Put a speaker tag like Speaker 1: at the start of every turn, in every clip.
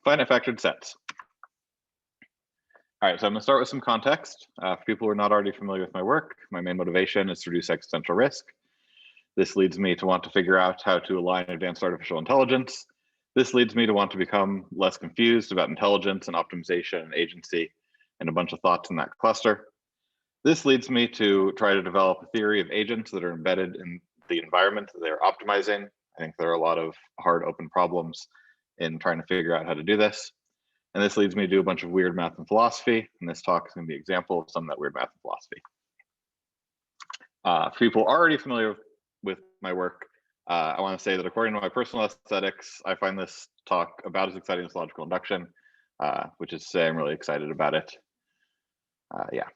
Speaker 1: Finite factored sets. All right, so I'm gonna start with some context. For people who are not already familiar with my work, my main motivation is to reduce existential risk. This leads me to want to figure out how to align advanced artificial intelligence. This leads me to want to become less confused about intelligence and optimization and agency and a bunch of thoughts in that cluster. This leads me to try to develop a theory of agents that are embedded in the environment that they're optimizing. I think there are a lot of hard open problems in trying to figure out how to do this. And this leads me to do a bunch of weird math and philosophy. And this talk is going to be an example of some of that weird math and philosophy. For people already familiar with my work, I want to say that according to my personal aesthetics, I find this talk about as exciting as logical induction, which is to say I'm really excited about it. Yeah.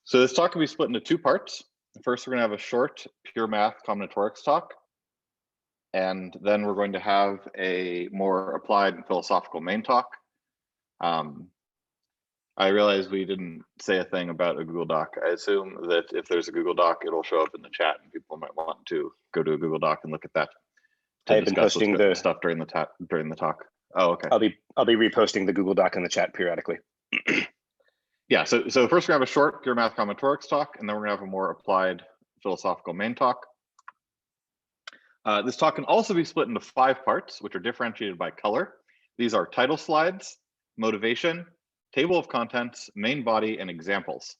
Speaker 1: So this talk can be split into two parts. First, we're going to have a short pure math combinatorics talk. And then we're going to have a more applied and philosophical main talk. I realize we didn't say a thing about a Google Doc. I assume that if there's a Google Doc, it'll show up in the chat and people might want to go to a Google Doc and look at that.
Speaker 2: I've been posting the
Speaker 1: stuff during the talk. Oh, okay.
Speaker 2: I'll be reposting the Google Doc in the chat periodically.
Speaker 1: Yeah, so first we're gonna have a short pure math combinatorics talk, and then we're gonna have a more applied philosophical main talk. This talk can also be split into 5 parts, which are differentiated by color. These are title slides, motivation, table of contents, main body, and examples.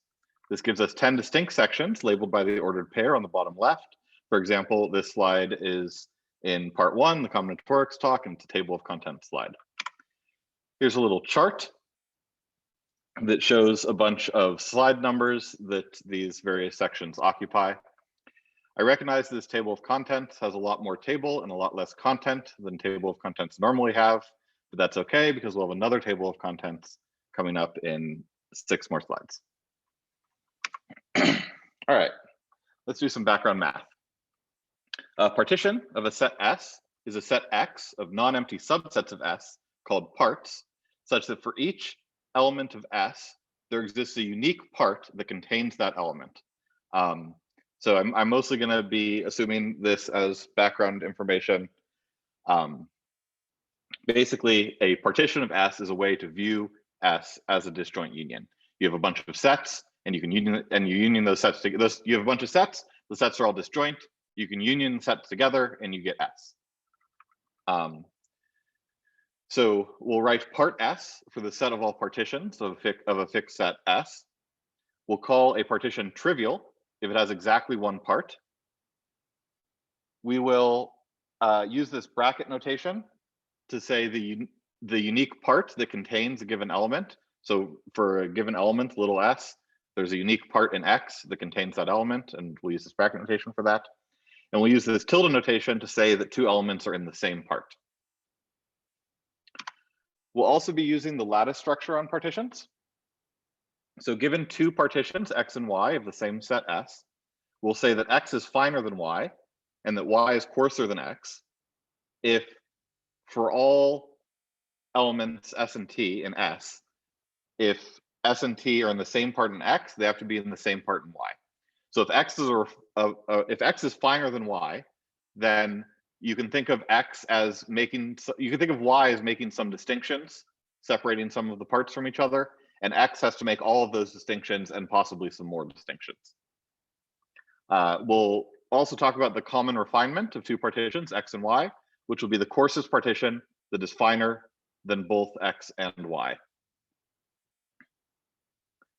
Speaker 1: This gives us 10 distinct sections labeled by the ordered pair on the bottom left. For example, this slide is in part 1, the combinatorics talk, and it's a table of contents slide. Here's a little chart that shows a bunch of slide numbers that these various sections occupy. I recognize this table of contents has a lot more table and a lot less content than table of contents normally have, but that's okay because we'll have another table of contents coming up in 6 more slides. All right, let's do some background math. A partition of a set S is a set X of non-empty subsets of S called parts, such that for each element of S, there exists a unique part that contains that element. So I'm mostly going to be assuming this as background information. Basically, a partition of S is a way to view S as a disjoint union. You have a bunch of sets, and you can union those sets together. You have a bunch of sets. The sets are all disjoint. You can union sets together, and you get S. So we'll write part S for the set of all partitions of a fixed set S. We'll call a partition trivial if it has exactly one part. We will use this bracket notation to say the unique part that contains a given element. So for a given element, little s, there's a unique part in X that contains that element, and we'll use this bracket notation for that. And we'll use this tilde notation to say that 2 elements are in the same part. We'll also be using the lattice structure on partitions. So given 2 partitions, X and Y, of the same set S, we'll say that X is finer than Y and that Y is coarser than X if for all elements S and T in S, if S and T are in the same part in X, they have to be in the same part in Y. So if X is finer than Y, then you can think of X as you can think of Y as making some distinctions, separating some of the parts from each other, and X has to make all of those distinctions and possibly some more distinctions. We'll also talk about the common refinement of 2 partitions, X and Y, which will be the coarsest partition that is finer than both X and Y.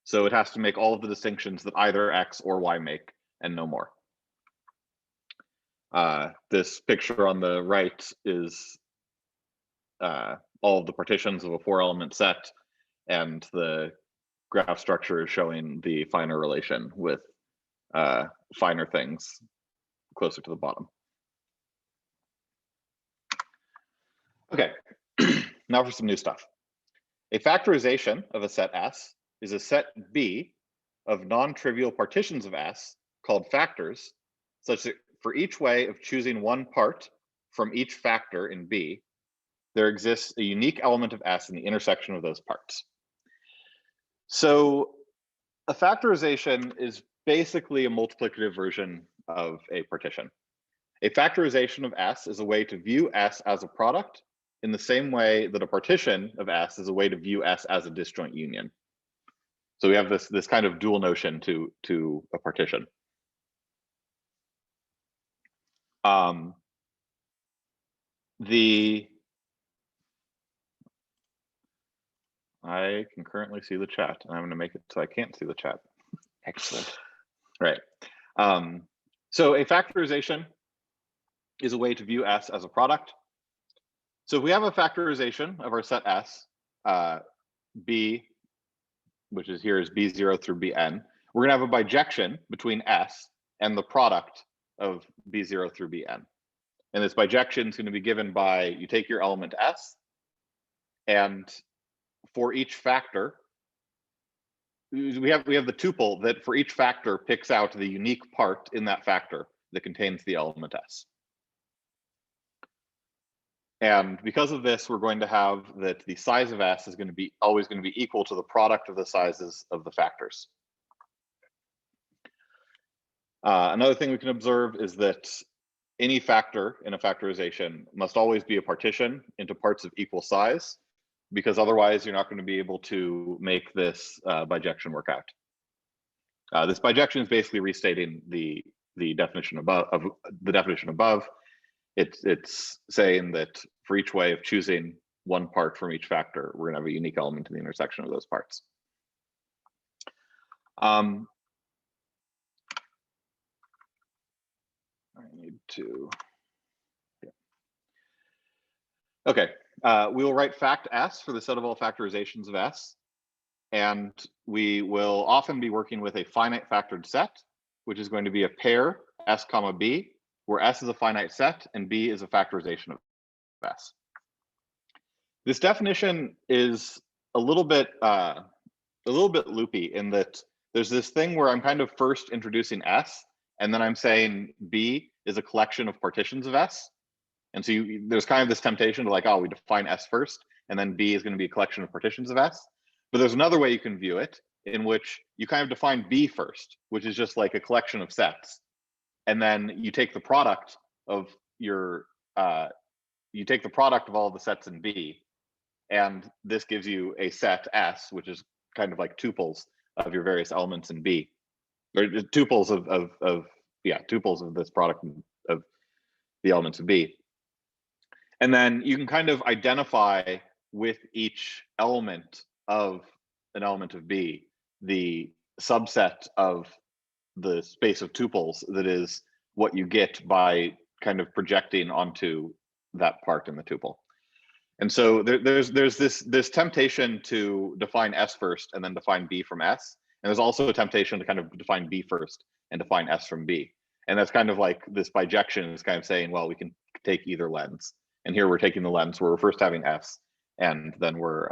Speaker 1: So it has to make all of the distinctions that either X or Y make and no more. This picture on the right is all of the partitions of a 4-element set, and the graph structure is showing the finer relation with finer things closer to the bottom. Okay, now for some new stuff. A factorization of a set S is a set B of non-trivial partitions of S called factors, such that for each way of choosing one part from each factor in B, there exists a unique element of S in the intersection of those parts. So a factorization is basically a multiplicative version of a partition. A factorization of S is a way to view S as a product in the same way that a partition of S is a way to view S as a disjoint union. So we have this kind of dual notion to a partition. I can currently see the chat, and I'm going to make it so I can't see the chat.
Speaker 2: Excellent.
Speaker 1: Right. So a factorization is a way to view S as a product. So if we have a factorization of our set S, B, which is here is B0 through Bn, we're going to have a bijection between S and the product of B0 through Bn. And this bijection is going to be given by, you take your element S, and for each factor, we have the tuple that for each factor picks out the unique part in that factor that contains the element S. And because of this, we're going to have that the size of S is going to be always going to be equal to the product of the sizes of the factors. Another thing we can observe is that any factor in a factorization must always be a partition into parts of equal size, because otherwise you're not going to be able to make this bijection work out. This bijection is basically restating the definition above. It's saying that for each way of choosing one part from each factor, we're going to have a unique element in the intersection of those parts. I need to. Yeah. Okay, we will write fact S for the set of all factorizations of S, and we will often be working with a finite factored set, which is going to be a pair S comma B, where S is a finite set and B is a factorization of S. This definition is a little bit loopy in that there's this thing where I'm kind of first introducing S, and then I'm saying B is a collection of partitions of S. And so there's kind of this temptation to like, oh, we define S first, and then B is going to be a collection of partitions of S. But there's another way you can view it, in which you kind of define B first, which is just like a collection of sets. And then you take the product of your, you take the product of all the sets in B, and this gives you a set S, which is kind of like tuples of your various elements in B, or tuples tuples of this product of the elements of B. And then you can kind of identify with each element of an element of B the subset of the space of tuples that is what you get by kind of projecting onto that part in the tuple. And so there's this temptation to define S first and then define B from S. And there's also a temptation to kind of define B first and define S from B. And that's kind of like this bijection is kind of saying, well, we can take either lens. And here we're taking the lens where we're first having S, and then we're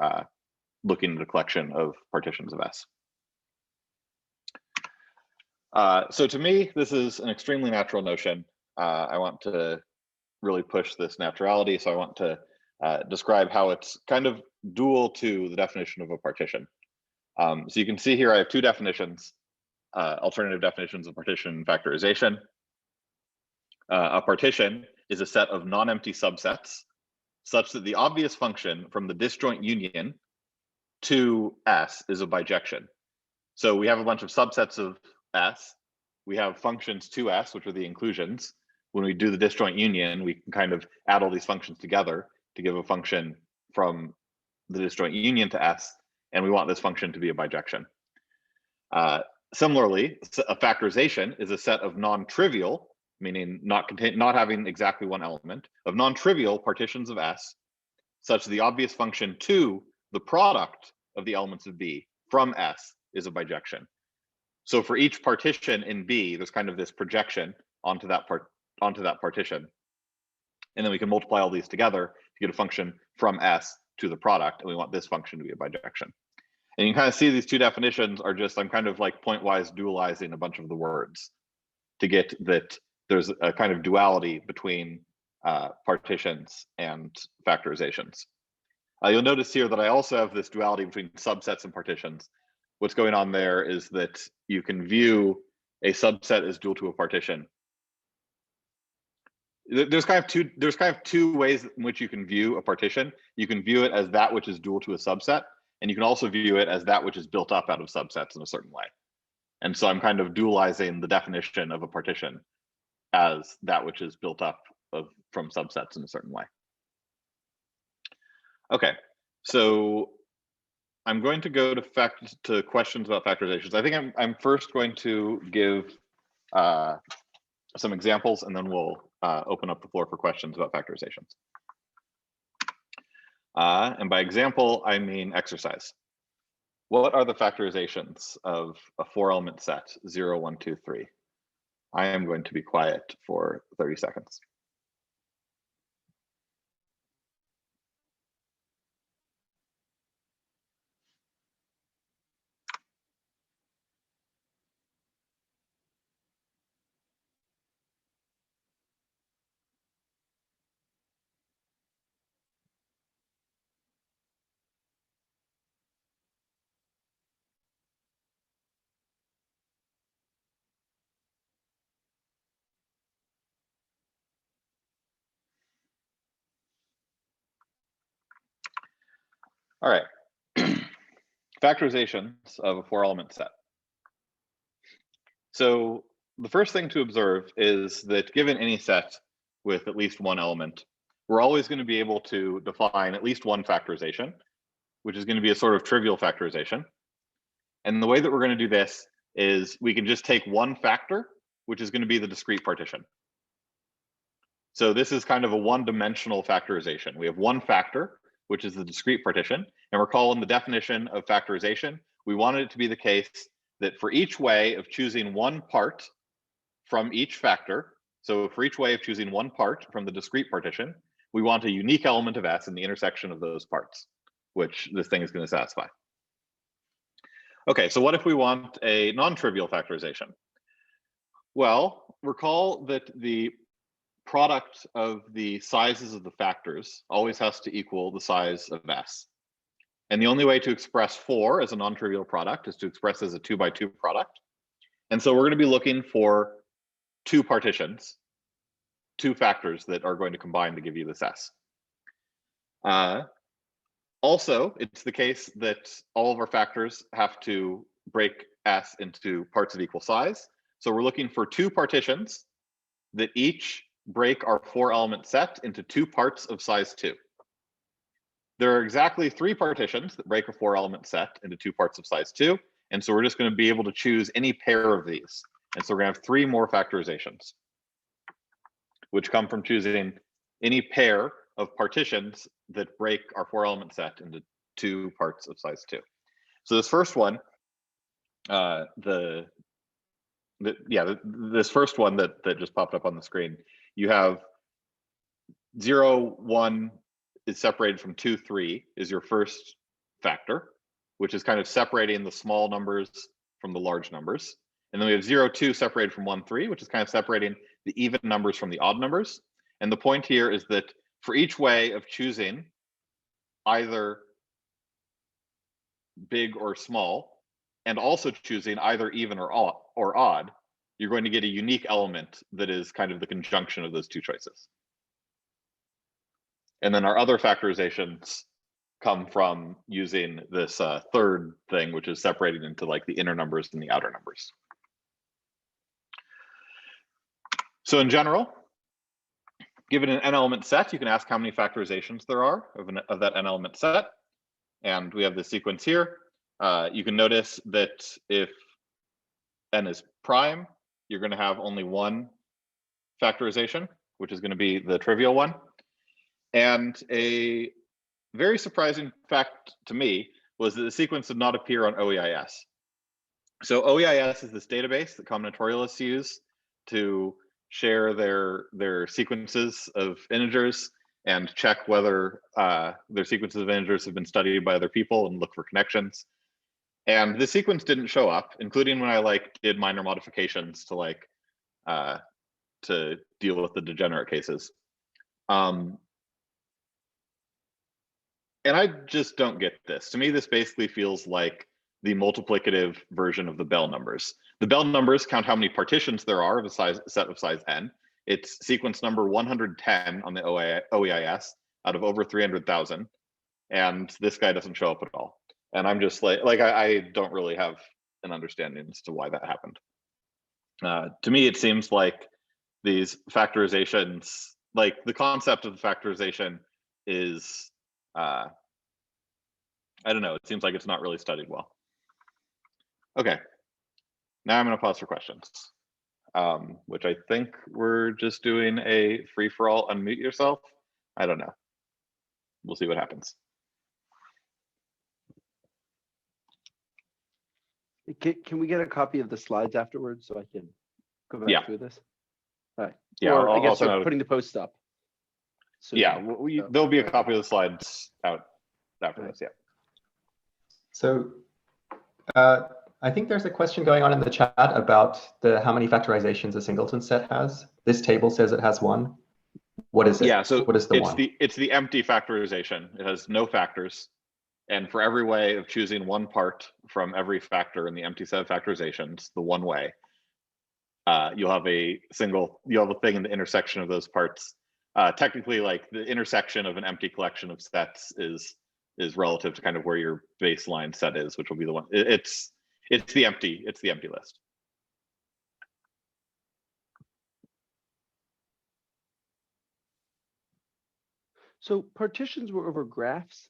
Speaker 1: looking at a collection of partitions of S. So to me, this is an extremely natural notion. I want to really push this naturality. So I want to describe how it's kind of dual to the definition of a partition. So you can see here I have two definitions, alternative definitions of partition and factorization. A partition is a set of non-empty subsets such that the obvious function from the disjoint union to S is a bijection. So we have a bunch of subsets of S. We have functions to S, which are the inclusions. When we do the disjoint union, we can kind of add all these functions together to give a function from the disjoint union to S, and we want this function to be a bijection. Similarly, a factorization is a set of non-trivial, meaning not having exactly one element, of non-trivial partitions of S, such that the obvious function to the product of the elements of B from S is a bijection. So for each partition in B, there's kind of this projection onto that partition. And then we can multiply all these together to get a function from S to the product, and we want this function to be a bijection. And you can kind of see these two definitions are just, I'm kind of like pointwise dualizing a bunch of the words to get that there's a kind of duality between partitions and factorizations. You'll notice here that I also have this duality between subsets and partitions. What's going on there is that you can view a subset as dual to a partition there's kind of two ways in which you can view a partition. You can view it as that which is dual to a subset, and you can also view it as that which is built up out of subsets in a certain way. And so I'm kind of dualizing the definition of a partition as that which is built up from subsets in a certain way. Okay, so I'm going to go to questions about factorizations. I think I'm first going to give some examples, and then we'll open up the floor for questions about factorizations. And by example, I mean exercise. What are the factorizations of a 4-element set 0, 1, 2, 3? I am going to be quiet for 30 seconds. All right, factorizations of a 4-element set. So the first thing to observe is that given any set with at least one element, we're always going to be able to define at least one factorization, which is going to be a sort of trivial factorization. And the way that we're going to do this is we can just take one factor, which is going to be the discrete partition. So this is kind of a one-dimensional factorization. We have one factor, which is the discrete partition. And recall in the definition of factorization, we wanted it to be the case that for each way of choosing one part from each factor, so for each way of choosing one part from the discrete partition, we want a unique element of S in the intersection of those parts, which this thing is going to satisfy. Okay, so what if we want a non-trivial factorization? Well, recall that the product of the sizes of the factors always has to equal the size of S. And the only way to express 4 as a non-trivial product is to express as a 2x2 product. And so we're going to be looking for two partitions, two factors that are going to combine to give you this S. Also, it's the case that all of our factors have to break S into parts of equal size. So we're looking for two partitions that each break our 4-element set into two parts of size 2. There are exactly 3 partitions that break a 4-element set into two parts of size 2. And so we're just going to be able to choose any pair of these. And so we're going to have 3 more factorizations, which come from choosing any pair of partitions that break our 4-element set into two parts of size 2. So this first one, this first one that just popped up on the screen, you have 0, 1 is separated from 2, 3 is your first factor, which is kind of separating the small numbers from the large numbers. And then we have 0, 2 separated from 1, 3, which is kind of separating the even numbers from the odd numbers. And the point here is that for each way of choosing either big or small, and also choosing either even or odd, you're going to get a unique element that is kind of the conjunction of those two choices. And then our other factorizations come from using this third thing, which is separating into like the inner numbers and the outer numbers. So in general, given an n-element set, you can ask how many factorizations there are of that n-element set. And we have the sequence here. You can notice that if n is prime, you're going to have only one factorization, which is going to be the trivial one. And a very surprising fact to me was that the sequence did not appear on OEIS. So OEIS is this database that combinatorialists use to share their sequences of integers and check whether their sequences of integers have been studied by other people and look for connections. And the sequence didn't show up, including when I did minor modifications to to deal with the degenerate cases. And I just don't get this. To me, this basically feels like the multiplicative version of the Bell numbers. The Bell numbers count how many partitions there are of a set of size n. It's sequence number 110 on the OEIS out of over 300,000. And this guy doesn't show up at all. And I'm just like I don't really have an understanding as to why that happened. To me, it seems like these factorizations, like the concept of the factorization is, I don't know, it seems like it's not really studied well. Okay, now I'm going to pause for questions, which I think we're just doing a free-for-all unmute yourself. I don't know. We'll see what happens.
Speaker 3: Can we get a copy of the slides afterwards so I can go back through this? All right.
Speaker 1: Yeah,
Speaker 3: or I guess
Speaker 1: I'll
Speaker 3: you're putting the post up. So,
Speaker 1: yeah, there'll be a copy of the slides out after this. Yeah.
Speaker 4: So I think there's a question going on in the chat about how many factorizations a singleton set has. This table says it has one. What is it?
Speaker 1: Yeah, so
Speaker 4: what is the one?
Speaker 1: It's the empty factorization. It has no factors. And for every way of choosing one part from every factor in the empty set of factorizations, the one way, you'll have a thing in the intersection of those parts. Technically, like the intersection of an empty collection of sets is relative to kind of where your baseline set is, which will be the one. It's the empty list.
Speaker 3: So partitions were over graphs,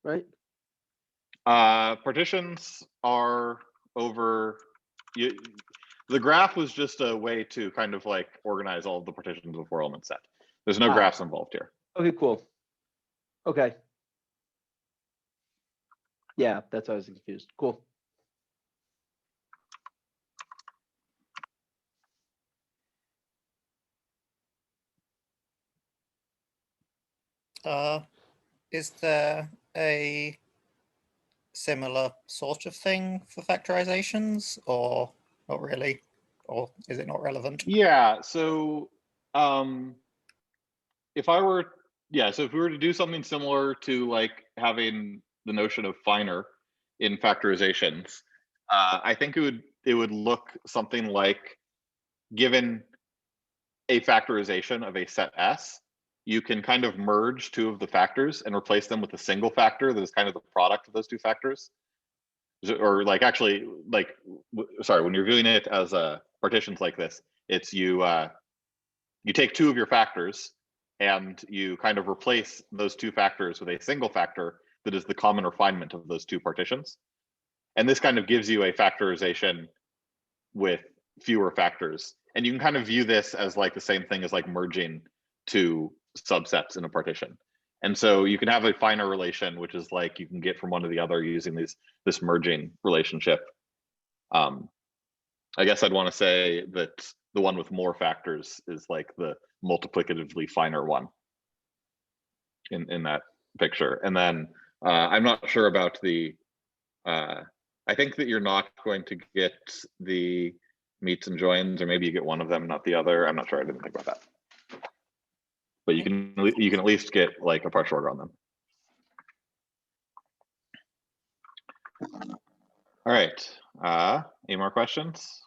Speaker 3: right?
Speaker 1: Partitions are over. The graph was just a way to kind of like organize all of the partitions of a 4-element set. There's no graphs involved here.
Speaker 3: Okay, cool. Okay. Yeah, that's why I was confused. Cool.
Speaker 5: Is there a similar sort of thing for factorizations, or not really? Or is it not relevant?
Speaker 1: Yeah, so if we were to do something similar to like having the notion of finer in factorizations, I think it would look something like, given a factorization of a set S, you can kind of merge two of the factors and replace them with a single factor that is kind of the product of those two factors. Or like actually, like, sorry, when you're viewing it as partitions like this, it's you take two of your factors and you kind of replace those two factors with a single factor that is the common refinement of those two partitions. And this kind of gives you a factorization with fewer factors. And you can kind of view this as like the same thing as like merging two subsets in a partition. And so you can have a finer relation, which is like you can get from one to the other using this merging relationship. I guess I'd want to say that the one with more factors is like the multiplicatively finer one in that picture. And then I'm not sure about the, I think that you're not going to get the meets and joins, or maybe you get one of them, not the other. I'm not sure. I didn't think about that. But you can at least get like a partial order on them. All right. Any more questions?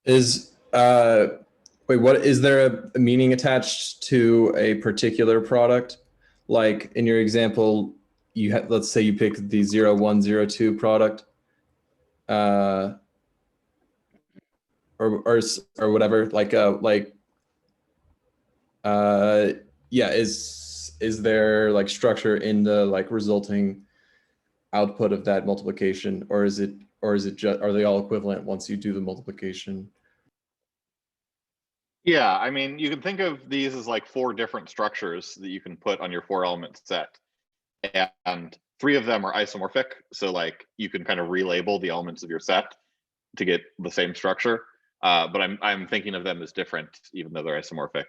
Speaker 6: Is what is there a meaning attached to a particular product? Like in your example, you have, let's say you pick the 0, 1, 0, 2 product, or whatever. Yeah, is there like structure in the like resulting output of that multiplication, or is it just, are they all equivalent once you do the multiplication?
Speaker 1: Yeah, I mean, you can think of these as like 4 different structures that you can put on your 4-element set, and 3 of them are isomorphic. So like you can kind of relabel the elements of your set to get the same structure. But I'm thinking of them as different, even though they're isomorphic.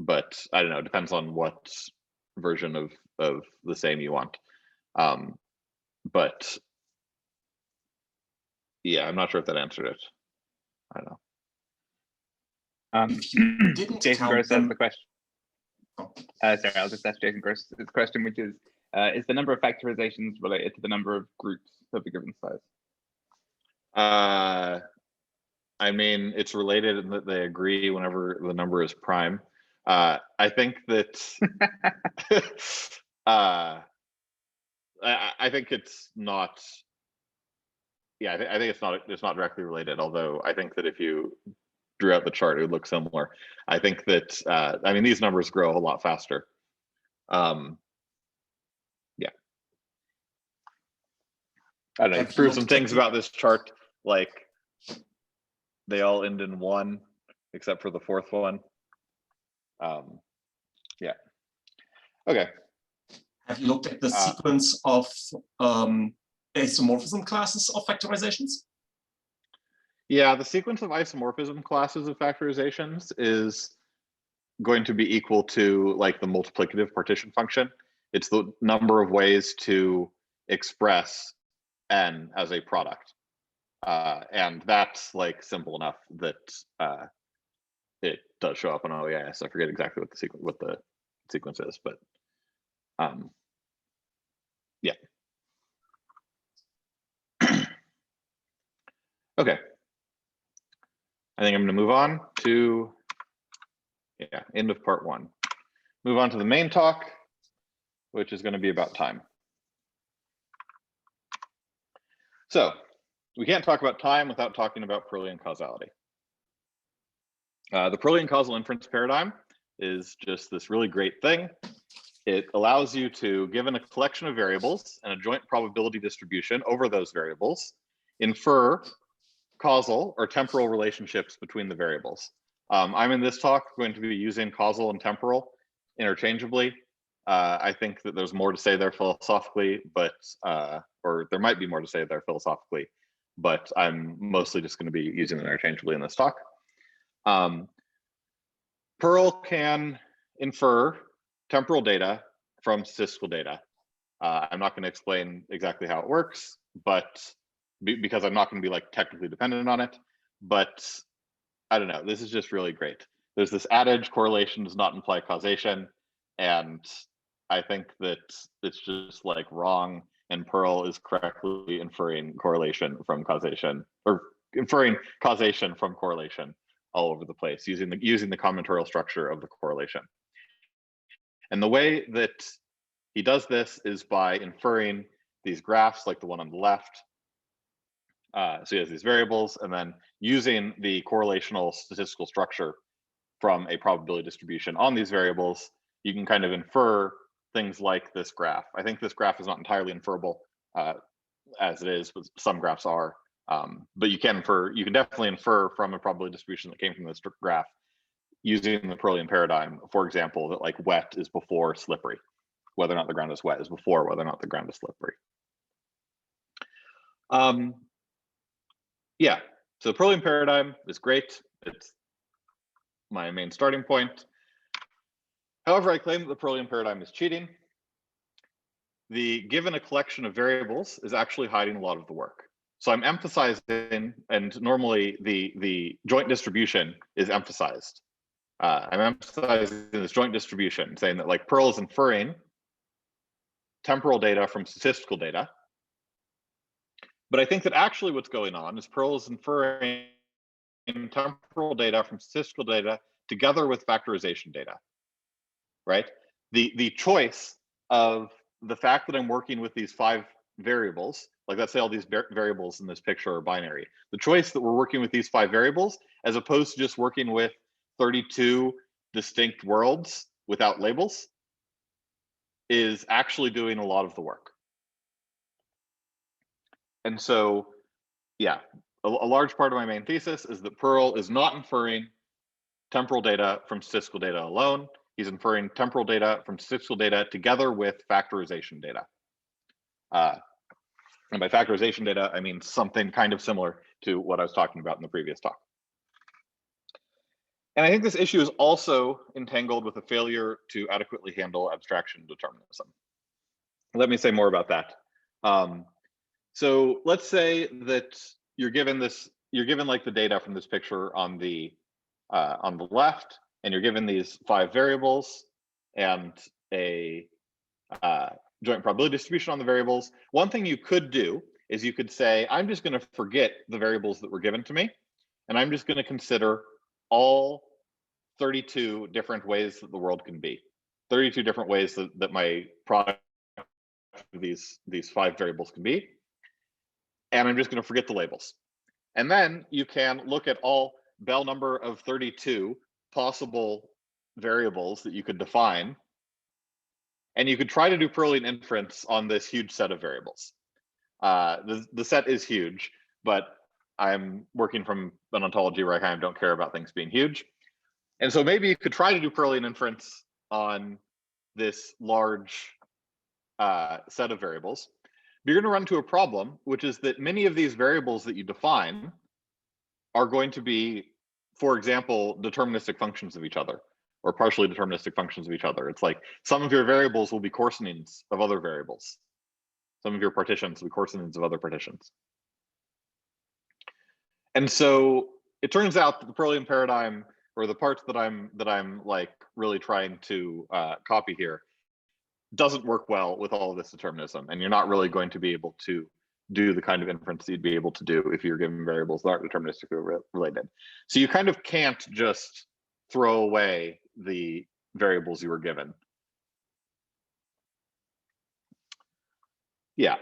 Speaker 1: But I don't know, it depends on what version of the same you want. But yeah, I'm not sure if that answered it. I don't know.
Speaker 7: Jason Gross has the question. Sorry, I'll just ask Jason Gross this question, which is the number of factorizations related to the number of groups of a given size?
Speaker 1: I mean, it's related in that they agree whenever the number is prime. I think that I think it's not. Yeah, I think it's not directly related. Although I think that if you drew out the chart, it would look similar. I think that I mean, these numbers grow a lot faster. Yeah. I don't know.
Speaker 8: Have you
Speaker 1: Prove some
Speaker 8: looked at
Speaker 1: things
Speaker 8: the-
Speaker 1: about this chart, like they all end in 1, except for the 4th one. Yeah. Okay.
Speaker 8: Have you looked at the sequence of isomorphism classes of factorizations?
Speaker 1: Yeah, the sequence of isomorphism classes of factorizations is going to be equal to like the multiplicative partition function. It's the number of ways to express n as a product. And that's like simple enough that it does show up on OEIS. I forget exactly what the sequence is, but yeah. Okay. I think I'm going to move on to end of part 1. Move on to the main talk, which is going to be about time. So we can't talk about time without talking about Pearlian causality. The Pearlian causal inference paradigm is just this really great thing. It allows you to, given a collection of variables and a joint probability distribution over those variables, infer causal or temporal relationships between the variables. I'm in this talk going to be using causal and temporal interchangeably. I think that there's more to say there philosophically, but or there might be more to say there philosophically, but I'm mostly just going to be using them interchangeably in this talk. Perl can infer temporal data from statistical data. I'm not going to explain exactly how it works, but because I'm not going to be like technically dependent on it, but I don't know, this is just really great. There's this adage, correlation does not imply causation, and I think that it's just like wrong, and Perl is correctly inferring correlation from causation, or inferring causation from correlation all over the place using the combinatorial structure of the correlation. And the way that he does this is by inferring these graphs like the one on the left. So he has these variables, and then using the correlational statistical structure from a probability distribution on these variables, you can kind of infer things like this graph. I think this graph is not entirely inferable as it is, but some graphs are. But you can definitely infer from a probability distribution that came from this graph using the Pearlian paradigm, for example, that like wet is before slippery. Whether or not the ground is wet is before whether or not the ground is slippery. Yeah, so the Pearlian paradigm is great. It's my main starting point. However, I claim that the Pearlian paradigm is cheating. The given a collection of variables is actually hiding a lot of the work. So I'm emphasizing, and normally the joint distribution is emphasized. I'm emphasizing this joint distribution, saying that like Pearl is inferring temporal data from statistical data. But I think that actually what's going on is Pearl is inferring temporal data from statistical data together with factorization data, right? The choice of the fact that I'm working with these 5 variables, like let's say all these variables in this picture are binary. The choice that we're working with these 5 variables, as opposed to just working with 32 distinct worlds without labels, is actually doing a lot of the work. And so, yeah, a large part of my main thesis is that Pearl is not inferring temporal data from statistical data alone. He's inferring temporal data from statistical data together with factorization data. And by factorization data, I mean something kind of similar to what I was talking about in the previous talk. And I think this issue is also entangled with a failure to adequately handle abstraction determinism. Let me say more about that. So let's say that you're given like the data from this picture on the left, and you're given these 5 variables and a joint probability distribution on the variables. One thing you could do is you could say, I'm just going to forget the variables that were given to me, and I'm just going to consider all 32 different ways that the world can be, 32 different ways that my product of these 5 variables can be, and I'm just going to forget the labels. And then you can look at all Bell number of 32 possible variables that you could define, and you could try to do Pearlian inference on this huge set of variables. The set is huge, but I'm working from an ontology where I kind of don't care about things being huge. And so maybe you could try to do Pearlian inference on this large set of variables. But you're going to run into a problem, which is that many of these variables that you define are going to be, for example, deterministic functions of each other, or partially deterministic functions of each other. It's like some of your variables will be coarsenings of other variables. Some of your partitions will be coarsenings of other partitions. And so it turns out that the Pearlian paradigm, or the parts that I'm like really trying to copy here, doesn't work well with all of this determinism, and you're not really going to be able to do the kind of inference you'd be able to do if you're given variables that aren't deterministically related. So you kind of can't just throw away the variables you were given. Yeah.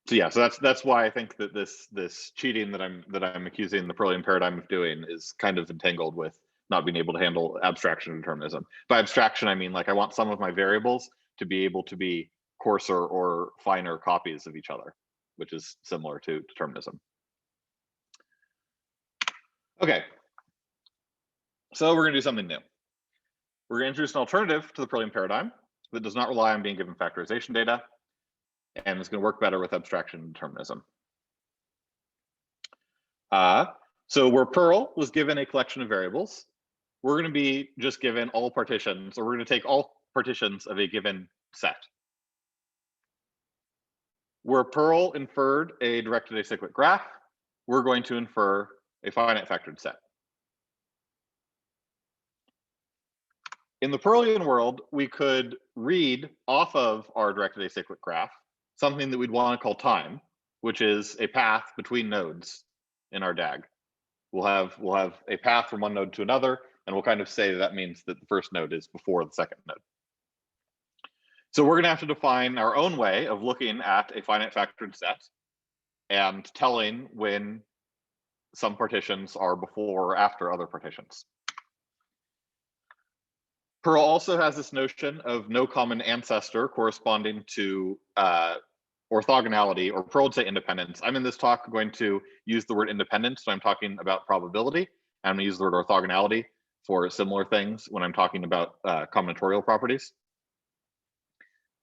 Speaker 1: So that's why I think that this cheating that I'm accusing the Pearlian paradigm of doing is kind of entangled with not being able to handle abstraction and determinism. By abstraction, I mean like I want some of my variables to be able to be coarser or finer copies of each other, which is similar to determinism. Okay, so we're going to do something new. We're going to introduce an alternative to the Pearlian paradigm that does not rely on being given factorization data, and it's going to work better with abstraction and determinism. So where Pearl was given a collection of variables, we're going to be just given all partitions, or we're going to take all partitions of a given set. Where Pearl inferred a directed acyclic graph, we're going to infer a finite factored set. In the Pearlian world, we could read off of our directed acyclic graph something that we'd want to call time, which is a path between nodes in our DAG. We'll have a path from one node to another, and we'll kind of say that means that the first node is before the second node. So we're going to have to define our own way of looking at a finite factored set and telling when some partitions are before or after other partitions. Pearl also has this notion of no common ancestor corresponding to orthogonality, or Pearl would say independence. I'm in this talk going to use the word independence, so I'm talking about probability. I'm going to use the word orthogonality for similar things when I'm talking about combinatorial properties.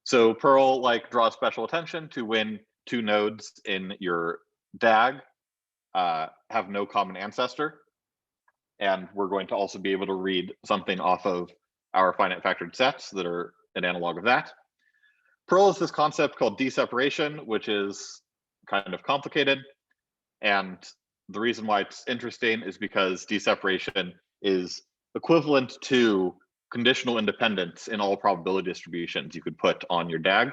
Speaker 1: So Pearl draws special attention to when 2 nodes in your DAG have no common ancestor. And we're going to also be able to read something off of our finite factored sets that are an analog of that. Pearl is this concept called deseparation, which is kind of complicated. And the reason why it's interesting is because deseparation is equivalent to conditional independence in all probability distributions you could put on your DAG.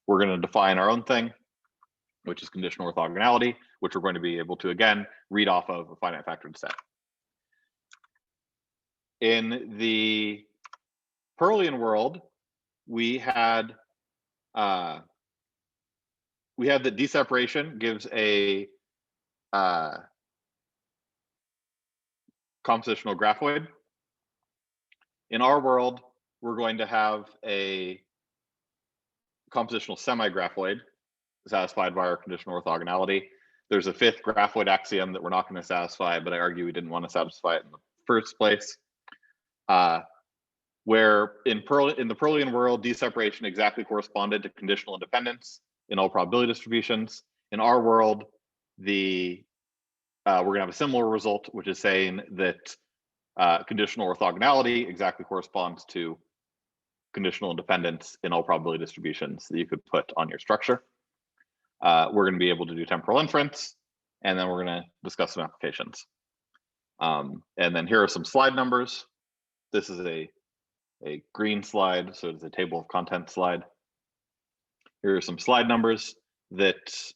Speaker 1: We're going to define our own thing, which is conditional orthogonality, which we're going to be able to, again, read off of a finite factored set. In the Pearlian world, we had that deseparation gives a compositional graphoid. In our world, we're going to have a compositional semi-graphoid satisfied by our conditional orthogonality. There's a 5th graphoid axiom that we're not going to satisfy, but I argue we didn't want to satisfy it in the first place. Where in the Pearlian world, deseparation exactly corresponded to conditional independence in all probability distributions. In our world, we're going to have a similar result, which is saying that conditional orthogonality exactly corresponds to conditional independence in all probability distributions that you could put on your structure. We're going to be able to do temporal inference, and then we're going to discuss some applications. And then here are some slide numbers. This is a green slide, so it's a table of contents slide. Here are some slide numbers that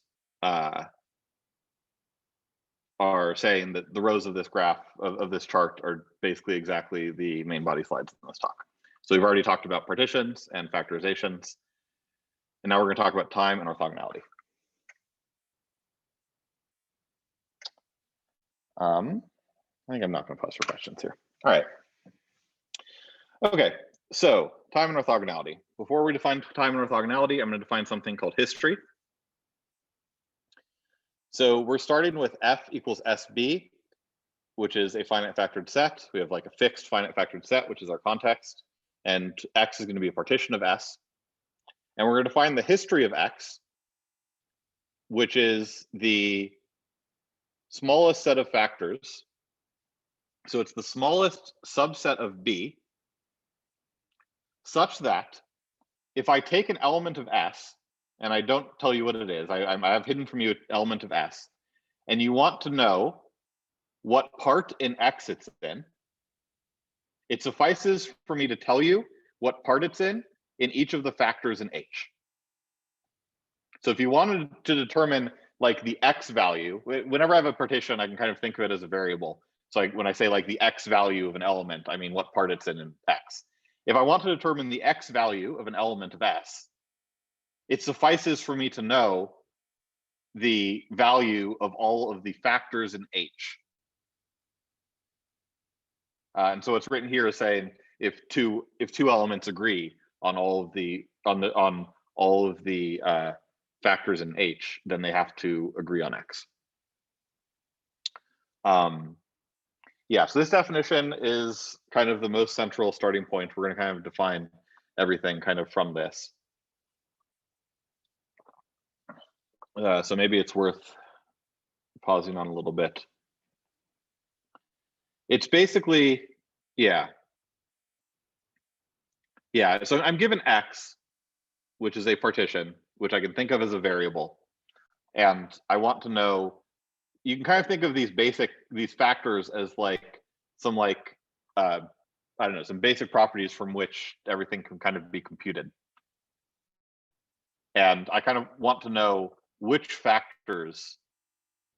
Speaker 1: are saying that the rows of this graph of this chart are basically exactly the main body slides in this talk. So we've already talked about partitions and factorizations, and now we're going to talk about time and orthogonality. I think I'm not going to pause for questions here. All right. Okay, so time and orthogonality. Before we define time and orthogonality, I'm going to define something called history. So we're starting with F equals SB, which is a finite factored set. We have like a fixed finite factored set, which is our context, and X is going to be a partition of S. And we're going to define the history of X, which is the smallest set of factors. So it's the smallest subset of B, such that if I take an element of S, and I don't tell you what it is, I have hidden from you an element of S, and you want to know what part in X it's in, it suffices for me to tell you what part it's in each of the factors in H. So if you wanted to determine like the X value, whenever I have a partition, I can kind of think of it as a variable. So like when I say like the X value of an element, I mean what part it's in X. If I want to determine the X value of an element of S, it suffices for me to know the value of all of the factors in H. And so what's written here is saying if two elements agree on all of the factors in H, then they have to agree on X. Yeah, so this definition is kind of the most central starting point. We're going to kind of define everything kind of from this. So maybe it's worth pausing on a little bit. It's basically, yeah. So I'm given X, which is a partition, which I can think of as a variable. And I want to know, you can kind of think of these factors as like some like, I don't know, some basic properties from which everything can kind of be computed. And I kind of want to know which factors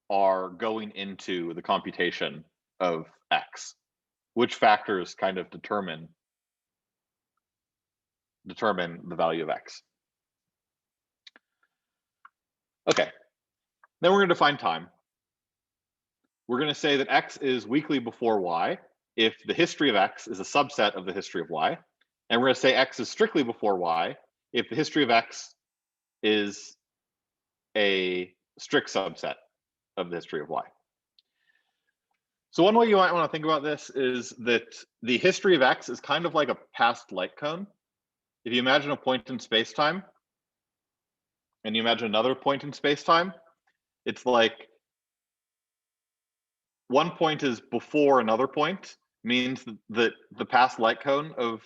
Speaker 1: are going into the computation of X, which factors kind of determine the value of X. Okay, then we're going to define time. We're going to say that X is weakly before Y if the history of X is a subset of the history of Y. And we're going to say X is strictly before Y if the history of X is a strict subset of the history of Y. So one way you might want to think about this is that the history of X is kind of like a past light cone. If you imagine a point in space-time, and you imagine another point in space-time, it's like one point is before another point, means that the past light cone of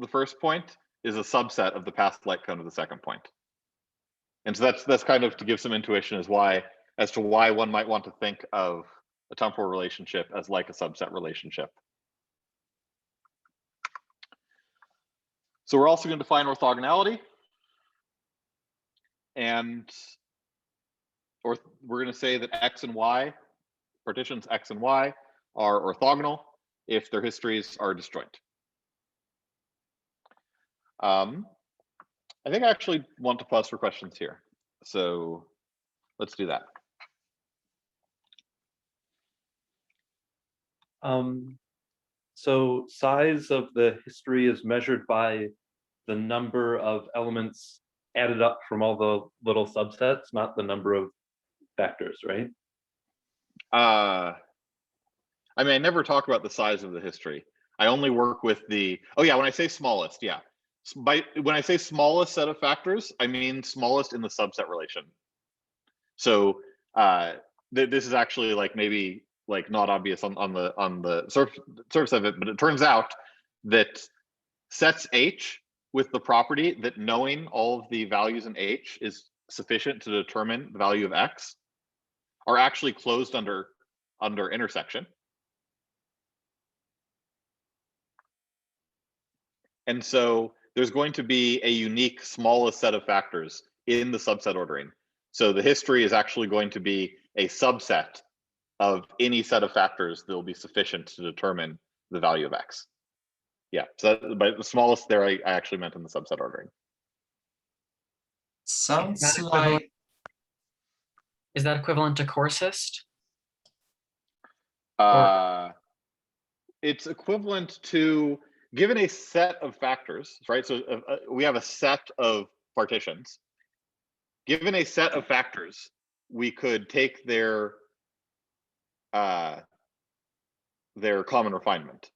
Speaker 1: the first point is a subset of the past light cone of the second point. And so that's kind of to give some intuition as to why one might want to think of a temporal relationship as like a subset relationship. So we're also going to define orthogonality. And we're going to say that X and Y, partitions X and Y, are orthogonal if their histories are disjoint. I think I actually want to pause for questions here. So let's do that.
Speaker 9: So size of the history is measured by the number of elements added up from all the little subsets, not the number of factors, right?
Speaker 1: I mean, I never talk about the size of the history. I only work with the, oh yeah, when I say smallest, yeah. When I say smallest set of factors, I mean smallest in the subset relation. So this is actually like maybe like not obvious on the surface of it, but it turns out that sets H with the property that knowing all of the values in H is sufficient to determine the value of X are actually closed under intersection. And so there's going to be a unique smallest set of factors in the subset ordering. So the history is actually going to be a subset of any set of factors that will be sufficient to determine the value of x. Yeah, so by the smallest there, I actually meant in the subset ordering.
Speaker 8: Sounds
Speaker 10: Is that equivalent-
Speaker 8: like
Speaker 10: Is that equivalent to coarsest?
Speaker 1: It's equivalent to, given a set of factors, right? So we have a set of partitions. Given a set of factors, we could take their common refinement.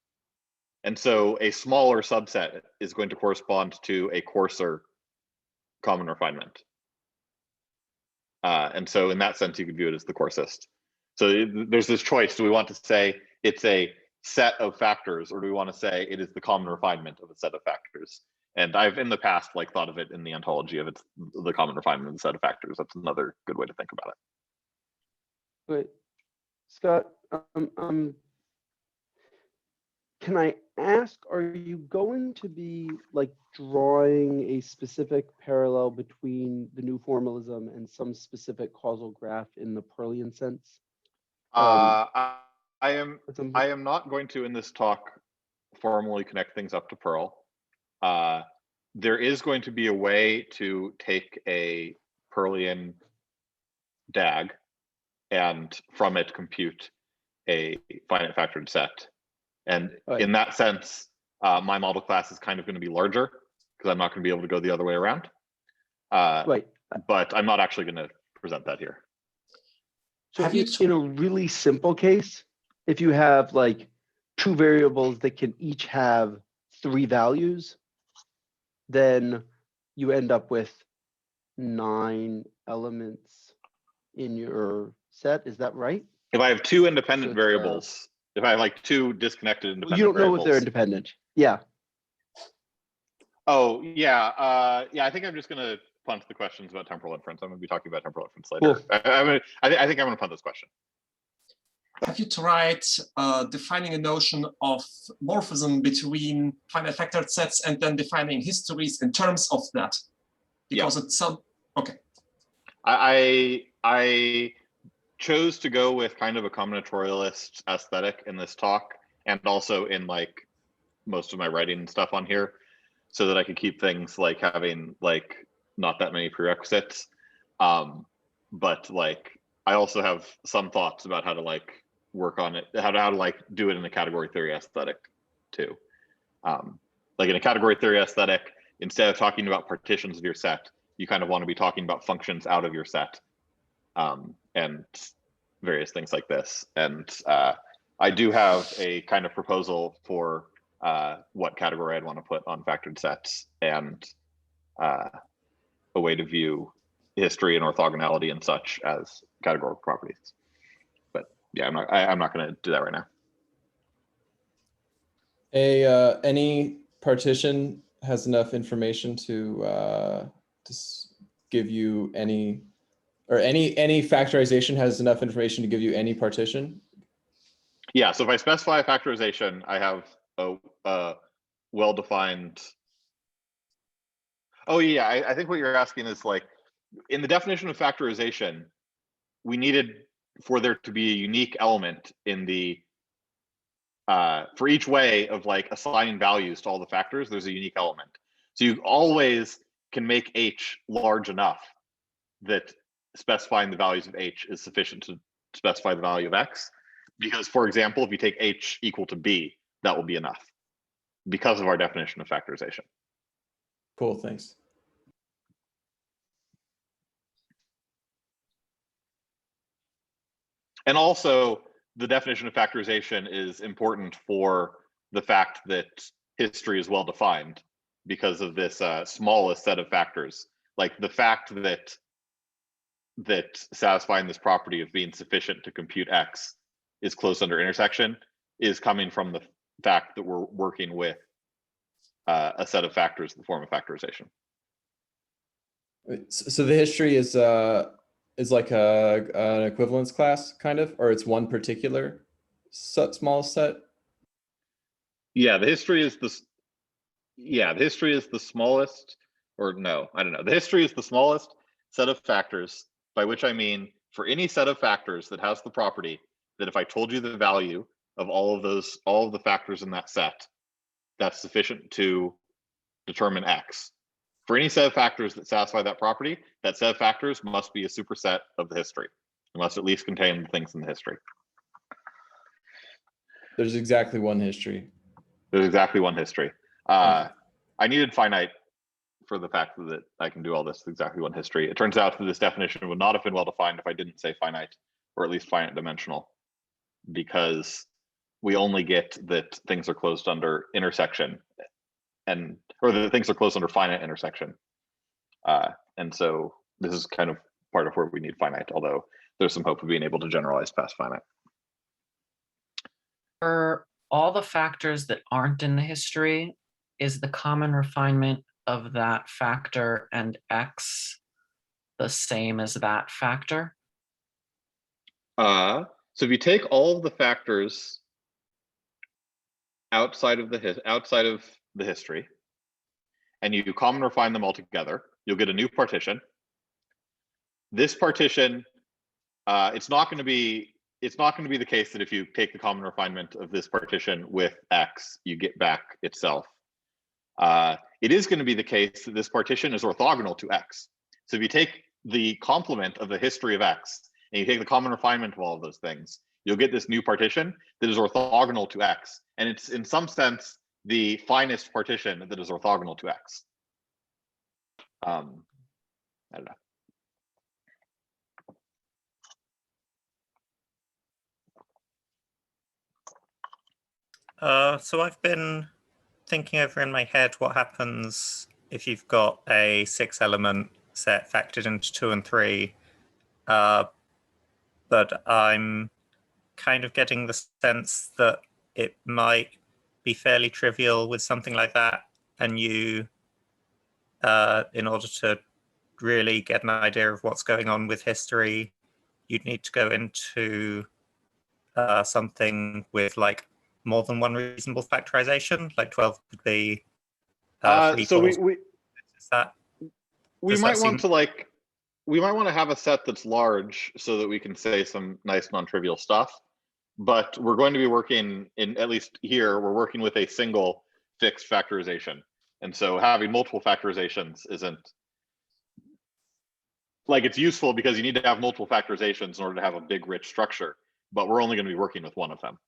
Speaker 1: And so a smaller subset is going to correspond to a coarser common refinement. And so in that sense, you could view it as the coarsest. So there's this choice. Do we want to say it's a set of factors, or do we want to say it is the common refinement of a set of factors? And I've in the past thought of it in the ontology of it's the common refinement of a set of factors. That's another good way to think about it.
Speaker 3: Wait, Scott, can I ask, are you going to be like drawing a specific parallel between the new formalism and some specific causal graph in the Pearlian sense?
Speaker 1: I am not going to in this talk formally connect things up to Perl. There is going to be a way to take a Pearlian DAG and from it compute a finite factored set. And in that sense, my model class is kind of going to be larger because I'm not going to be able to go the other way around.
Speaker 3: Right.
Speaker 1: But I'm not actually going to present that here.
Speaker 3: So in a really simple case, if you have like two variables that can each have 3 values, then you end up with 9 elements in your set. Is that right?
Speaker 1: If I have 2 independent variables, if I have like 2 disconnected independent
Speaker 3: you don't know
Speaker 1: variables,
Speaker 3: if they're independent. Yeah.
Speaker 1: Oh, yeah. Yeah, I think I'm just going to punt the questions about temporal inference. I'm going to be talking about temporal inference later.
Speaker 3: Cool.
Speaker 1: I think I'm going to punt this question.
Speaker 8: Have you tried defining a notion of morphism between finite factored sets and then defining histories in terms of that? Because it's some, okay.
Speaker 1: I chose to go with kind of a combinatorialist aesthetic in this talk, and also in like most of my writing and stuff on here, so that I could keep things like having like not that many prerequisites. But like I also have some thoughts about how to like work on it, how to like do it in a category theory aesthetic too. Like in a category theory aesthetic, instead of talking about partitions of your set, you kind of want to be talking about functions out of your set, and various things like this. And I do have a kind of proposal for what category I'd want to put on factored sets, and a way to view history and orthogonality and such as categorical properties. But yeah, I'm not going to do that right now.
Speaker 6: Any partition has enough information to give you any, or any factorization has enough information to give you any partition?
Speaker 1: Yeah, so if I specify a factorization, I have a well-defined. Oh yeah, I think what you're asking is like, in the definition of factorization, we needed for there to be a unique element in the, for each way of like assigning values to all the factors, there's a unique element. So you always can make H large enough that specifying the values of H is sufficient to specify the value of X. Because for example, if you take H equal to B, that will be enough because of our definition of factorization.
Speaker 6: Cool, thanks.
Speaker 1: And also, the definition of factorization is important for the fact that history is well defined because of this smallest set of factors. Like the fact that satisfying this property of being sufficient to compute X is close under intersection is coming from the fact that we're working with a set of factors in the form of factorization.
Speaker 6: So the history is like an equivalence class kind of, or it's one particular small set?
Speaker 1: Yeah, the history is the smallest, or no, I don't know. The history is the smallest set of factors, by which I mean for any set of factors that has the property that if I told you the value of all of the factors in that set, that's sufficient to determine X. For any set of factors that satisfy that property, that set of factors must be a superset of the history. It must at least contain the things in the history.
Speaker 6: There's exactly one history.
Speaker 1: There's exactly one history. I needed finite for the fact that I can do all this with exactly one history. It turns out that this definition would not have been well defined if I didn't say finite, or at least finite dimensional, because we only get that things are closed under intersection, or that things are closed under finite intersection. And so this is kind of part of where we need finite, although there's some hope of being able to generalize past finite.
Speaker 10: For all the factors that aren't in the history, is the common refinement of that factor and X the same as that factor?
Speaker 1: So if you take all of the factors outside of the history, and you common refine them all together, you'll get a new partition. This partition, it's not going to be the case that if you take the common refinement of this partition with X, you get back itself. It is going to be the case that this partition is orthogonal to X. So if you take the complement of the history of X and you take the common refinement of all of those things, you'll get this new partition that is orthogonal to X. And it's in some sense the finest partition that is orthogonal to X. I don't know.
Speaker 5: So I've been thinking over in my head what happens if you've got a 6-element set factored into 2 and 3, but I'm kind of getting the sense that it might be fairly trivial with something like that, and you, in order to really get an idea of what's going on with history, you'd need to go into something with like more than one reasonable factorization, like 12 could be
Speaker 1: So we might want to have a set that's large so that we can say some nice non-trivial stuff, but we're going to be working in, at least here, we're working with a single fixed factorization. And so having multiple factorizations isn't, like, it's useful because you need to have multiple factorizations in order to have a big, rich structure, but we're only going to be working with one of them.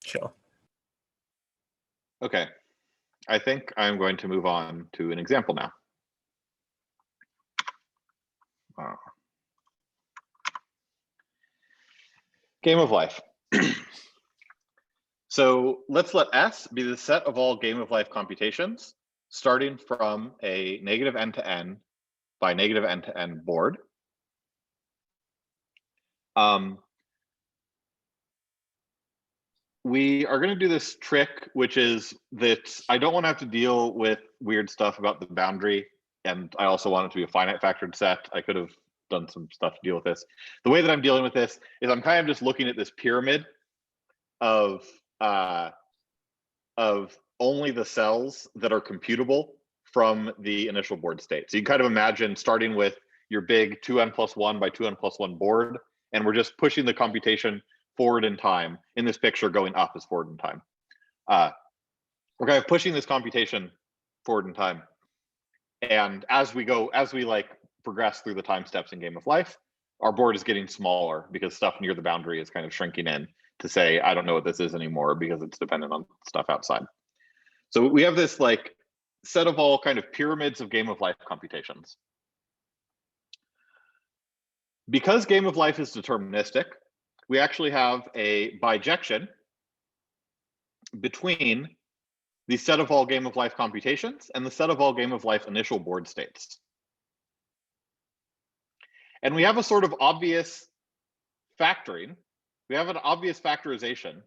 Speaker 5: Sure.
Speaker 1: Okay, I think I'm going to move on to an example now. Game of life. So let's let S be the set of all game of life computations, starting from a negative n to n by negative n to n board. We are going to do this trick, which is that I don't want to have to deal with weird stuff about the boundary, and I also want it to be a finite factored set. I could have done some stuff to deal with this. The way that I'm dealing with this is I'm kind of just looking at this pyramid of only the cells that are computable from the initial board state. So you kind of imagine starting with your big 2n+1 by 2n+1 board, and we're just pushing the computation forward in time. In this picture, going up is forward in time. We're kind of pushing this computation forward in time. And as we like progress through the time steps in Game of Life, our board is getting smaller because stuff near the boundary is kind of shrinking in to say, I don't know what this is anymore because it's dependent on stuff outside. So we have this like set of all kind of pyramids of Game of Life computations. Because Game of Life is deterministic, we actually have a bijection between the set of all Game of Life computations and the set of all Game of Life initial board states. And we have a sort of obvious factoring. We have an obvious factorization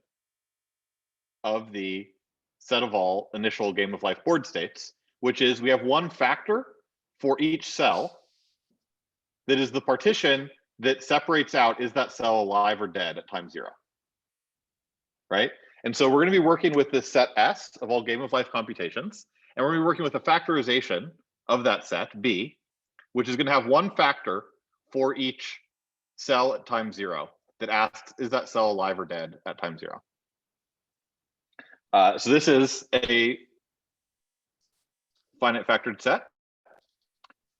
Speaker 1: of the set of all initial Game of Life board states, which is we have one factor for each cell that is the partition that separates out, is that cell alive or dead at time 0, right? And so we're going to be working with this set S of all Game of Life computations, and we're going to be working with a factorization of that set B, which is going to have one factor for each cell at time 0 that asks, is that cell alive or dead at time 0? So this is a finite factored set.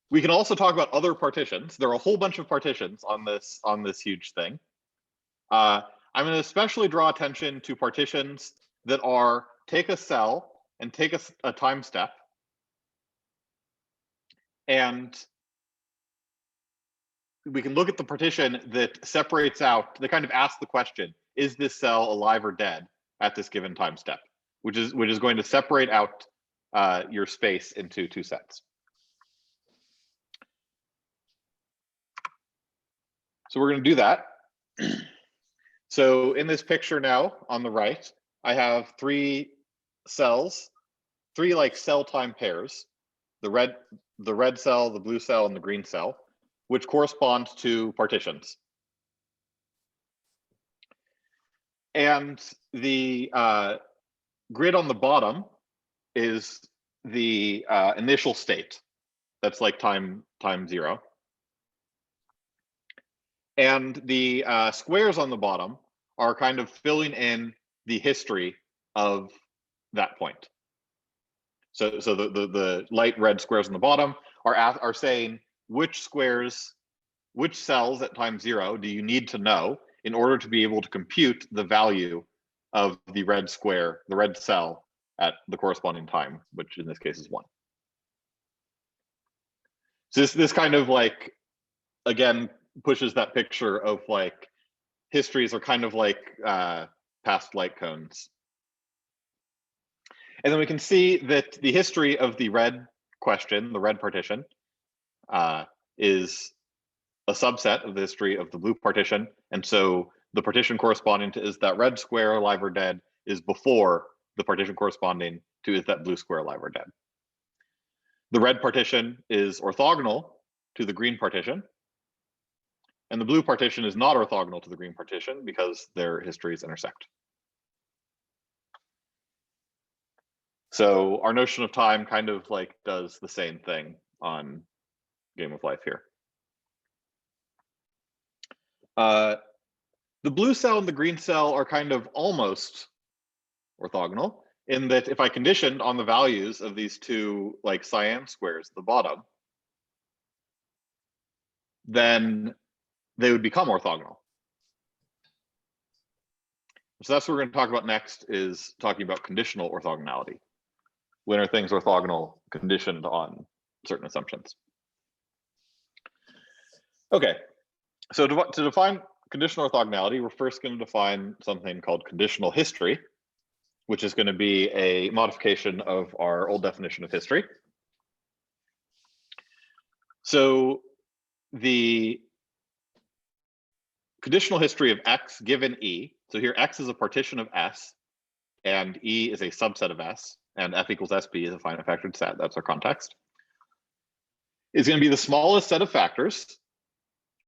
Speaker 1: We can also talk about other partitions. There are a whole bunch of partitions on this huge thing. I'm going to especially draw attention to partitions that are take a cell and take a time step, and we can look at the partition that separates out, that kind of asks the question, is this cell alive or dead at this given time step, which is going to separate out your space into two sets. So we're going to do that. So in this picture now on the right, I have three cells, three like cell time pairs, the red cell, the blue cell, and the green cell, which correspond to partitions. And the grid on the bottom is the initial state. That's like time 0. And the squares on the bottom are kind of filling in the history of that point. So the light red squares on the bottom are saying which cells at time 0 do you need to know in order to be able to compute the value of the red square, the red cell at the corresponding time, which in this case is 1. So this kind of like, again, pushes that picture of like histories are kind of like past light cones. And then we can see that the history of the red question, the red partition, is a subset of the history of the blue partition. And so the partition corresponding to is that red square alive or dead is before the partition corresponding to is that blue square alive or dead. The red partition is orthogonal to the green partition. And the blue partition is not orthogonal to the green partition because their histories intersect. So our notion of time kind of like does the same thing on Game of Life here. The blue cell and the green cell are kind of almost orthogonal in that if I conditioned on the values of these two like cyan squares at the bottom, then they would become orthogonal. So that's what we're going to talk about next, is talking about conditional orthogonality. When are things orthogonal conditioned on certain assumptions? Okay, so to define conditional orthogonality, we're first going to define something called conditional history, which is going to be a modification of our old definition of history. So the conditional history of X given E, so here X is a partition of S, and E is a subset of S, and F equals SB is a finite factored set. That's our context. Is going to be the smallest set of factors.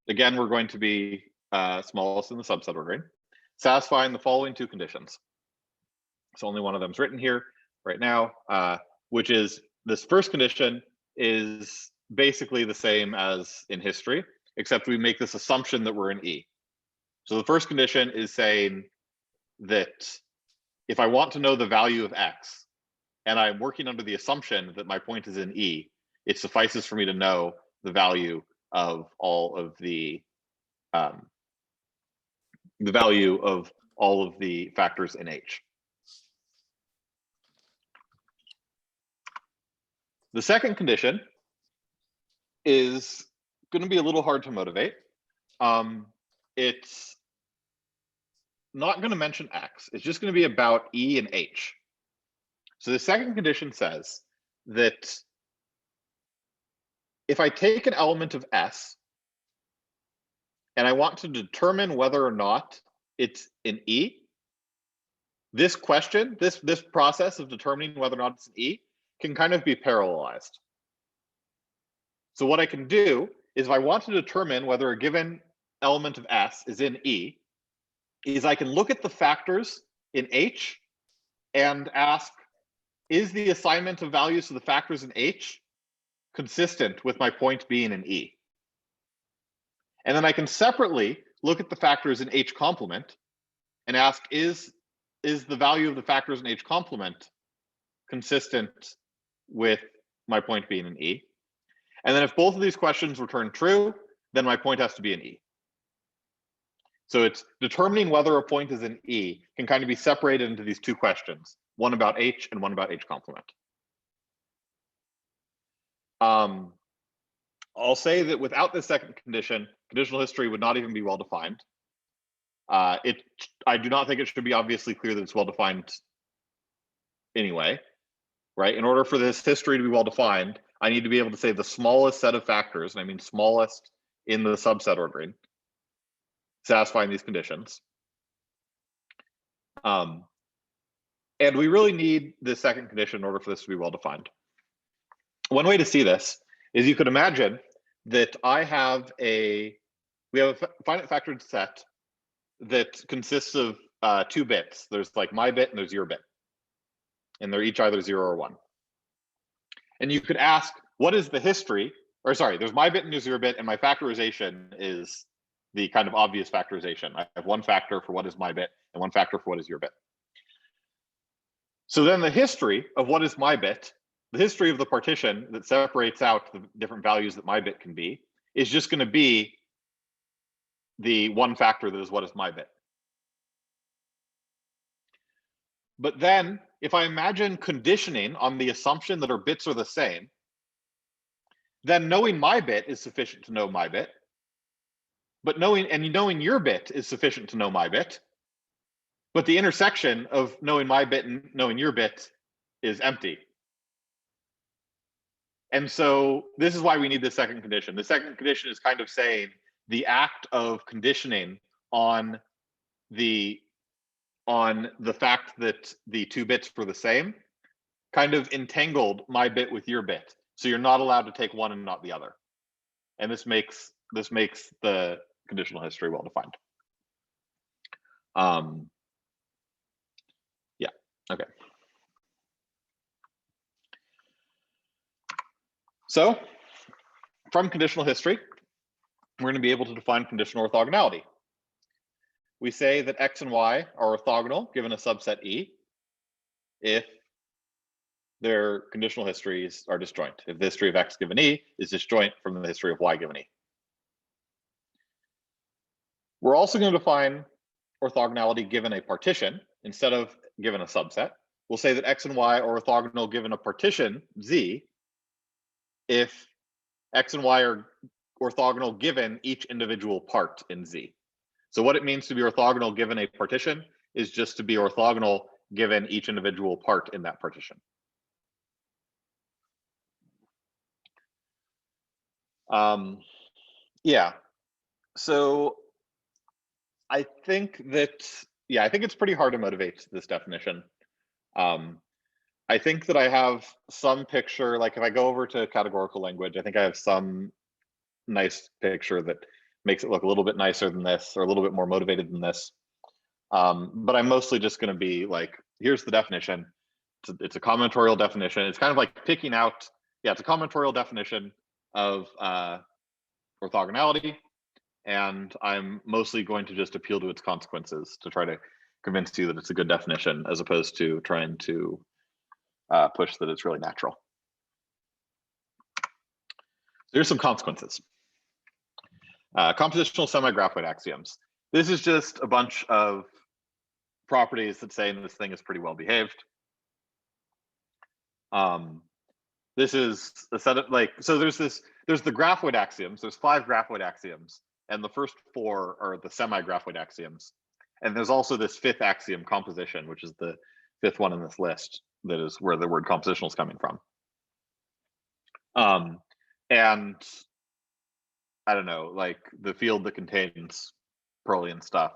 Speaker 1: Again, we're going to be smallest in the subset ordering, satisfying the following two conditions. So only one of them is written here right now, which is this first condition is basically the same as in history, except we make this assumption that we're in E. So the first condition is saying that if I want to know the value of X, and I'm working under the assumption that my point is in E, it suffices for me to know the value of all of the value of all of the factors in H. The second condition is going to be a little hard to motivate. It's not going to mention X. It's just going to be about E and H. So the second condition says that if I take an element of S and I want to determine whether or not it's in E, this question, this process of determining whether or not it's in E can kind of be parallelized. So what I can do is if I want to determine whether a given element of S is in E, is I can look at the factors in H and ask, is the assignment of values to the factors in H consistent with my point being in E? And then I can separately look at the factors in H complement and ask, is the value of the factors in H complement consistent with my point being an E? And then if both of these questions return true, then my point has to be an E. So it's determining whether a point is an E can kind of be separated into these two questions, one about H and one about H complement. I'll say that without this second condition, conditional history would not even be well defined. I do not think it should be obviously clear that it's well defined anyway, right? In order for this history to be well defined, I need to be able to say the smallest set of factors, and I mean smallest in the subset ordering, satisfying these conditions. And we really need this second condition in order for this to be well defined. One way to see this is you could imagine that we have a finite factored set that consists of 2 bits. There's like my bit and there's your bit. And they're each either 0 or 1. And you could ask, what is the history? Or sorry, there's my bit and there's your bit, and my factorization is the kind of obvious factorization. I have one factor for what is my bit and one factor for what is your bit. So then the history of what is my bit, the history of the partition that separates out the different values that my bit can be, is just going to be the one factor that is what is my bit. But then if I imagine conditioning on the assumption that our bits are the same, then knowing my bit is sufficient to know my bit. But knowing your bit is sufficient to know my bit. But the intersection of knowing my bit and knowing your bit is empty. And so this is why we need the second condition. The second condition is kind of saying the act of conditioning on the fact that the 2 bits were the same kind of entangled my bit with your bit. So you're not allowed to take one and not the other. And this makes the conditional history well defined. Yeah, okay. So from conditional history, we're going to be able to define conditional orthogonality. We say that X and Y are orthogonal given a subset E if their conditional histories are disjoint. If the history of X given E is disjoint from the history of Y given E. We're also going to define orthogonality given a partition instead of given a subset. We'll say that X and Y are orthogonal given a partition Z if X and Y are orthogonal given each individual part in Z. So what it means to be orthogonal given a partition is just to be orthogonal given each individual part in that partition. Yeah, so I think it's pretty hard to motivate this definition. I think that I have some picture, like if I go over to categorical language, I think I have some nice picture that makes it look a little bit nicer than this or a little bit more motivated than this. But I'm mostly just going to be like, here's the definition. It's a combinatorial definition. It's kind of like picking out, it's a combinatorial definition of orthogonality. And I'm mostly going to just appeal to its consequences to try to convince you that it's a good definition as opposed to trying to push that it's really natural. There's some consequences. Compositional semi-graphoid axioms. This is just a bunch of properties that say this thing is pretty well behaved. This is a set of so there's the graphoid axioms. There's 5 graphoid axioms, and the first 4 are the semi-graphoid axioms. And there's also this 5th axiom, composition, which is the 5th one in this list. That is where the word compositional is coming from. And I don't know, like the field that contains Pearlian stuff,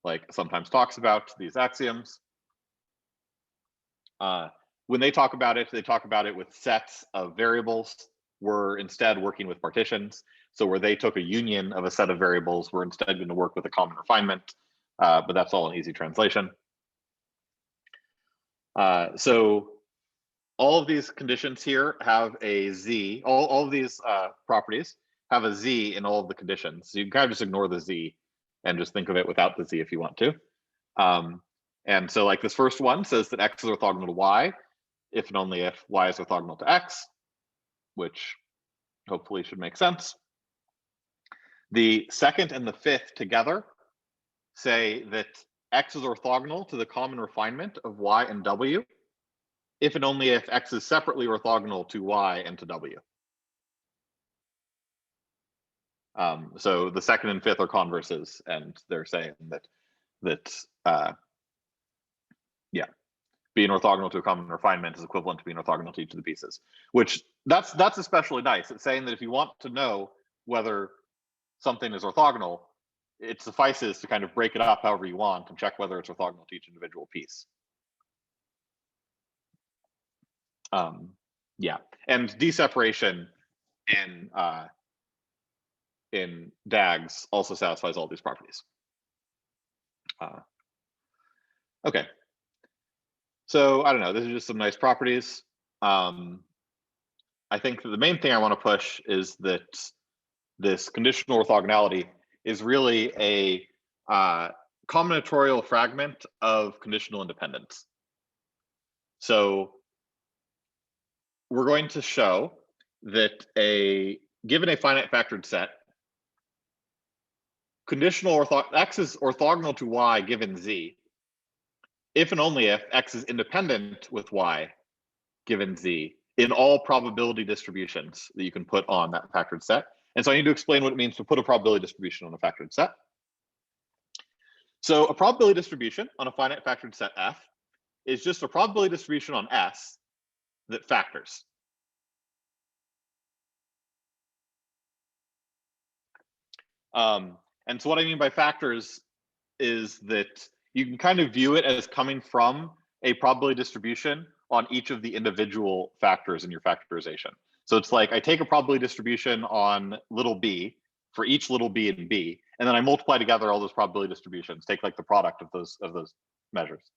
Speaker 1: like sometimes talks about these axioms. When they talk about it with sets of variables. We're instead working with partitions. So where they took a union of a set of variables, we're instead going to work with a common refinement, but that's all an easy translation. So all of these conditions here have a Z, all of these properties have a Z in all of the conditions. So you can kind of just ignore the Z and just think of it without the z if you want to. And so like this first one says that x is orthogonal to y, if and only if y is orthogonal to x, which hopefully should make sense. The second and the fifth together say that x is orthogonal to the common refinement of y and w, if and only if x is separately orthogonal to y and to w. So the second and fifth are converses, and they're saying that yeah, being orthogonal to a common refinement is equivalent to being orthogonal to each of the pieces. Which that's especially nice. It's saying that if you want to know whether something is orthogonal, it suffices to kind of break it up however you want and check whether it's orthogonal to each individual piece. Yeah, and deseparation in DAGs also satisfies all these properties. Okay, so I don't know, these are just some nice properties. I think that the main thing I want to push is that this conditional orthogonality is really a combinatorial fragment of conditional independence. So we're going to show that given a finite factored set, x is orthogonal to y given z, if and only if x is independent with y given z in all probability distributions that you can put on that factored set. And so I need to explain what it means to put a probability distribution on a factored set. So a probability distribution on a finite factored set F is just a probability distribution on S that factors. And so what I mean by factors is that you can kind of view it as coming from a probability distribution on each of the individual factors in your factorization. So it's like I take a probability distribution on little b for each little b and b, and then I multiply together all those probability distributions, take like the product of those measures.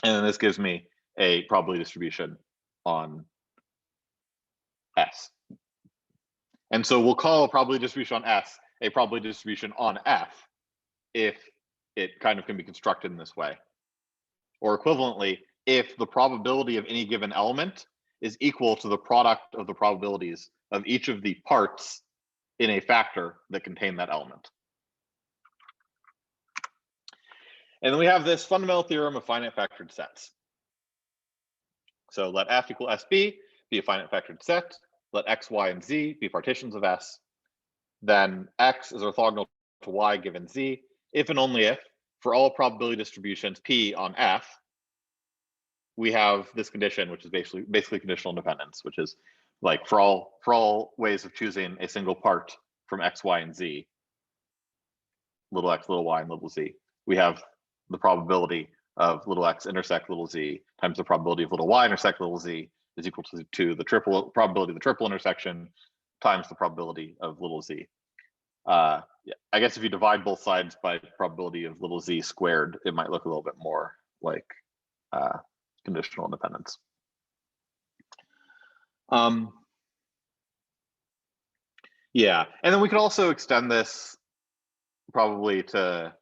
Speaker 1: And then this gives me a probability distribution on S. And so we'll call a probability distribution on S a probability distribution on F if it kind of can be constructed in this way. Or equivalently, if the probability of any given element is equal to the product of the probabilities of each of the parts in a factor that contain that element. And then we have this fundamental theorem of finite factored sets. So let F equal SB be a finite factored set. Let X, Y, and Z be partitions of S. Then X is orthogonal to Y given Z, if and only if, for all probability distributions P on F, we have this condition, which is basically conditional independence, which is like for all ways of choosing a single part from X, Y, and Z, little x, little y, and little z, we have the probability of little x intersect little z times the probability of little y intersect little z is equal to the probability of the triple intersection times the probability of little z. Yeah, I guess if you divide both sides by probability of little z squared, it might look a little bit more like conditional independence. Yeah, and then we could also extend this probably to,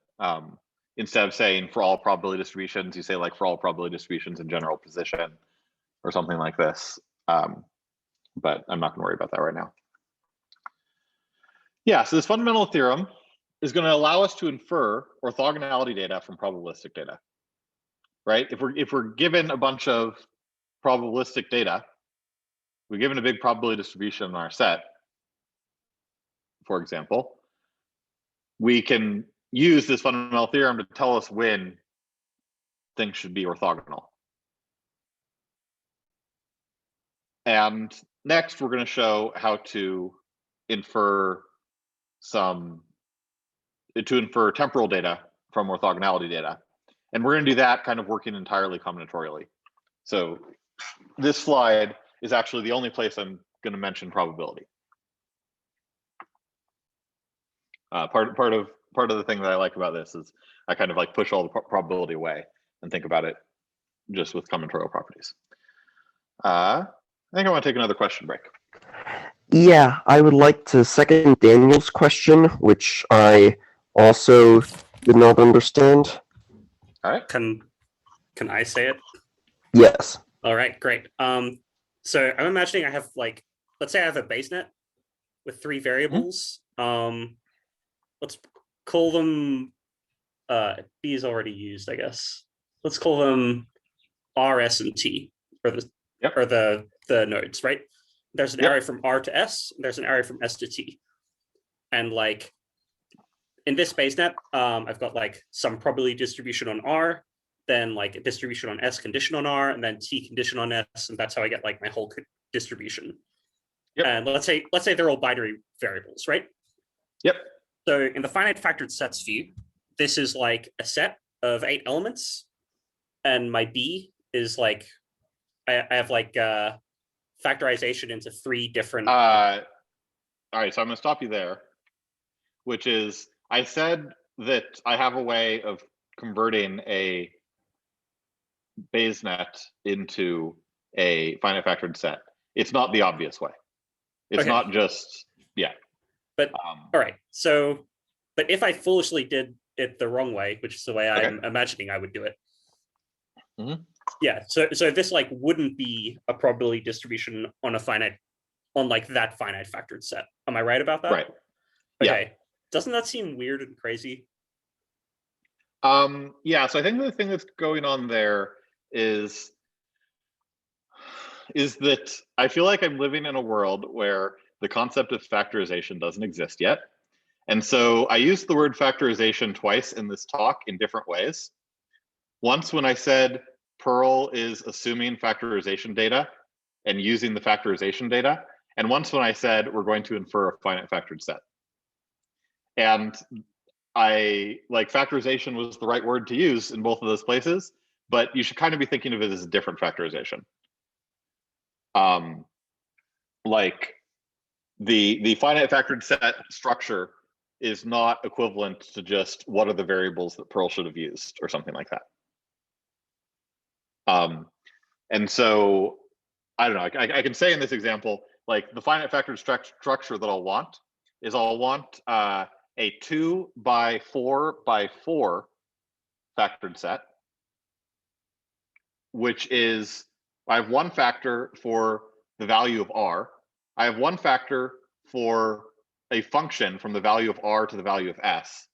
Speaker 1: instead of saying for all probability distributions, you say like for all probability distributions in general position or something like this. But I'm not going to worry about that right now. Yeah, so this fundamental theorem is going to allow us to infer orthogonality data from probabilistic data, right? If we're given a bunch of probabilistic data, we're given a big probability distribution in our set, for example, we can use this fundamental theorem to tell us when things should be orthogonal. And next, we're going to show how to infer temporal data from orthogonality data. And we're going to do that kind of working entirely combinatorially. So this slide is actually the only place I'm going to mention probability. Part of the thing that I like about this is I kind of like push all the probability away and think about it just with combinatorial properties. I think I want to take another question break.
Speaker 11: Yeah, I would like to second Daniel's question, which I also did not understand.
Speaker 1: All right.
Speaker 12: Can I say it?
Speaker 11: Yes.
Speaker 12: All right, great. So I'm imagining I have like, let's say I have a base net with 3 variables. Let's call them B is already used, I guess. Let's call them R, S, and T, or the nodes, right? There's an array from R to S, there's an array from S to T. And like in this base net, I've got like some probability distribution on R, then like a distribution on S condition on R, and then T condition on S, and that's how I get like my whole distribution. And let's say they're all binary variables, right?
Speaker 1: Yep.
Speaker 12: So in the finite factored sets view, this is like a set of 8 elements, and my B is like I have like factorization into 3 different.
Speaker 1: All right, so I'm going to stop you there, which is I said that I have a way of converting a Bayes-net into a finite factored set. It's not the obvious way. It's not just,
Speaker 12: But all right, so, but if I foolishly did it the wrong way, which is the way I'm imagining I would do it. Yeah, so this like wouldn't be a probability distribution on a finite, on like that finite factored set. Am I right about that?
Speaker 1: Right.
Speaker 12: Okay.
Speaker 1: Yeah.
Speaker 12: Doesn't that seem weird and crazy?
Speaker 1: Yeah, so I think the thing that's going on there is that I feel like I'm living in a world where the concept of factorization doesn't exist yet. And so I used the word factorization twice in this talk in different ways. Once when I said Perl is assuming factorization data and using the factorization data, and once when I said we're going to infer a finite factored set. And I like factorization was the right word to use in both of those places, but you should kind of be thinking of it as a different factorization. Like the finite factored set structure is not equivalent to just what are the variables that Perl should have used or something like that. And so I don't know, I can say in this example, like the finite factored structure that I'll want is I'll want a 2 by 4 by 4 factored set, which is I have one factor for the value of R. I have one factor for a function from the value of R to the value of S.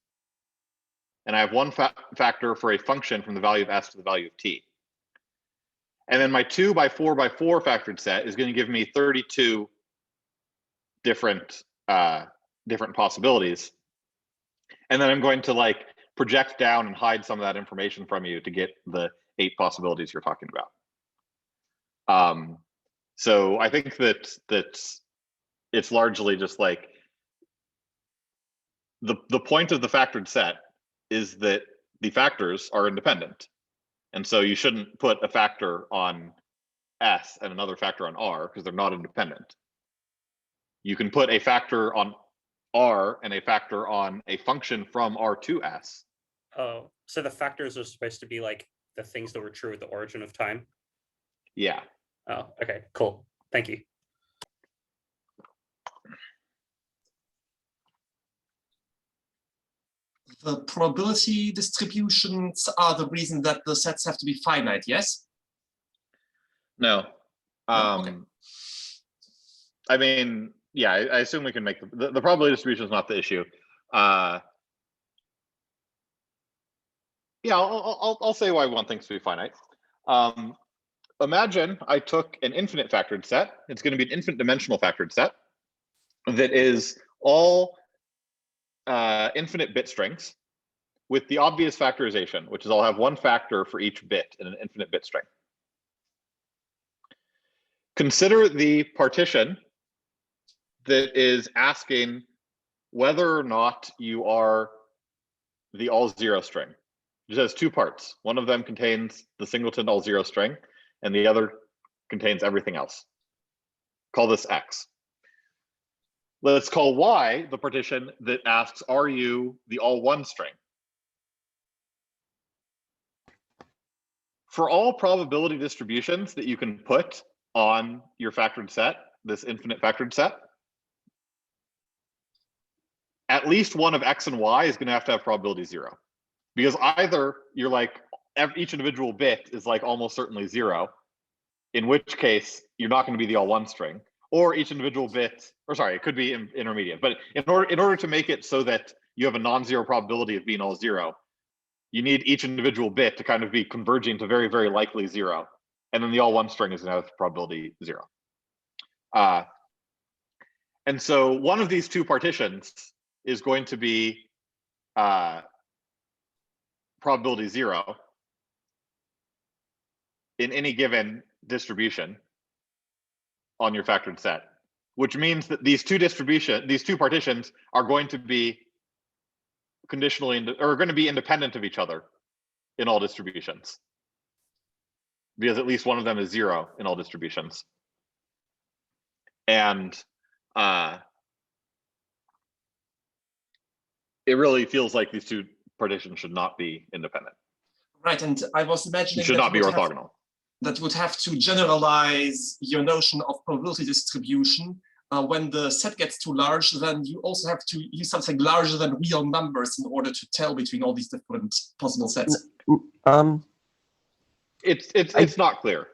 Speaker 1: And I have one factor for a function from the value of S to the value of T. And then my 2 by 4 by 4 factored set is going to give me 32 different possibilities. And then I'm going to like project down and hide some of that information from you to get the 8 possibilities you're talking about. So I think that it's largely just like the point of the factored set is that the factors are independent. And so you shouldn't put a factor on S and another factor on R because they're not independent. You can put a factor on R and a factor on a function from R to S.
Speaker 12: Oh, so the factors are supposed to be like the things that were true at the origin of time?
Speaker 1: Yeah.
Speaker 12: Oh, okay, cool. Thank you.
Speaker 8: The probability distributions are the reason that the sets have to be finite, yes?
Speaker 1: No.
Speaker 8: Okay.
Speaker 1: I mean, yeah, I assume we can make the probability distribution is not the issue. Yeah, I'll say why I want things to be finite. Imagine I took an infinite factored set. It's going to be an infinite dimensional factored set that is all infinite bit strings with the obvious factorization, which is I'll have one factor for each bit in an infinite bit string. Consider the partition that is asking whether or not you are the all zero string. It has 2 parts. One of them contains the singleton all zero string, and the other contains everything else. Call this X. Let's call Y the partition that asks, are you the all one string? For all probability distributions that you can put on your factored set, this infinite factored set, at least one of X and Y is going to have probability 0. Because either you're like, each individual bit is like almost certainly 0, in which case you're not going to be the all one string, or each individual bit, or sorry, it could be intermediate. But in order to make it so that you have a non-zero probability of being all 0, you need each individual bit to kind of be converging to very, very likely 0. And then the all one string is going to have probability 0. And so one of these two partitions is going to be probability 0 in any given distribution on your factored set, which means that these two partitions are going to be independent of each other in all distributions, because at least one of them is 0 in all distributions. And it really feels like these two partitions should not be independent.
Speaker 8: Right, and I was imagining
Speaker 1: should not be orthogonal.
Speaker 8: That would have to generalize your notion of probability distribution. When the set gets too large, then you also have to use something larger than real numbers in order to tell between all these different possible sets.
Speaker 1: It's not clear.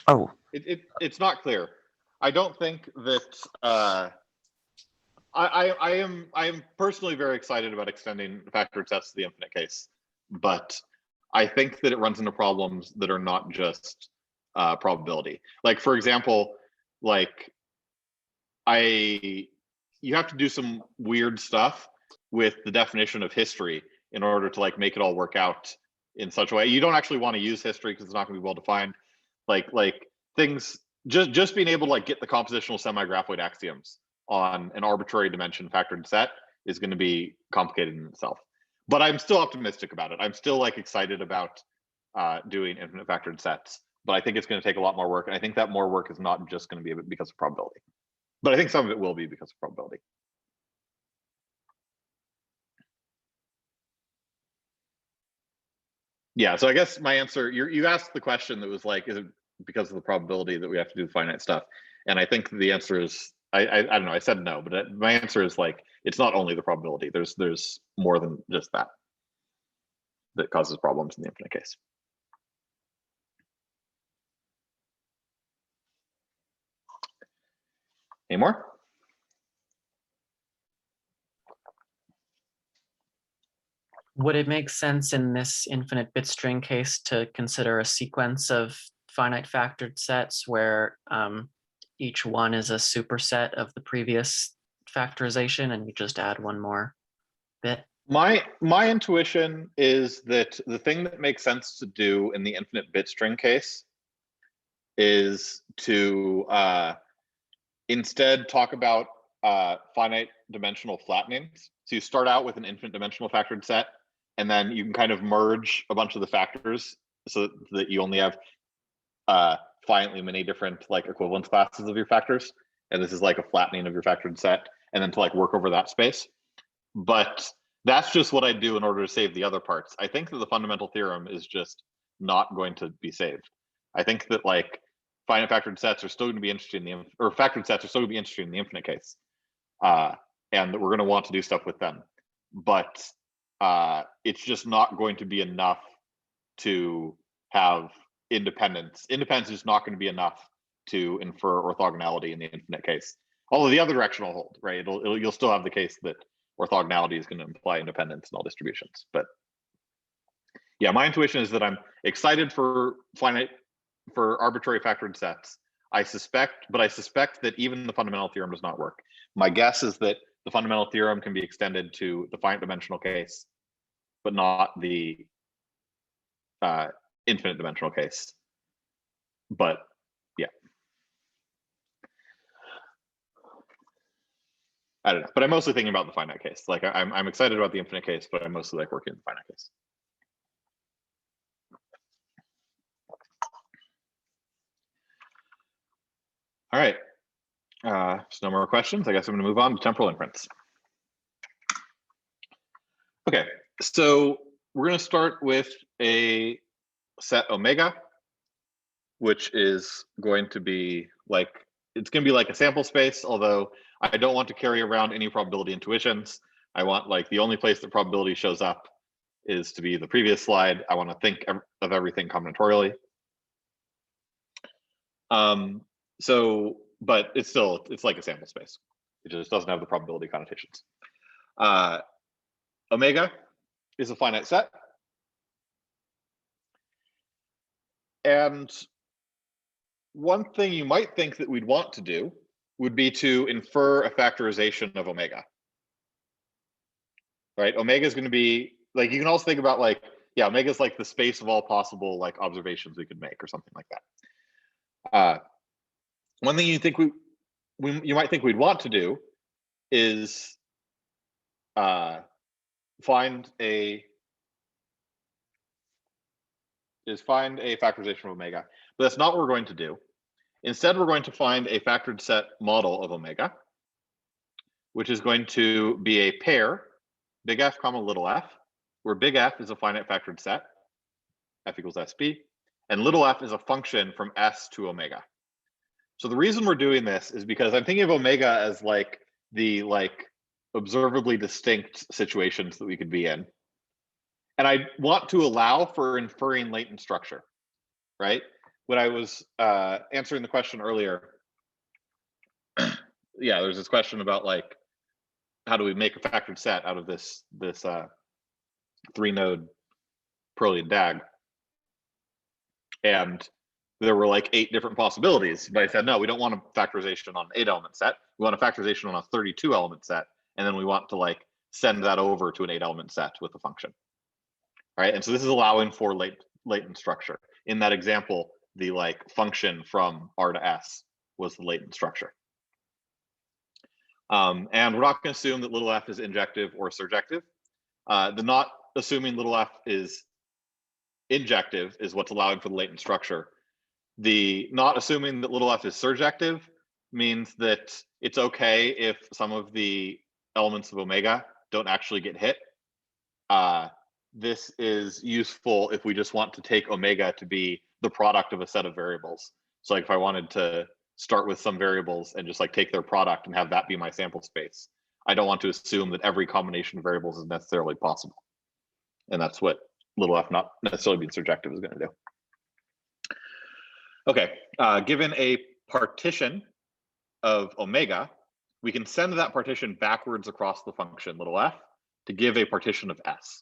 Speaker 1: It's not clear. I don't think that I am personally very excited about extending factored sets to the infinite case, but I think that it runs into problems that are not just probability. Like, for example, like you have to do some weird stuff with the definition of history in order to like make it all work out in such a way. You don't actually want to use history because it's not going to be well defined. Like things, just being able to like get the compositional semi-graphoid axioms on an arbitrary dimension factored set is going to be complicated in itself. But I'm still optimistic about it. I'm still like excited about doing infinite factored sets, but I think it's going to take a lot more work. And I think that more work is not just going to be because of probability, but I think some of it will be because of probability. Yeah, so I guess my answer, you asked the question that was like, is it because of the probability that we have to do the finite stuff? And I think the answer is, I don't know, I said no, but my answer is like, it's not only the probability. There's more than just that causes problems in the infinite case. Any more?
Speaker 10: Would it make sense in this infinite bit string case to consider a sequence of finite factored sets where each one is a superset of the previous factorization and you just add one more bit?
Speaker 1: My intuition is that the thing that makes sense to do in the infinite bit string case is to instead talk about finite dimensional flattenings. So you start out with an infinite dimensional factored set, and then you can kind of merge a bunch of the factors so that you only have finitely many different like equivalence classes of your factors. And this is like a flattening of your factored set, and then to like work over that space. But that's just what I do in order to save the other parts. I think that the fundamental theorem is just not going to be saved. I think that like finite factored sets are still going to be interesting in the, or factored sets are still going to be interesting in the infinite case. And that we're going to want to do stuff with them. But it's just not going to be enough to have independence. Independence is not going to be enough to infer orthogonality in the infinite case. Although the other direction will hold, right? You'll still have the case that orthogonality is going to imply independence in all distributions. But yeah, my intuition is that I'm excited for arbitrary factored sets. I suspect that even the fundamental theorem does not work. My guess is that the fundamental theorem can be extended to the finite dimensional case, but not the infinite dimensional case. But yeah, I don't know. But I'm mostly thinking about the finite case. Like I'm excited about the infinite case, but I'm mostly like working in the finite case. All right. There's no more questions. I guess I'm going to move on to temporal inference. Okay, so we're going to start with a set omega, which is going to be like it's going to be like a sample space, although I don't want to carry around any probability intuitions. I want like the only place that probability shows up is to be the previous slide. I want to think of everything combinatorially. So, but it's like a sample space. It just doesn't have the probability connotations. Omega is a finite set. And one thing you might think that we'd want to do would be to infer a factorization of omega. Right? Omega is going to be like, you can also think about like, yeah, omega is like the space of all possible like observations we could make or something like that. One thing you think you might think we'd want to do is find a factorization of omega, but that's not what we're going to do. Instead, we're going to find a factored set model of omega, which is going to be a pair, big F comma little f, where big F is a finite factored set, F equals SB, and little f is a function from S to omega. So the reason we're doing this is because I'm thinking of omega as like the observably distinct situations that we could be in. And I want to allow for inferring latent structure, right? When I was answering the question earlier, yeah, there's this question about like, how do we make a factored set out of this 3-node Pearlian DAG? And there were like 8 different possibilities, but I said, no, we don't want a factorization on an 8-element set. We want a factorization on a 32-element set. And then we want to like send that over to an 8-element set with a function. Right, and so this is allowing for latent structure. In that example, the like function from R to S was the latent structure. And we're not going to assume that little f is injective or surjective. The not assuming little f is injective is what's allowing for the latent structure. The not assuming that little f is surjective means that it's okay if some of the elements of omega don't actually get hit. This is useful if we just want to take omega to be the product of a set of variables. So like if I wanted to start with some variables and just like take their product and have that be my sample space, I don't want to assume that every combination of variables is necessarily possible. And that's what little f not necessarily being surjective is going to do. Okay, given a partition of omega, we can send that partition backwards across the function little f to give a partition of S.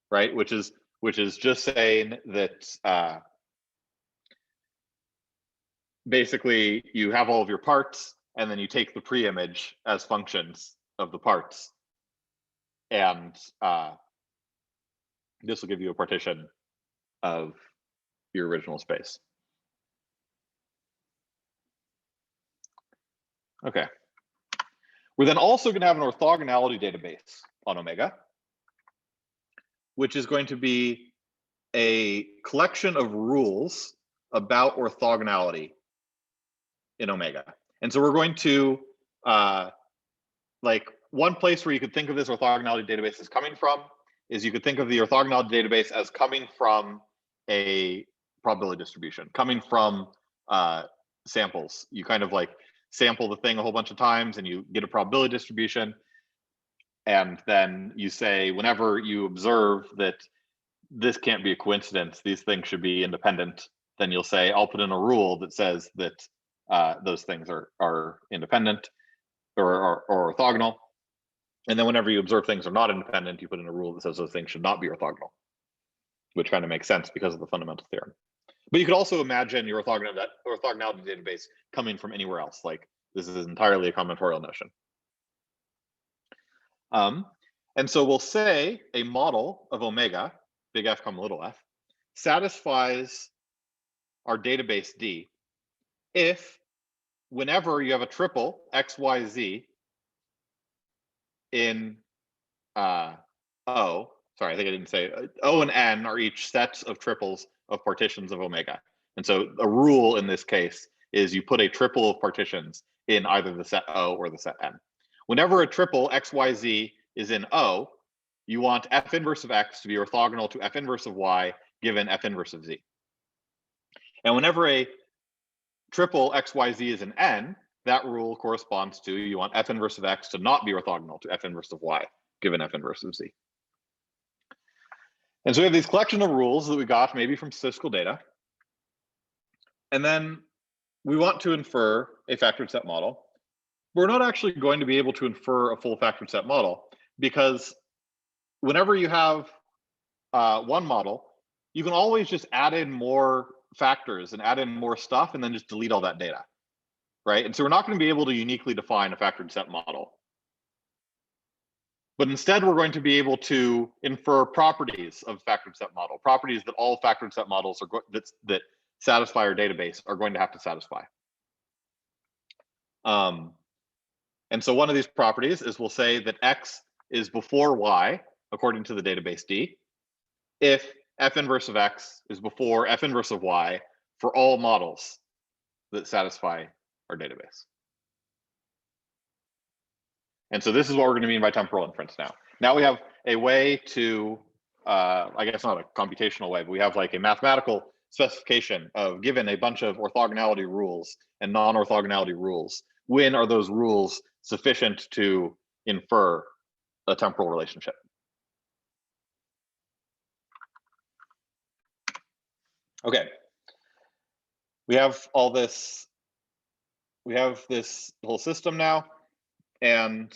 Speaker 1: Right, which is just saying that basically you have all of your parts, and then you take the pre-image as functions of the parts, and this will give you a partition of your original space. Okay, we're then also going to have an orthogonality database on omega, which is going to be a collection of rules about orthogonality in omega. And so we're going to, like one place where you could think of this orthogonality database as coming from is you could think of the orthogonality database as coming from a probability distribution, coming from samples. You kind of like sample the thing a whole bunch of times and you get a probability distribution. And then you say, whenever you observe that this can't be a coincidence, these things should be independent, then you'll say, I'll put in a rule that says that those things are independent or orthogonal. And then whenever you observe things are not independent, you put in a rule that says those things should not be orthogonal, which kind of makes sense because of the fundamental theorem. But you could also imagine your orthogonality database coming from anywhere else. Like this is entirely a combinatorial notion. And so we'll say a model of omega, big F comma little f, satisfies our database D if whenever you have a triple X, Y, Z in O, sorry, I think I didn't say, O and N are each sets of triples of partitions of omega. And so a rule in this case is you put a triple of partitions in either the set O or the set N. Whenever a triple X, Y, Z is in O, you want F inverse of X to be orthogonal to F inverse of Y given F inverse of Z. And whenever a triple x, y, z is an n, that rule corresponds to you want f inverse of x to not be orthogonal to f inverse of y, given f inverse of z. And so we have these collection of rules that we got maybe from statistical data. And then we want to infer a factored set model. We're not actually going to be able to infer a full factored set model because whenever you have one model, you can always just add in more factors and add in more stuff and then just delete all that data, right? And so we're not going to be able to uniquely define a factored set model. But instead, we're going to be able to infer properties of factored set model, properties that all factored set models are that satisfy our database are going to have to satisfy. And so one of these properties is we'll say that x is before y, according to the database D, if f inverse of x is before f inverse of y for all models that satisfy our database. And so this is what we're going to mean by temporal inference now. Now we have a way to, I guess not a computational way, but we have like a mathematical specification of given a bunch of orthogonality rules and non-orthogonality rules, when are those rules sufficient to infer a temporal relationship? Okay, we have all this, we have this whole system now, and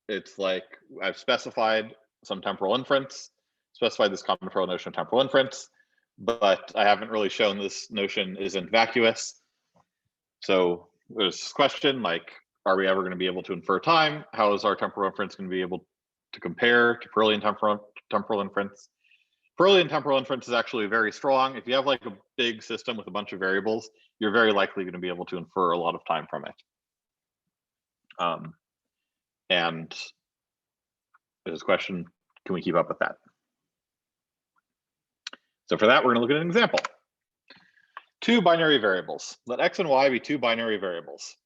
Speaker 1: it's like I've specified some temporal inference, specified this combinatorial notion of temporal inference, but I haven't really shown this notion isn't vacuous. So there's this question like, are we ever going to be able to infer time? How is our temporal inference going to be able to compare to Pearlian temporal inference? Pearlian temporal inference is actually very strong. If you have like a big system with a bunch of variables, you're very likely going to be able to infer a lot of time from it. And there's this question, can we keep up with that? So for that, we're going to look at an example. Two binary variables. Let x and y be two binary variables.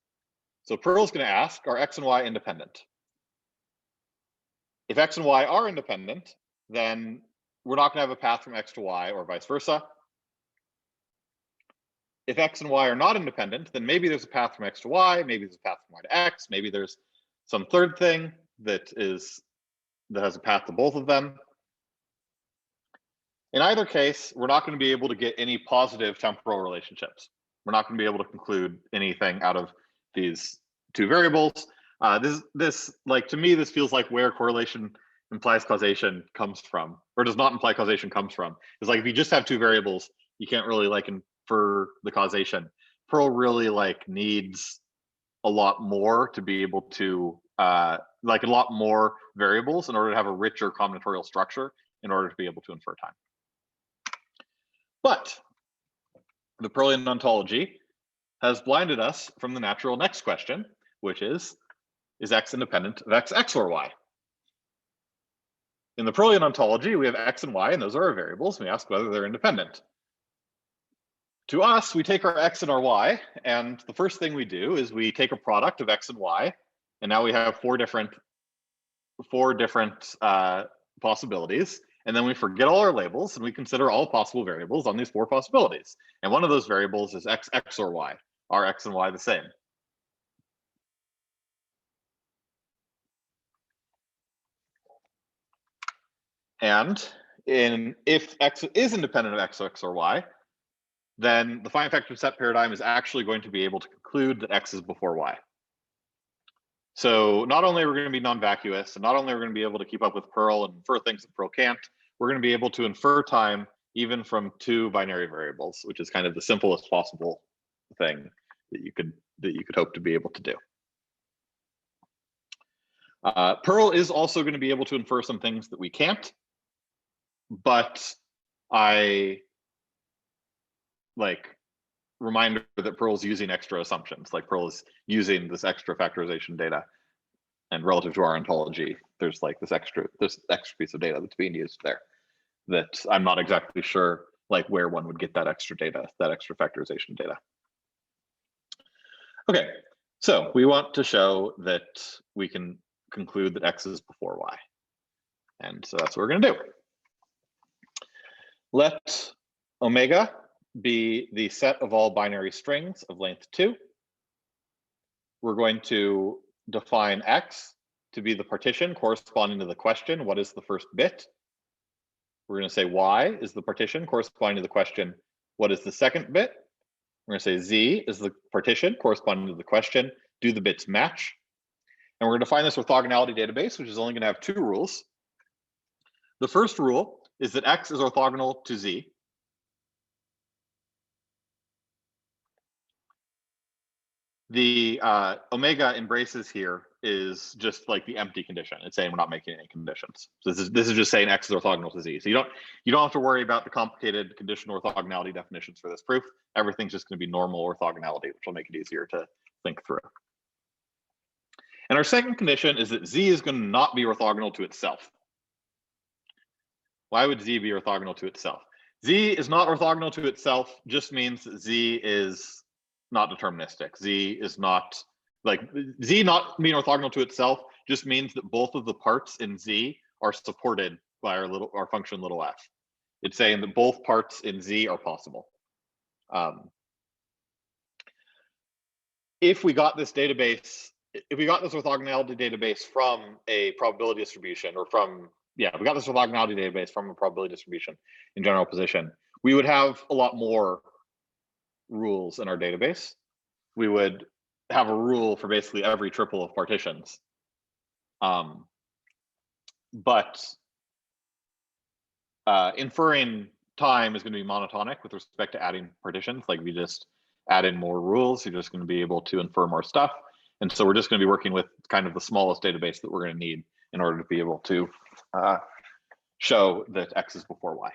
Speaker 1: So Pearl's going to ask, are x and y independent? If x and y are independent, then we're not going to have a path from x to y or vice versa. If x and y are not independent, then maybe there's a path from x to y, maybe there's a path from y to x, maybe there's some third thing that has a path to both of them. In either case, we're not going to be able to get any positive temporal relationships. We're not going to be able to conclude anything out of these two variables. This like, to me, this feels like where correlation implies causation comes from, or does not imply causation comes from. It's like if you just have two variables, you can't really like infer the causation. Pearl really like needs a lot more to be able to like a lot more variables in order to have a richer combinatorial structure in order to be able to infer time. But the Pearlian ontology has blinded us from the natural next question, which is x independent of x or y? In the Pearlian ontology, we have x and y, and those are our variables. We ask whether they're independent. To us, we take our x and our y, and the first thing we do is we take a product of x and y, and now we have four different possibilities. And then we forget all our labels and we consider all possible variables on these four possibilities. And one of those variables is x or y. Are x and y the same? And if x is independent of x or y, then the finite factored set paradigm is actually going to be able to conclude that x is before y. So not only are we going to be non-vacuous, and not only are we going to be able to keep up with Pearl and infer things that Pearl can't, we're going to be able to infer time even from two binary variables, which is kind of the simplest possible thing that you could hope to be able to do. Pearl is also going to be able to infer some things that we can't, but I like reminder that Pearl's using extra assumptions. Like Pearl is using this extra factorization data, and relative to our ontology, there's like this extra piece of data that's being used there that I'm not exactly sure like where one would get that extra data, that extra factorization data. Okay, so we want to show that we can conclude that x is before y, and so that's what we're going to do. Let omega be the set of all binary strings of length 2. We're going to define x to be the partition corresponding to the question, what is the first bit? We're going to say y is the partition corresponding to the question, what is the second bit? We're going to say z is the partition corresponding to the question, do the bits match? And we're going to define this orthogonality database, which is only going to have 2 rules. The first rule is that x is orthogonal to z. The omega embraces here is just like the empty condition. It's saying we're not making any conditions. So this is just saying x is orthogonal to z. So you don't have to worry about the complicated conditional orthogonality definitions for this proof. Everything's just going to be normal orthogonality, which will make it easier to think through. And our second condition is that z is going to not be orthogonal to itself. Why would z be orthogonal to itself? Z is not orthogonal to itself just means that z is not deterministic. Z is not, like, z not being orthogonal to itself just means that both of the parts in z are supported by our function little f. It's saying that both parts in z are possible. If we got this database, if we got this orthogonality database from a probability distribution, or from, yeah, we got this orthogonality database from a probability distribution in general position, we would have a lot more rules in our database. We would have a rule for basically every triple of partitions. But inferring time is going to be monotonic with respect to adding partitions. Like, if you just add in more rules, you're just going to be able to infer more stuff. And so we're just going to be working with kind of the smallest database that we're going to need in order to be able to show that x is before y.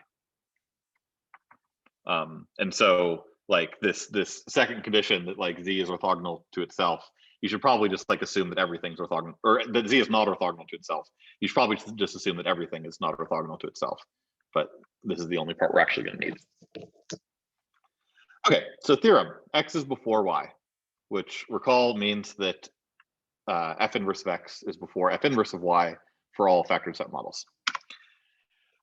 Speaker 1: And so, like, this second condition that, like, z is orthogonal to itself, you should probably just, like, assume that everything's orthogonal, or that z is not orthogonal to itself. You should probably just assume that everything is not orthogonal to itself. But this is the only part we're actually going to need. Okay, so theorem, x is before y, which, recall, means that f inverse of x is before f inverse of y for all factored set models.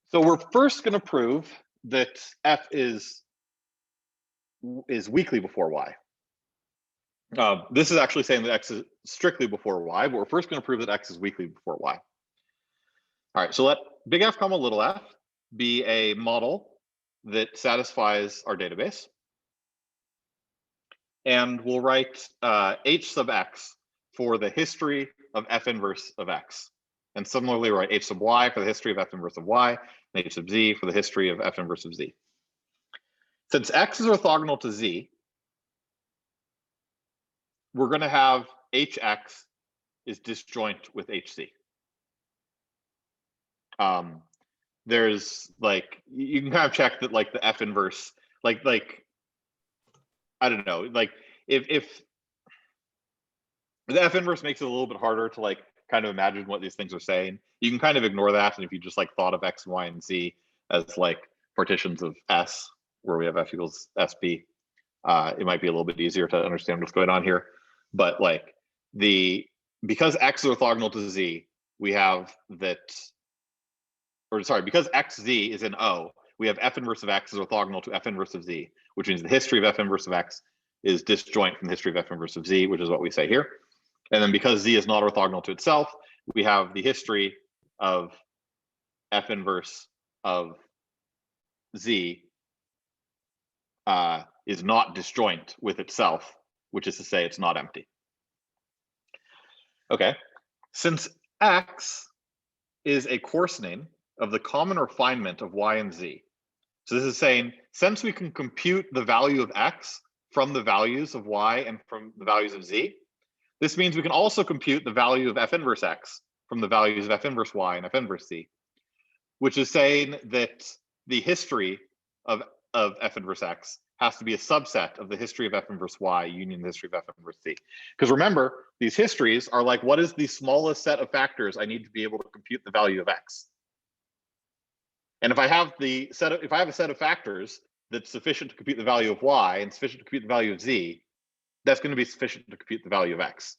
Speaker 1: So we're first going to prove that f is weakly before y. This is actually saying that x is strictly before y, but we're first going to prove that x is weakly before y. All right, so let big F comma little f be a model that satisfies our database. And we'll write h sub x for the history of f inverse of x. And similarly, write h sub y for the history of f inverse of y, and h sub z for the history of f inverse of z. Since x is orthogonal to z, we're going to have hx is disjoint with hc. There's, like, you can kind of check that, like, the f inverse, like I don't know, like, if the f inverse makes it a little bit harder to, like, kind of imagine what these things are saying, you can kind of ignore that. And if you just, like, thought of x, y, and z as, like, partitions of S, where we have f equals SP, it might be a little bit easier to understand what's going on here. But, like, because x is orthogonal to z, we have that, or sorry, because xz is in O, we have f inverse of x is orthogonal to f inverse of z, which means the history of f inverse of x is disjoint from the history of f inverse of z, which is what we say here. And then because z is not orthogonal to itself, we have the history of f inverse of z is not disjoint with itself, which is to say it's not empty. Okay, since x is a coarsening of the common refinement of y and z, so this is saying, since we can compute the value of x from the values of y and from the values of z, this means we can also compute the value of f inverse x from the values of f inverse y and f inverse z, which is saying that the history of f inverse x has to be a subset of the history of f inverse y union the history of f inverse z. Because remember, these histories are like, what is the smallest set of factors I need to be able to compute the value of x? And if I have a set of factors that's sufficient to compute the value of y and sufficient to compute the value of z, that's going to be sufficient to compute the value of x,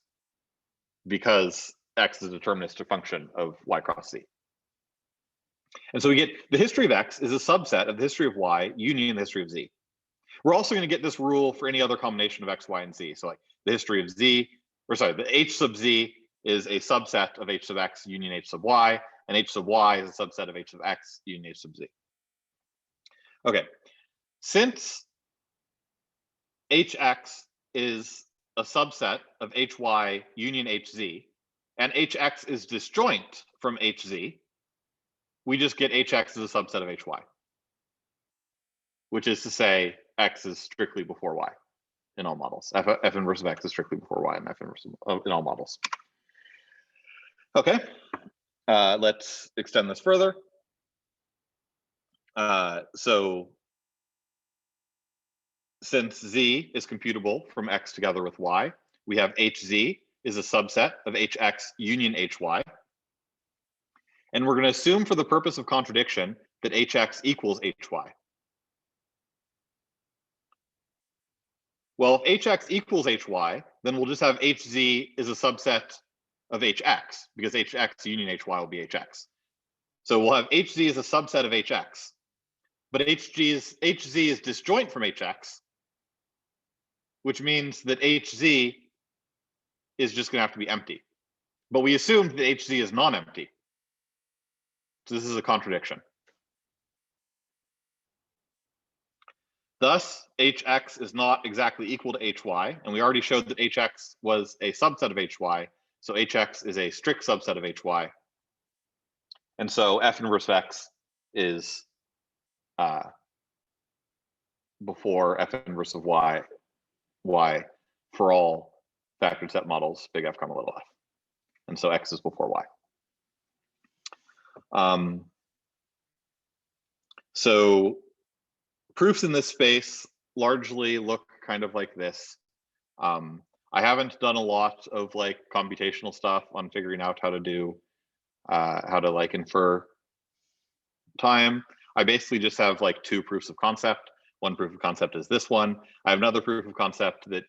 Speaker 1: because x is a deterministic function of y cross z. And so we get the history of x is a subset of the history of y union the history of z. We're also going to get this rule for any other combination of x, y, and z. So like the history of z, or sorry, the h sub z is a subset of h sub x union h sub y, and h sub y is a subset of h sub x union h sub z. Okay, since hx is a subset of hy union hz, and hx is disjoint from hz, we just get hx as a subset of hy, which is to say x is strictly before y in all models. F inverse of x is strictly before y in F inverse in all models. Okay, let's extend this further. So since z is computable from x together with y, we have hz is a subset of hx union hy. And we're going to assume for the purpose of contradiction that hx equals hy. Well, if hx equals hy, then we'll just have hz is a subset of hx, because hx union hy will be hx. So we'll have hz as a subset of hx, but hz is disjoint from hx, which means that hz is just going to have to be empty. But we assumed that hz is non-empty. So this is a contradiction. Thus, hx is not exactly equal to hy, and we already showed that hx was a subset of hy, so hx is a strict subset of hy. And so F inverse of x is before F inverse of y for all factored set models, big F comma little f. And so x is before y. So proofs in this space largely look kind of like this. I haven't done a lot of like computational stuff on figuring out how to do, how to like infer time. I basically just have like two proofs of concept. One proof of concept is this one. I have another proof of concept that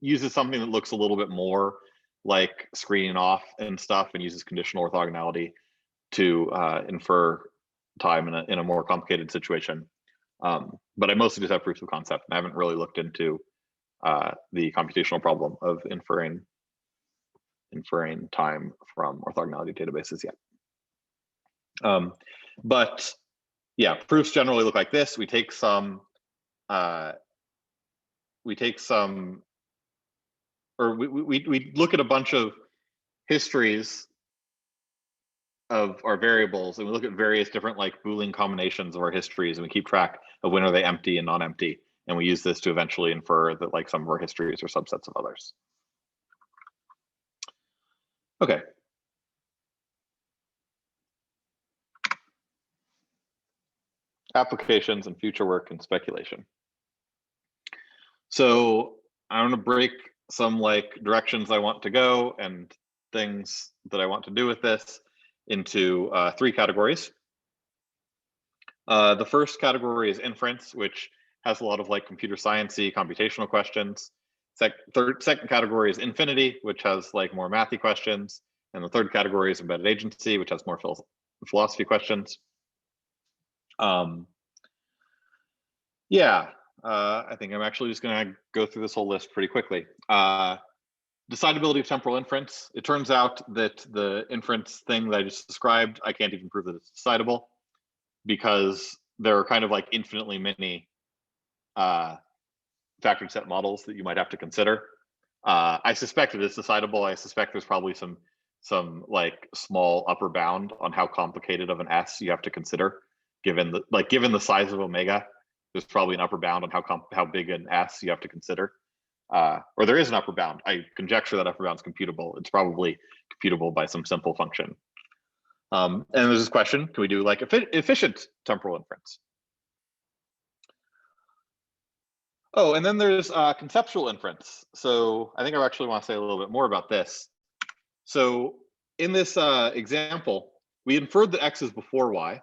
Speaker 1: uses something that looks a little bit more like screening off and stuff, and uses conditional orthogonality to infer time in a more complicated situation. But I mostly just have proofs of concept, and I haven't really looked into the computational problem of inferring time from orthogonality databases yet. But yeah, proofs generally look like this. We take some, we look at a bunch of histories of our variables, and we look at various different like Boolean combinations of our histories, and we keep track of when are they empty and non-empty, and we use this to eventually infer that like some of our histories are subsets of others. Okay. Applications and future work and speculation. So I'm going to break some like directions I want to go and things that I want to do with this into three categories. The first category is inference, which has a lot of like computer science-y computational questions. Second category is infinity, which has like more mathy questions. And the third category is embedded agency, which has more philosophy questions. Yeah, I think I'm actually just going to go through this whole list pretty quickly. Decidability of temporal inference. It turns out that the inference thing that I just described, I can't even prove that it's decidable, because there are kind of like infinitely many factored set models that you might have to consider. I suspect it is decidable. I suspect there's probably some like small upper bound on how complicated of an S you have to consider, given the size of omega. There's probably an upper bound on how big an S you have to consider. Or there is an upper bound. I conjecture that upper bound is computable. It's probably computable by some simple function. And there's this question: can we do like efficient temporal inference? Oh, and then there's conceptual inference. So I think I actually want to say a little bit more about this. So in this example, we inferred that x is before y.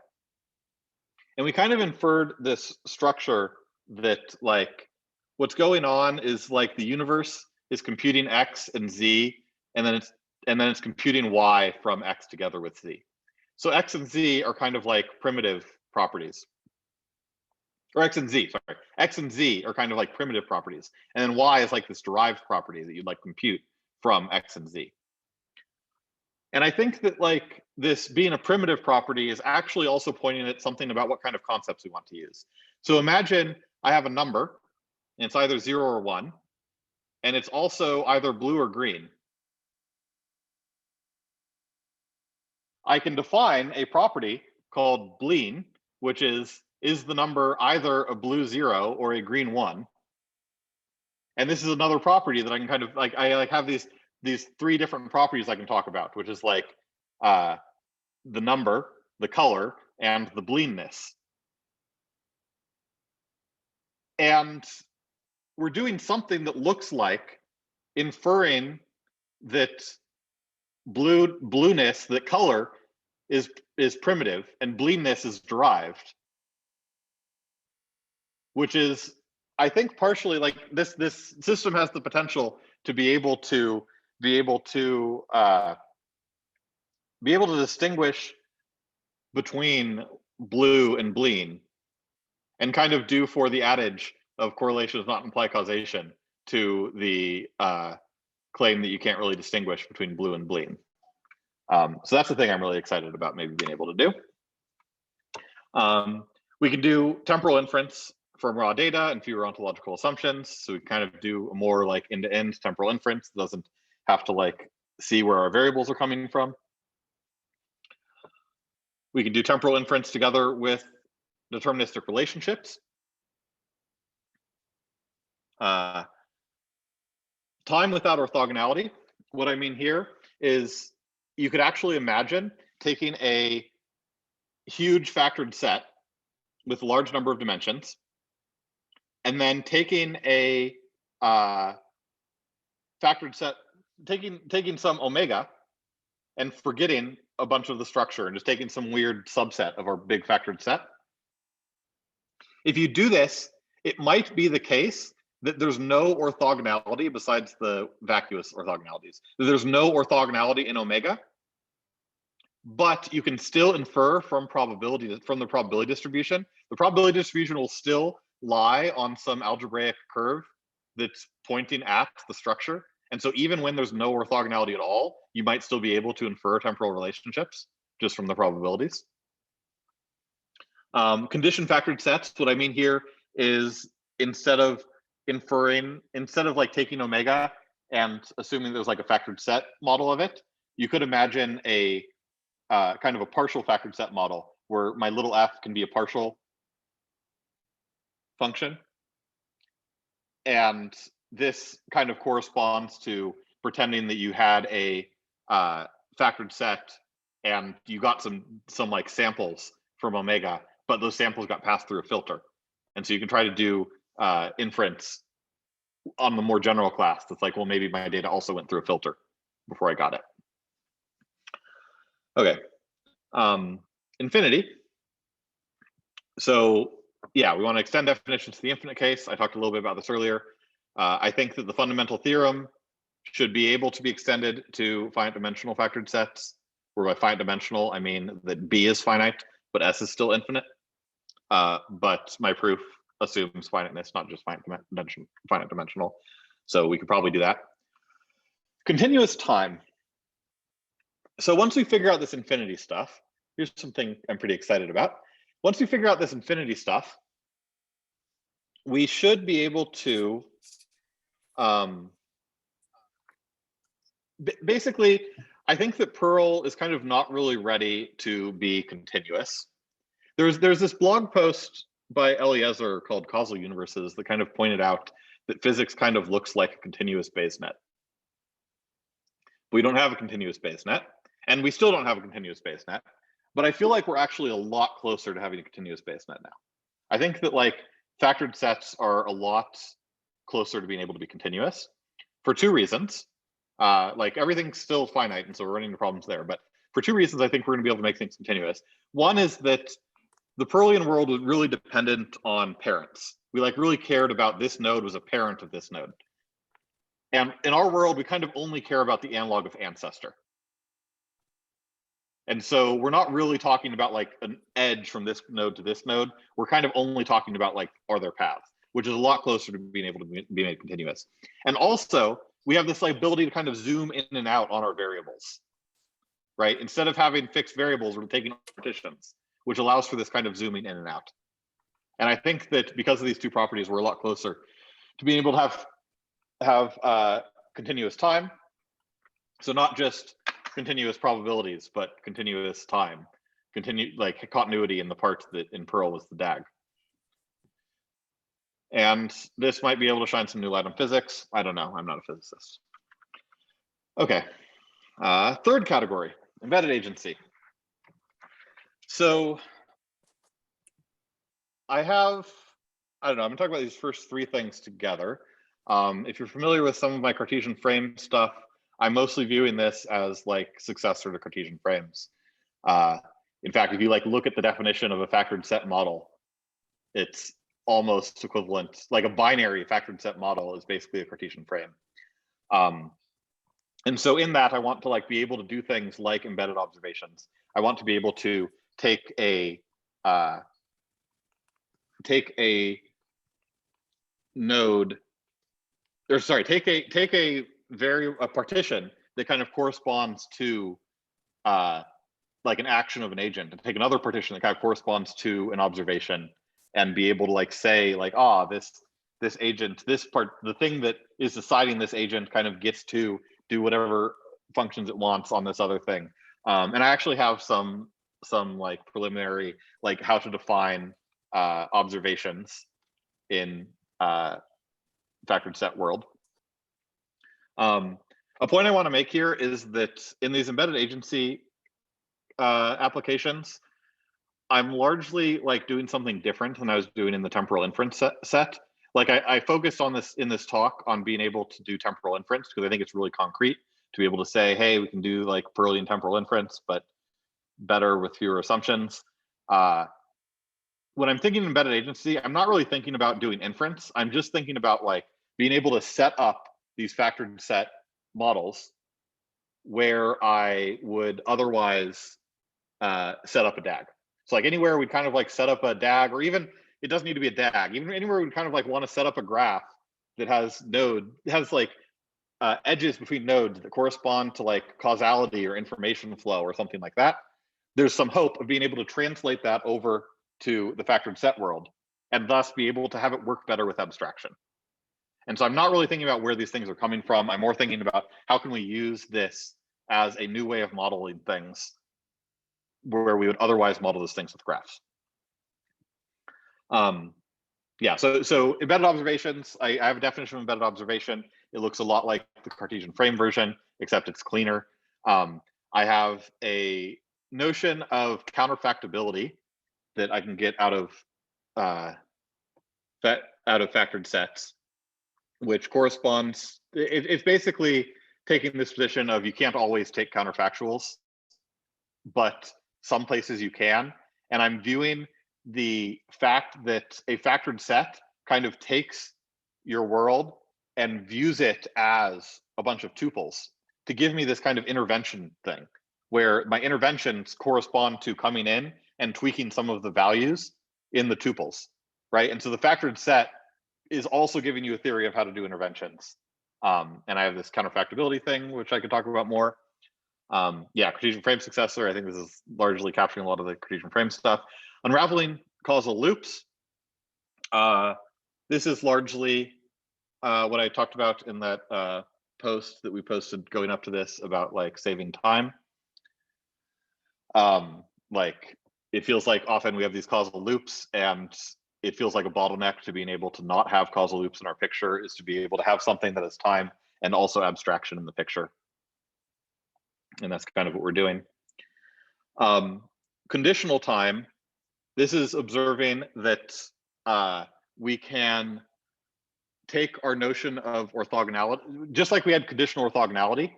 Speaker 1: And we kind of inferred this structure that like what's going on is like the universe is computing x and z, and then it's computing y from x together with z. So x and z are kind of like primitive properties. or X and Z, sorry. X and Z are kind of like primitive properties. And then Y is like this derived property that you'd like compute from X and Z. And I think that like this being a primitive property is actually also pointing at something about what kind of concepts we want to use. So imagine I have a number, and it's either 0 or 1, and it's also either blue or green. I can define a property called bleen, which is the number either a blue 0 or a green 1? And this is another property that I can kind of like, I like have these three different properties I can talk about, which is like the number, the color, and the bleenness. And we're doing something that looks like inferring that blueness, that color is primitive and bleenness is derived, which is, I think, partially like this system has the potential to be able to distinguish between blue and bleen, and kind of do for the adage of correlation does not imply causation to the claim that you can't really distinguish between blue and bleen. So that's the thing I'm really excited about maybe being able to do. We can do temporal inference from raw data and fewer ontological assumptions. So we kind of do a more like end-to-end temporal inference. It doesn't have to like see where our variables are coming from. We can do temporal inference together with deterministic relationships. Time without orthogonality. What I mean here is you could actually imagine taking a huge factored set with a large number of dimensions, and then taking a factored set, taking some omega and forgetting a bunch of the structure and just taking some weird subset of our big factored set. If you do this, it might be the case that there's no orthogonality besides the vacuous orthogonalities. There's no orthogonality in omega, but you can still infer from the probability distribution. The probability distribution will still lie on some algebraic curve that's pointing at the structure. And so even when there's no orthogonality at all, you might still be able to infer temporal relationships just from the probabilities. Condition factored sets, what I mean here is instead of like taking omega and assuming there's like a factored set model of it, you could imagine a kind of a partial factored set model where my little f can be a partial function. And this kind of corresponds to pretending that you had a factored set and you got some like samples from omega, but those samples got passed through a filter. And so you can try to do inference on the more general class. That's like, well, maybe my data also went through a filter before I got it. Okay, infinity. So yeah, we want to extend definitions to the infinite case. I talked a little bit about this earlier. I think that the fundamental theorem should be able to be extended to finite dimensional factored sets, where by finite dimensional, I mean that B is finite, but S is still infinite. But my proof assumes finiteness, not just finite dimensional. So we could probably do that. Continuous time. So once we figure out this infinity stuff, here's something I'm pretty excited about. Once we figure out this infinity stuff, we should be able to basically, I think that Perl is kind of not really ready to be continuous. There's this blog post by Eliezer called Causal Universes that kind of pointed out that physics kind of looks like a continuous Bayes net. We don't have a continuous Bayes net, and we still don't have a continuous Bayes net, but I feel like we're actually a lot closer to having a continuous Bayes net now. I think that like factored sets are a lot closer to being able to be continuous for two reasons. Like everything's still finite, and so we're running into problems there. But for two reasons, I think we're going to be able to make things continuous. One is that the Perlian world was really dependent on parents. We like really cared about this node was a parent of this node. And in our world, we kind of only care about the analog of ancestor. And so we're not really talking about like an edge from this node to this node. We're kind of only talking about like, are there paths, which is a lot closer to being able to be made continuous. And also we have this like ability to kind of zoom in and out on our variables, right? Instead of having fixed variables, we're taking partitions, which allows for this kind of zooming in and out. And I think that because of these two properties, we're a lot closer to being able to have continuous time. So not just continuous probabilities, but continuous time, like continuity in the parts that in Perl was the DAG. And this might be able to shine some new light on physics. I don't know, I'm not a physicist. Okay, third category, embedded agency. So I don't know, I'm gonna talk about these first three things together. If you're familiar with some of my Cartesian frame stuff, I'm mostly viewing this as like successor to Cartesian frames. In fact, if you like look at the definition of a factored set model, it's almost equivalent, like a binary factored set model is basically a Cartesian frame. And so in that, I want to like be able to do things like embedded observations. I want to be able to take a node, or sorry, take a partition that kind of corresponds to like an action of an agent, and take another partition that kind of corresponds to an observation, and be able to like say like, this agent, this part, the thing that is deciding this agent kind of gets to do whatever functions it wants on this other thing. And I actually have some like preliminary, like how to define observations in factored set world. A point I want to make here is that in these embedded agency applications, I'm largely like doing something different than I was doing in the temporal inference set. Like I focused on this in this talk on being able to do temporal inference because I think it's really concrete to be able to say, hey, we can do like Perlian temporal inference, but better with fewer assumptions. When I'm thinking embedded agency, I'm not really thinking about doing inference. I'm just thinking about like being able to set up these factored set models where I would otherwise set up a DAG. So like anywhere we'd kind of like set up a DAG, or even it doesn't need to be a DAG, even anywhere we'd kind of like want to set up a graph that has like edges between nodes that correspond to like causality or information flow or something like that. There's some hope of being able to translate that over to the factored set world and thus be able to have it work better with abstraction. And so I'm not really thinking about where these things are coming from. I'm more thinking about how can we use this as a new way of modeling things where we would otherwise model those things with graphs. Yeah, so embedded observations, I have a definition of embedded observation. It looks a lot like the Cartesian frame version, except it's cleaner. I have a notion of counterfactability that I can get out of factored sets, which corresponds, it's basically taking this position of you can't always take counterfactuals, but some places you can. And I'm viewing the fact that a factored set kind of takes your world and views it as a bunch of tuples to give me this kind of intervention thing, where my interventions correspond to coming in and tweaking some of the values in the tuples, right? And so the factored set is also giving you a theory of how to do interventions. And I have this counterfactability thing, which I could talk about more. Yeah, Cartesian frame successor. I think this is largely capturing a lot of the Cartesian frame stuff. Unraveling causal loops. This is largely what I talked about in that post that we posted going up to this about like saving time. Like it feels like often we have these causal loops, and it feels like a bottleneck to being able to not have causal loops in our picture is to be able to have something that is time and also abstraction in the picture. And that's kind of what we're doing. Conditional time. This is observing that we can take our notion of orthogonality, just like we had conditional orthogonality,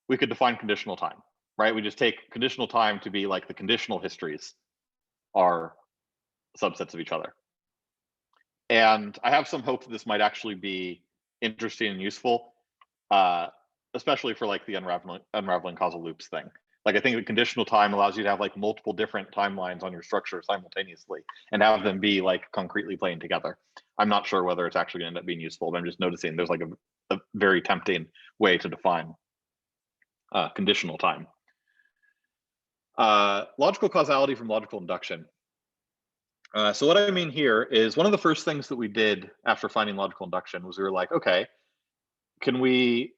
Speaker 1: we could define conditional time, right? We just take conditional time to be like the conditional histories are subsets of each other. And I have some hope that this might actually be interesting and useful, especially for like the unraveling causal loops thing. Like I think the conditional time allows you to have like multiple different timelines on your structure simultaneously and have them be like concretely playing together. I'm not sure whether it's actually going to end up being useful, but I'm just noticing there's like a very tempting way to define conditional time. Logical causality from logical induction. So what I mean here is one of the first things that we did after finding logical induction was we were like, okay, can we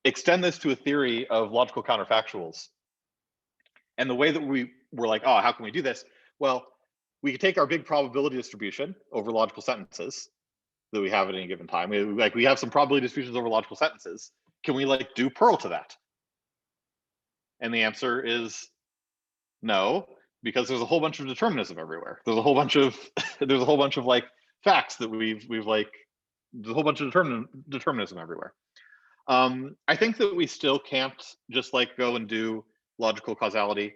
Speaker 1: extend this to a theory of logical counterfactuals? And the way that we were like, oh, how can we do this? Well, we could take our big probability distribution over logical sentences that we have at any given time. We have some probability distributions over logical sentences. Can we like do Perl to that? And the answer is no, because there's a whole bunch of determinism everywhere. There's a whole bunch of like facts that we've like, there's a whole bunch of determinism everywhere. I think that we still can't just like go and do logical causality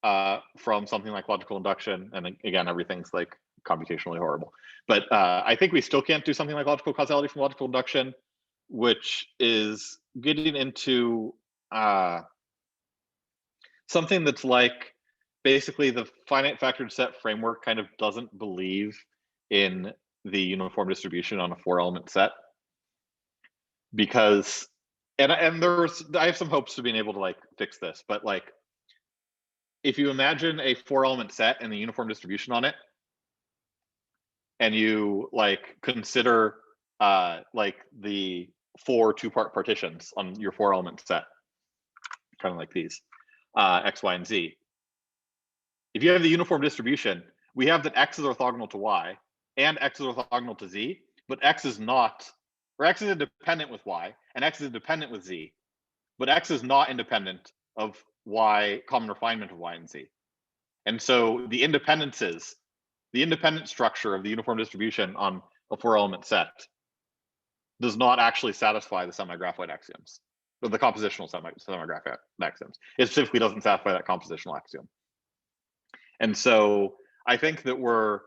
Speaker 1: from something like logical induction. And again, everything's like computationally horrible. But I think we still can't do something like logical causality from logical induction, which is getting into something that's like basically the finite factored set framework kind of doesn't believe in the uniform distribution on a 4-element set, because and I have some hopes to being able to like fix this, but like if you imagine a 4-element set and the uniform distribution on it, and you like consider like the 4 2-part partitions on your 4-element set, kind of like these x, y, and z. If you have the uniform distribution, we have that x is orthogonal to y and x is orthogonal to z, but x is not, or x is independent with y and x is independent with z, but x is not independent of y, common refinement of y and z. And so the independent structure of the uniform distribution on a 4-element set does not actually satisfy the semi-graphite axioms, or the compositional semi-graphite axioms. It specifically doesn't satisfy that compositional axiom. And so I think that we're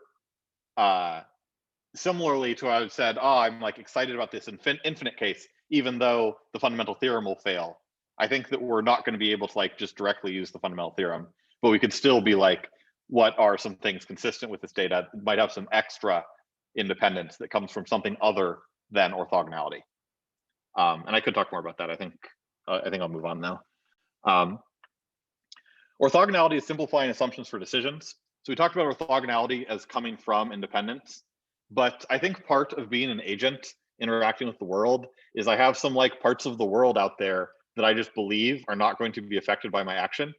Speaker 1: similarly to what I said, oh, I'm like excited about this infinite case, even though the fundamental theorem will fail. I think that we're not going to be able to like just directly use the fundamental theorem, but we could still be like, what are some things consistent with this data? It might have some extra independence that comes from something other than orthogonality. And I could talk more about that. I think I'll move on now. Orthogonality is simplifying assumptions for decisions. So we talked about orthogonality as coming from independence, but I think part of being an agent interacting with the world is I have some like parts of the world out there that I just believe are not going to be affected by my action.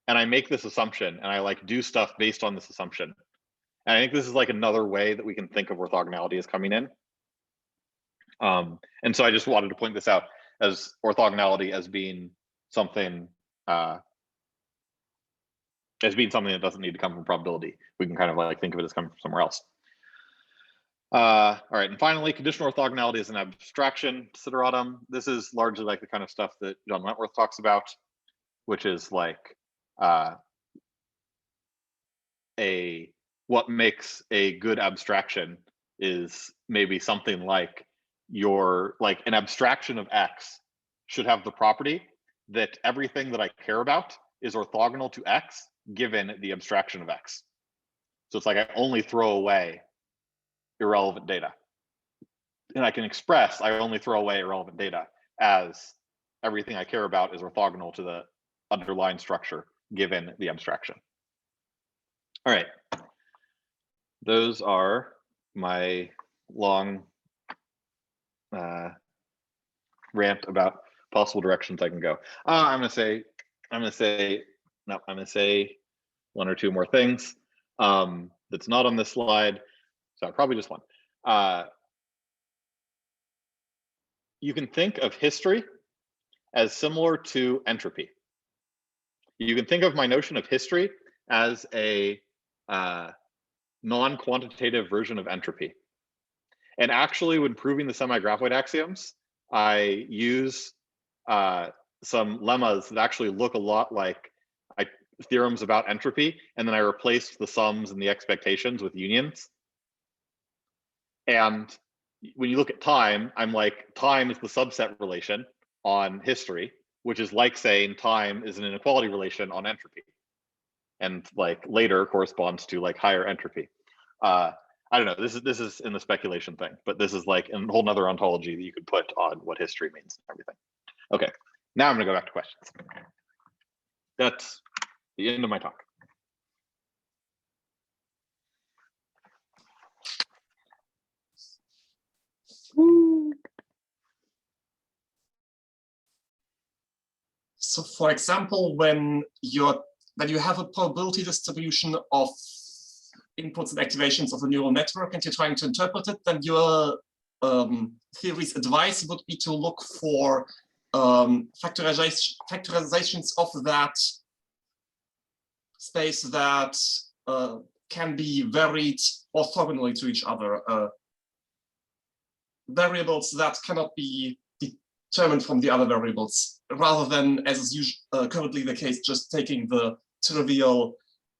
Speaker 1: And I make this assumption and I like do stuff based on this assumption. And I think this is like another way that we can think of orthogonality as coming in. And so I just wanted to point this out as orthogonality as being something that doesn't need to come from probability. We can kind of like think of it as coming from somewhere else. All right, and finally, conditional orthogonality is an abstraction desideratum. This is largely like the kind of stuff that John Wentworth talks about, which is like what makes a good abstraction is maybe something like an abstraction of X should have the property that everything that I care about is orthogonal to X given the abstraction of X. So it's like I only throw away irrelevant data. And I can express I only throw away irrelevant data as everything I care about is orthogonal to the underlying structure given the abstraction. All right. Those are my long rant about possible directions I can go. I'm gonna say one or two more things that's not on this slide. So probably just one. You can think of history as similar to entropy. You can think of my notion of history as a non-quantitative version of entropy. And actually, when proving the semi-graphoid axioms, I use some lemmas that actually look a lot like theorems about entropy, and then I replaced the sums and the expectations with unions. And when you look at time, I'm like, time is the subset relation on history. which is like saying time is an inequality relation on entropy, and like later corresponds to like higher entropy. I don't know. This is in the speculation thing, but this is like a whole nother ontology that you could put on what history means and everything. Okay, now I'm going to go back to questions. That's the end of my talk.
Speaker 8: So for example, when you have a probability distribution of inputs and activations of a neural network and you're trying to interpret it, then your theory's advice would be to look for factorizations of that space that can be varied orthogonally to each other. Variables that cannot be determined from the other variables, rather than, as is currently the case, just taking the trivial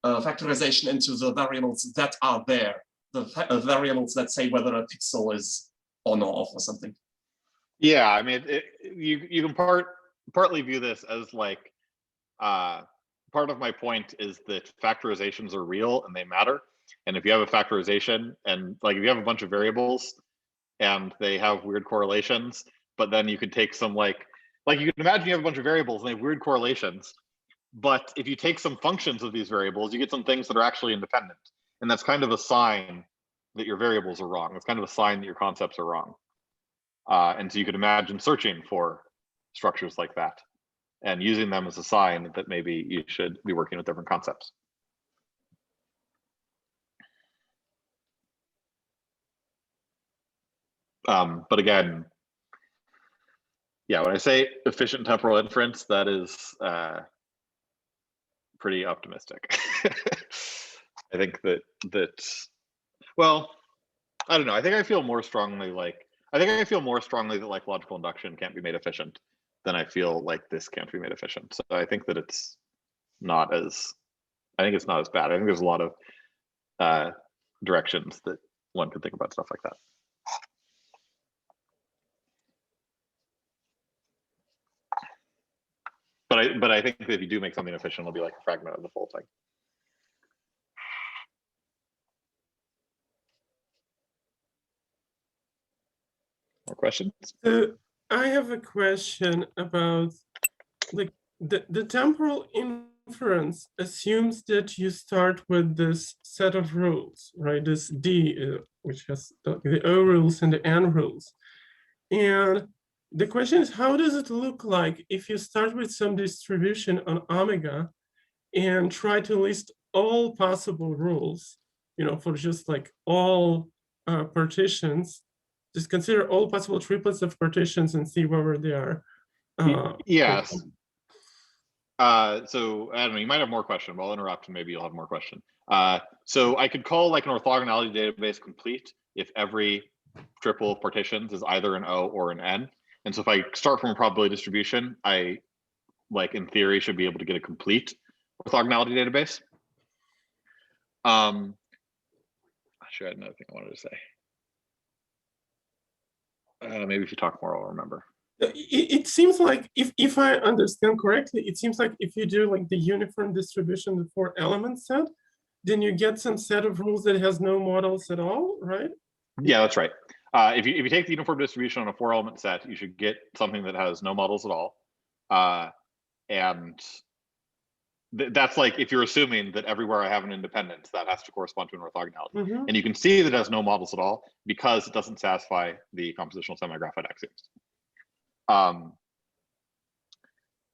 Speaker 8: factorization into the variables that are there, the variables that say whether a pixel is on or off or something.
Speaker 1: Yeah, I mean, you can partly view this as like, part of my point is that factorizations are real and they matter. And if you have a factorization and like if you have a bunch of variables and they have weird correlations, but then you could take some like you can imagine you have a bunch of variables and they have weird correlations, but if you take some functions of these variables, you get some things that are actually independent. And that's kind of a sign that your variables are wrong. It's kind of a sign that your concepts are wrong. And so you could imagine searching for structures like that and using them as a sign that maybe you should be working with different concepts. But again, yeah, when I say efficient temporal inference, that is pretty optimistic. I think that well, I don't know. I think I feel more strongly that like logical induction can't be made efficient than I feel like this can't be made efficient. So I think that it's not as bad. I think there's a lot of directions that one could think about stuff like that. But I think that if you do make something efficient, it'll be like a fragment of the full thing. More questions?
Speaker 13: I have a question about like the temporal inference assumes that you start with this set of rules, right? This D, which has the O rules and the N rules. And the question is, how does it look like if you start with some distribution on omega and try to list all possible rules, for just like all partitions, just consider all possible triplets of partitions and see whether they are.
Speaker 1: Yes. So I don't know, you might have more question, but I'll interrupt and maybe you'll have more question. So I could call like an orthogonality database complete if every triple of partitions is either an O or an N. And so if I start from a probability distribution, I like in theory should be able to get a complete orthogonality database. Sure, I had another thing I wanted to say. Maybe if you talk more, I'll remember.
Speaker 13: It seems like, if I understand correctly, it seems like if you do like the uniform distribution, the 4-element set, then you get some set of rules that has no models at all, right?
Speaker 1: Yeah, that's right. If you take the uniform distribution on a 4-element set, you should get something that has no models at all. And that's like if you're assuming that everywhere I have an independence, that has to correspond to an orthogonality.
Speaker 13: Mm-hmm.
Speaker 1: And you can see that it has no models at all because it doesn't satisfy the compositional semi-graphite axioms.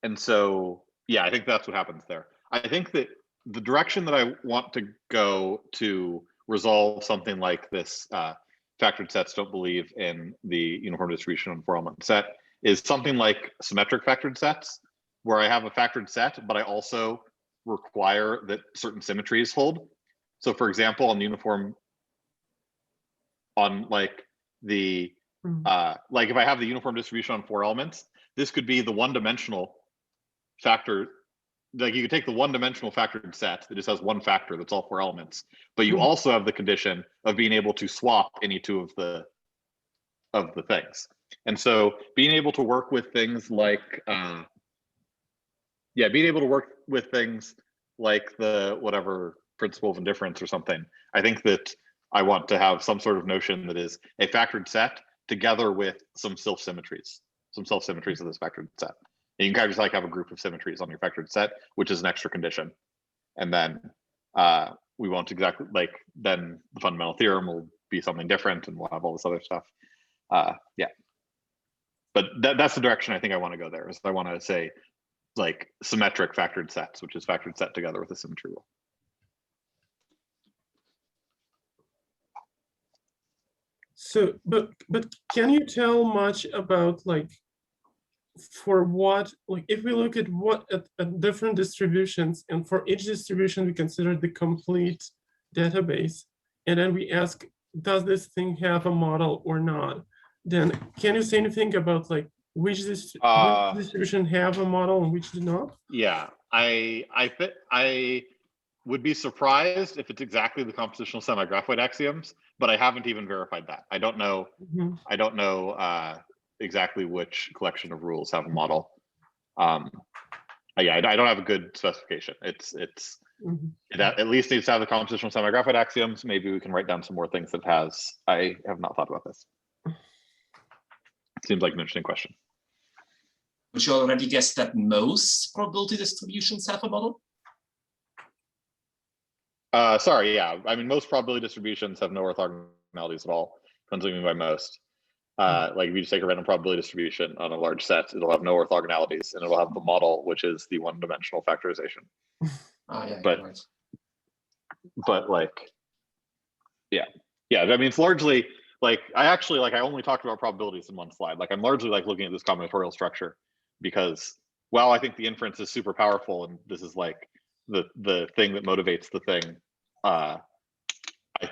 Speaker 1: And so, yeah, I think that's what happens there. I think that the direction that I want to go to resolve something like this, factored sets don't believe in the uniform distribution on 4-element set, is something like symmetric factored sets, where I have a factored set, but I also require that certain symmetries hold. So for example, on the uniform, on like the, like if I have the uniform distribution on 4 elements, this could be the one-dimensional factor. Like you could take the one-dimensional factored set that just has one factor that's all 4 elements, but you also have the condition of being able to swap any two of the things. And so being able to work with things like yeah, being able to work with things like the whatever principle of indifference or something. I think that I want to have some sort of notion that is a factored set together with some self-symmetries of this factored set. And you can kind of just like have a group of symmetries on your factored set, which is an extra condition. And then we won't exactly like, then the fundamental theorem will be something different and we'll have all this other stuff. Yeah. But that's the direction I think I want to go there, is I want to say like symmetric factored sets, which is factored set together with a symmetry rule.
Speaker 13: So, but can you tell much about like, for what, like if we look at what at different distributions, and for each distribution we consider the complete database, and then we ask, does this thing have a model or not? Then can you say anything about like which distribution have a model and which do not?
Speaker 1: Yeah, I would be surprised if it's exactly the compositional semi-graphoid axioms, but I haven't even verified that. I don't know. I don't know exactly which collection of rules have a model. Yeah, I don't have a good specification. It at least needs to have the compositional semi-graphoid axioms. Maybe we can write down some more things that it has. I have not thought about this. Seems like an interesting question.
Speaker 8: Would you already guess that most probability distributions have a model?
Speaker 1: Sorry, yeah. I mean, most probability distributions have no orthogonalities at all. Depends what you mean by most. Like if you just take a random probability distribution on a large set, it'll have no orthogonalities, and it'll have the model, which is the one-dimensional factorization.
Speaker 8: Yeah,
Speaker 1: but like, yeah. I mean, it's largely like I only talked about probabilities in one slide. Like I'm largely like looking at this combinatorial structure because, well, I think the inference is super powerful, and this is like the thing that motivates the thing. I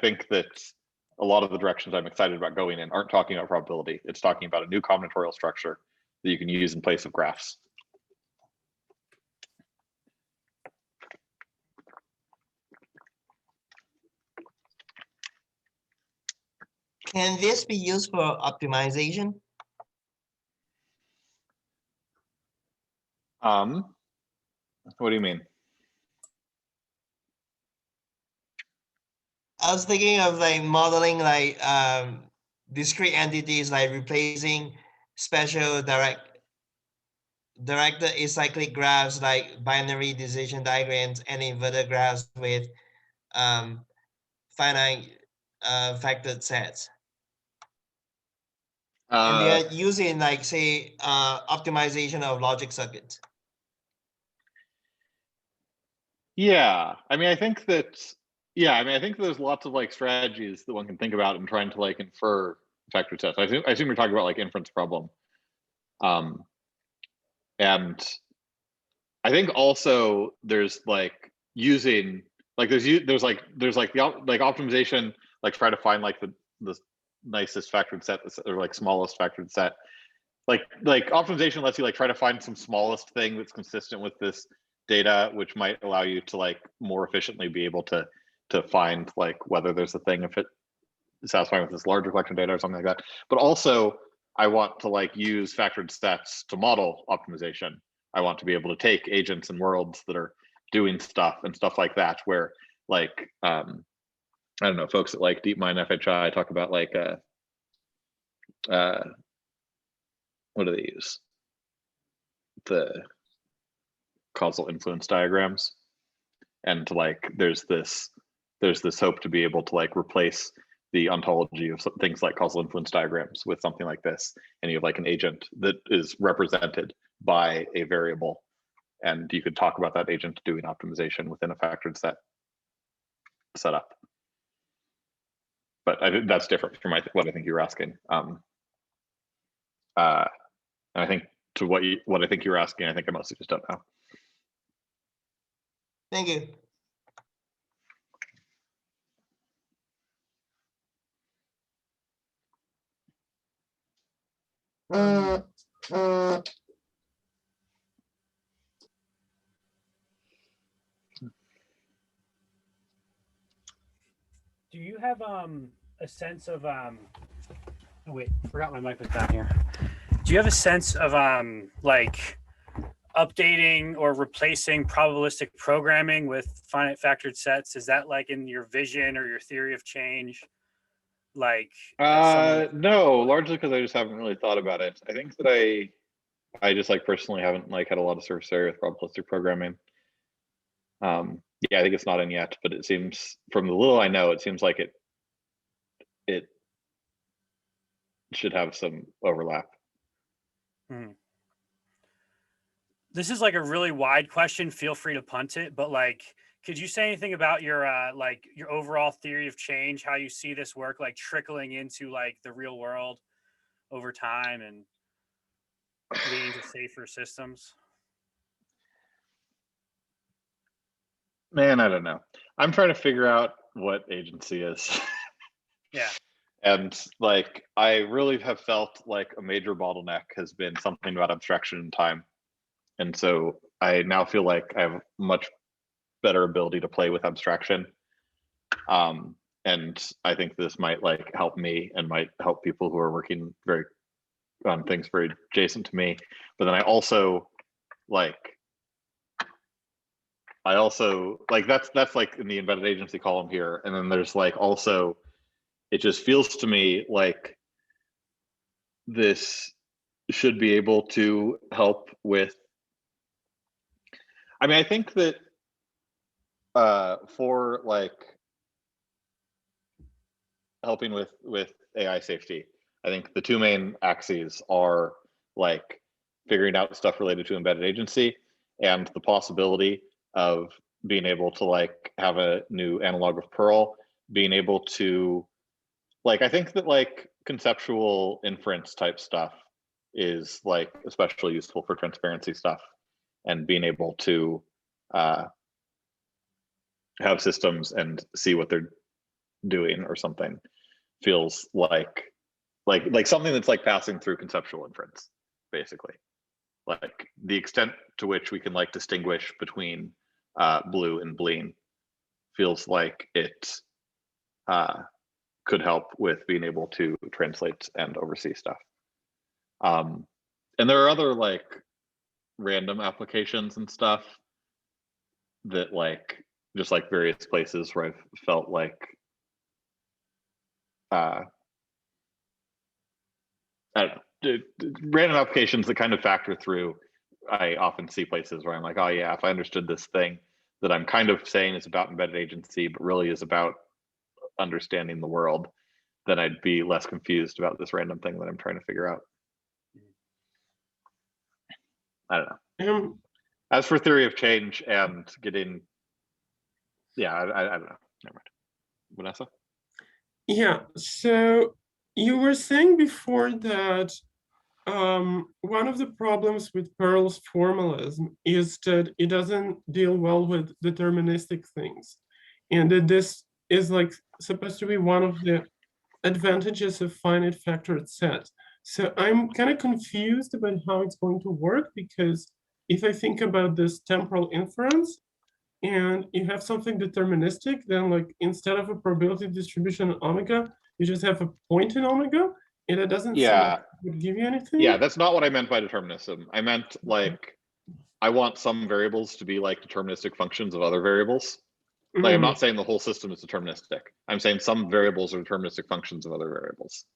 Speaker 1: think that a lot of the directions I'm excited about going in aren't talking about probability. It's talking about a new combinatorial structure that you can use in place of graphs.
Speaker 14: Can this be used for optimization?
Speaker 1: What do you mean?
Speaker 14: I was thinking of like modeling like discrete entities, like replacing special directed acyclic graphs like binary decision diagrams and inverted graphs with finite factored sets. And they are using like say optimization of logic circuits.
Speaker 1: Yeah, I mean, I think that. Yeah, I mean, I think there's lots of like strategies that one can think about in trying to like infer factored sets. I assume you're talking about like inference problem. And I think also there's like using like there's like the optimization, like try to find like the nicest factored set or like smallest factored set. Like optimization lets you like try to find some smallest thing that's consistent with this data, which might allow you to like more efficiently be able to find like whether there's a thing if it is satisfying with this larger collection of data or something like that. But also I want to like use factored sets to model optimization. I want to be able to take agents and worlds that are doing stuff and stuff like that, where like I don't know, folks at like DeepMind FHI talk about like what do they use? The causal influence diagrams. And to like there's this hope to be able to like replace the ontology of things like causal influence diagrams with something like this, and you have like an agent that is represented by a variable, and you could talk about that agent doing optimization within a factored set setup. But I think that's different from what I think you're asking. And I think to what I think you're asking, I think I mostly just don't know.
Speaker 14: Thank you.
Speaker 15: Do you have a sense of oh wait, forgot my mic was down here. Do you have a sense of like updating or replacing probabilistic programming with finite factored sets? Is that like in your vision or your theory of change? Like
Speaker 1: no, largely because I just haven't really thought about it. I think that I just like personally haven't like had a lot of surface area with probabilistic programming. Yeah, I think it's not in yet, but it seems from the little I know, it seems like it should have some overlap.
Speaker 15: This is like a really wide question. Feel free to punt it, but like, could you say anything about your like your overall theory of change, how you see this work like trickling into like the real world over time and leading to safer systems?
Speaker 1: Man, I don't know. I'm trying to figure out what agency is.
Speaker 15: Yeah.
Speaker 1: And like, I really have felt like a major bottleneck has been something about abstraction and time. And so I now feel like I have much better ability to play with abstraction. And I think this might like help me and might help people who are working very on things very adjacent to me. But then I also like that's like in the embedded agency column here. And then there's like also, it just feels to me like this should be able to help with, I mean, I think that for like helping with AI safety, I think the two main axes are like figuring out stuff related to embedded agency and the possibility of being able to like have a new analog of Perl, being able to like, I think that like conceptual inference type stuff is like especially useful for transparency stuff, and being able to have systems and see what they're doing or something feels like something that's like passing through conceptual inference, basically. Like the extent to which we can like distinguish between blue and bleen feels like it could help with being able to translate and oversee stuff. And there are other like random applications and stuff that like just like various places where I've felt like I don't know, random applications that kind of factor through. I often see places where I'm like, oh yeah, if I understood this thing that I'm kind of saying is about embedded agency, but really is about understanding the world, then I'd be less confused about this random thing that I'm trying to figure out. I don't know. As for theory of change and getting, yeah, I don't know. Never mind. Vanessa?
Speaker 13: Yeah, so you were saying before that one of the problems with Perl's formalism is that it doesn't deal well with deterministic things, and that this is like supposed to be one of the advantages of finite factored sets. So I'm kind of confused about how it's going to work, because if I think about this temporal inference and you have something deterministic, then like instead of a probability distribution in omega, you just have a point in omega, and it doesn't seem like it would give you anything.
Speaker 1: Yeah, that's not what I meant by determinism. I meant like, I want some variables to be like deterministic functions of other variables. Like I'm not saying the whole system is deterministic. I'm saying some variables are deterministic functions of other variables.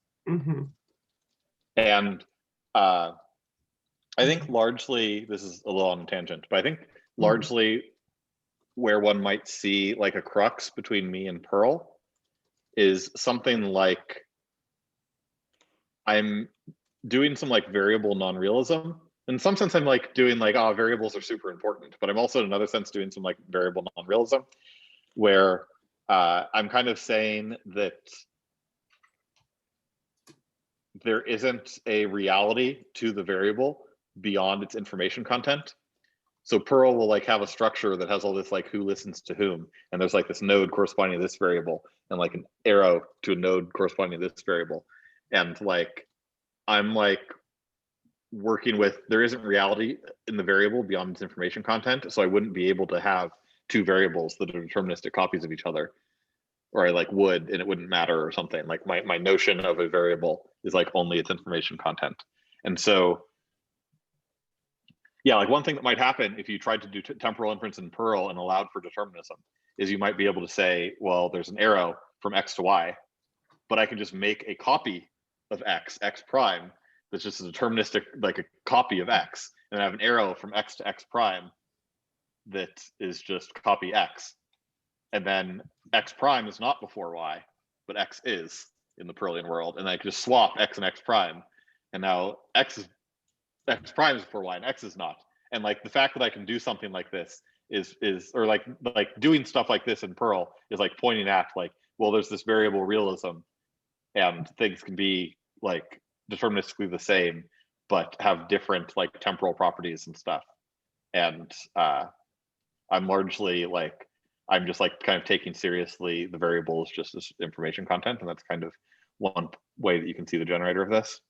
Speaker 1: And I think largely, this is a little on a tangent, but I think largely where one might see like a crux between me and Perl is something like I'm doing some like variable non-realism. In some sense, I'm like doing like, oh, variables are super important, but I'm also in another sense doing some like variable non-realism where I'm kind of saying that there isn't a reality to the variable beyond its information content. So Perl will like have a structure that has all this like who listens to whom, and there's like this node corresponding to this variable and like an arrow to a node corresponding to this variable. And like, I'm like working with, there isn't reality in the variable beyond its information content. So I wouldn't be able to have two variables that are deterministic copies of each other, or I like would, and it wouldn't matter or something. Like my notion of a variable is like only its information content. And so Yeah, like one thing that might happen if you tried to do temporal inference in Perl and allowed for determinism is you might be able to say, well, there's an arrow from X to Y, but I can just make a copy of X prime, that's just a deterministic, like a copy of X, and I have an arrow from X to X prime that is just copy X. And then X prime is not before Y, but X is in the Perlian world. And I can just swap X and X prime. And now X prime is before Y and X is not. And like the fact that I can do something like this is or like doing stuff like this in Perl is like pointing at like, well, there's this variable realism and things can be like deterministically the same, but have different like temporal properties and stuff. And I'm largely like, I'm just like kind of taking seriously the variables just as information content. And that's kind of one way that you can see the generator of this.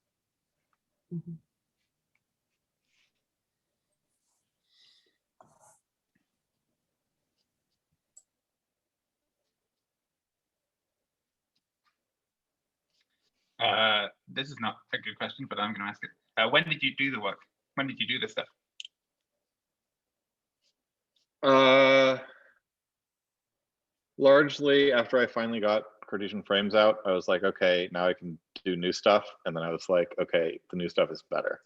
Speaker 13: Mhm.
Speaker 7: This is not a good question, but I'm going to ask it. When did you do the work? When did you do this stuff?
Speaker 1: Largely after I finally got Cartesian frames out, I was like, okay, now I can do new stuff. And then I was like, okay, the new stuff is better.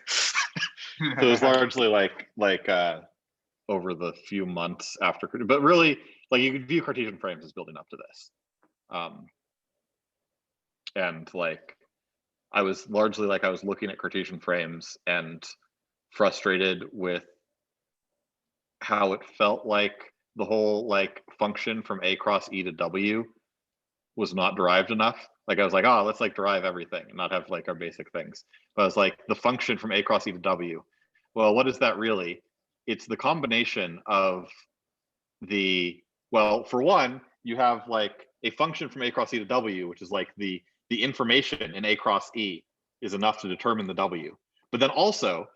Speaker 1: So it was largely like over the few months after, but really like you could view Cartesian frames as building up to this. And like, I was largely like, I was looking at Cartesian frames and frustrated with how it felt like the whole like function from A cross E to W was not derived enough. Like I was like, oh, let's like derive everything and not have like our basic things. But I was like, the function from A cross E to W. Well, what is that really? It's the combination of well, for one, you have like a function from A cross E to W, which is like the information in A cross E is enough to determine the W. But then also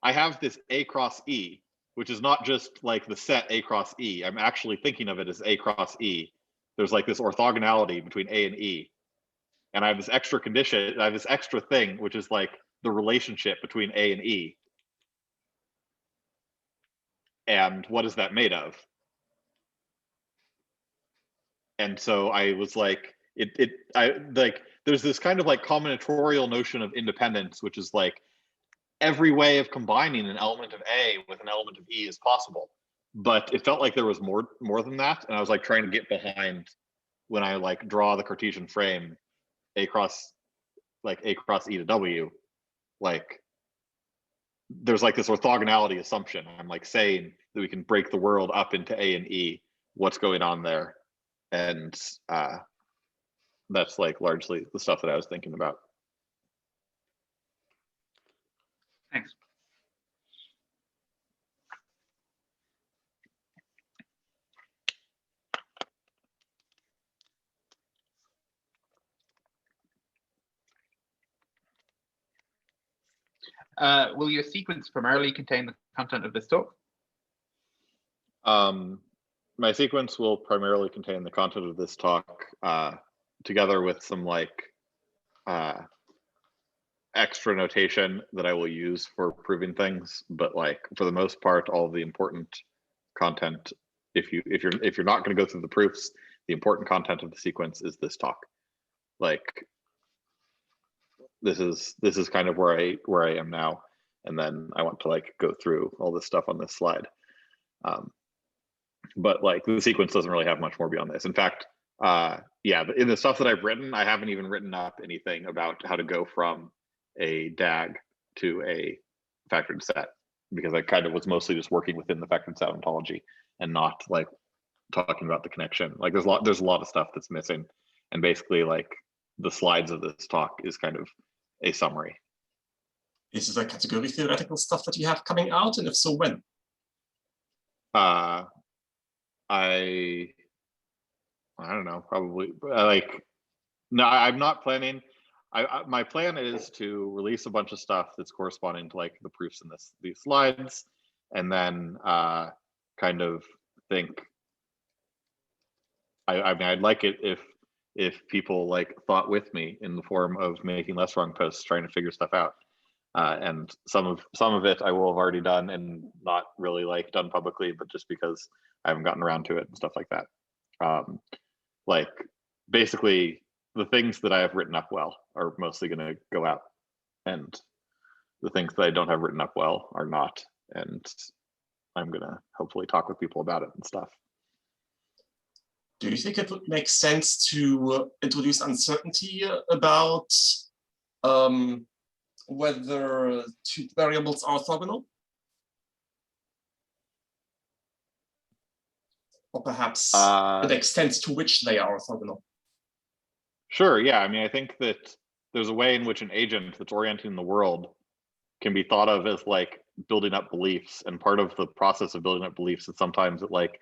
Speaker 1: I have this A cross E, which is not just like the set A cross E. I'm actually thinking of it as A cross E. There's like this orthogonality between A and E. And I have this extra condition, I have this extra thing, which is like the relationship between A and E. And what is that made of? And so I was like, there's this kind of like combinatorial notion of independence, which is like every way of combining an element of A with an element of E is possible. But it felt like there was more than that. And I was like trying to get behind when I like draw the Cartesian frame A cross E to W, like there's like this orthogonality assumption. I'm like saying that we can break the world up into A and E, what's going on there. And that's like largely the stuff that I was thinking about.
Speaker 7: Thanks. Will your sequence primarily contain the content of this talk?
Speaker 1: My sequence will primarily contain the content of this talk, together with some like extra notation that I will use for proving things. But like for the most part, all of the important content, if you're not going to go through the proofs, the important content of the sequence is this talk. Like this is kind of where I am now, and then I want to like go through all this stuff on this slide. But like the sequence doesn't really have much more beyond this. In fact, yeah, in the stuff that I've written, I haven't even written up anything about how to go from a DAG to a factored set, because I kind of was mostly just working within the factored set ontology and not like talking about the connection. Like there's a lot of stuff that's missing, and basically like the slides of this talk is kind of a summary.
Speaker 8: Is this a category theoretical stuff that you have coming out, and if so, when?
Speaker 1: I don't know, probably like, no, I'm not planning. My plan is to release a bunch of stuff that's corresponding to like the proofs in these slides, and then kind of think. I mean, I'd like it if people like thought with me in the form of making less wrong posts, trying to figure stuff out. And some of it I will have already done and not really like done publicly, but just because I haven't gotten around to it and stuff like that. Like basically the things that I have written up well are mostly going to go out, and the things that I don't have written up well are not. And I'm going to hopefully talk with people about it and stuff.
Speaker 8: Do you think it would make sense to introduce uncertainty about whether two variables are orthogonal? Or perhaps the extent to which they are orthogonal?
Speaker 1: Sure, yeah. I mean, I think that there's a way in which an agent that's orienting the world can be thought of as like building up beliefs. And part of the process of building up beliefs is sometimes it like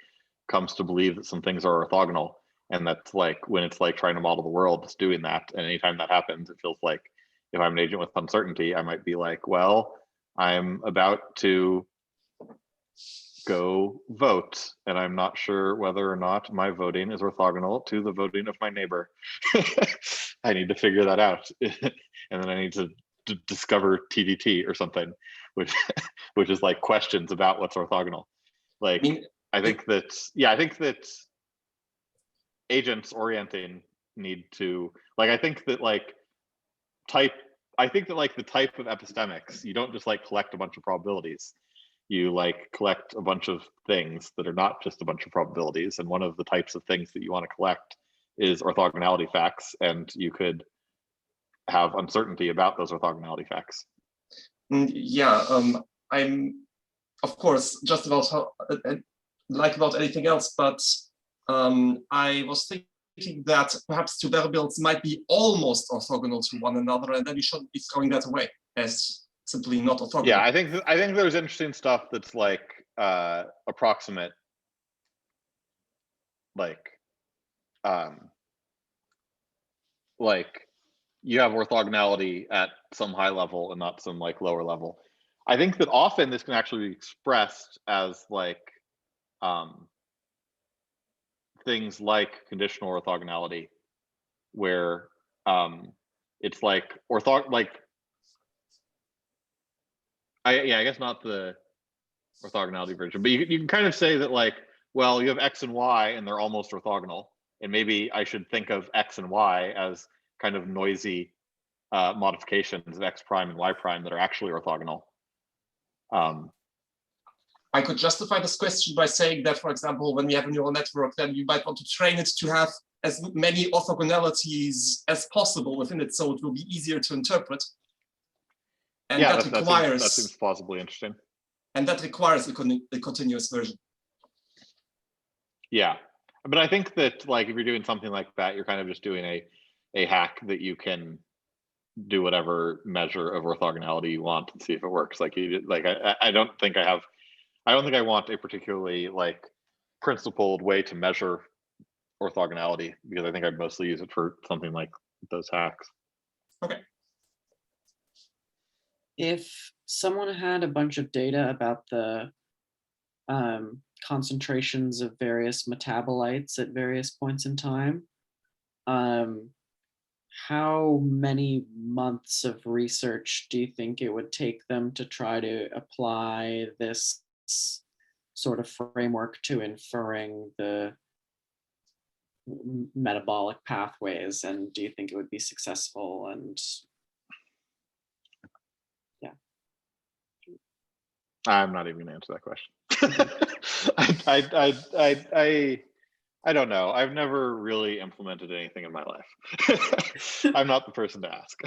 Speaker 1: comes to believe that some things are orthogonal. And that's like when it's like trying to model the world, it's doing that. And anytime that happens, it feels like if I'm an agent with uncertainty, I might be like, well, I'm about to go vote, and I'm not sure whether or not my voting is orthogonal to the voting of my neighbor. I need to figure that out. And then I need to discover TDT or something, which is like questions about what's orthogonal. Like, I think that agents orienting need to, like, I think that like the type of epistemics, you don't just like collect a bunch of probabilities. You like collect a bunch of things that are not just a bunch of probabilities. And one of the types of things that you want to collect is orthogonality facts. And you could have uncertainty about those orthogonality facts.
Speaker 8: Yeah, I'm of course just about like about anything else, but I was thinking that perhaps two variables might be almost orthogonal to one another, and then you shouldn't be throwing that away as simply not orthogonal.
Speaker 1: Yeah, I think there's interesting stuff that's like approximate, like you have orthogonality at some high level and not some like lower level. I think that often this can actually be expressed as like things like conditional orthogonality, where it's like I guess not the orthogonality version, but you can kind of say that like, well, you have X and Y and they're almost orthogonal. And maybe I should think of X and Y as kind of noisy modifications of X prime and Y prime that are actually orthogonal.
Speaker 8: I could justify this question by saying that, for example, when we have a neural network, then you might want to train it to have as many orthogonalities as possible within it, so it will be easier to interpret. And
Speaker 1: yeah,
Speaker 8: that requires
Speaker 1: that seems plausibly interesting.
Speaker 8: And that requires a continuous version.
Speaker 1: Yeah, but I think that like if you're doing something like that, you're kind of just doing a hack that you can do whatever measure of orthogonality you want and see if it works. Like I don't think I want a particularly like principled way to measure orthogonality, because I think I'd mostly use it for something like those hacks.
Speaker 8: Okay.
Speaker 10: If someone had a bunch of data about the concentrations of various metabolites at various points in time, how many months of research do you think it would take them to try to apply this sort of framework to inferring the metabolic pathways? And do you think it would be successful? And yeah,
Speaker 1: I'm not even gonna answer that question. I don't know. I've never really implemented anything in my life. I'm not the person to ask.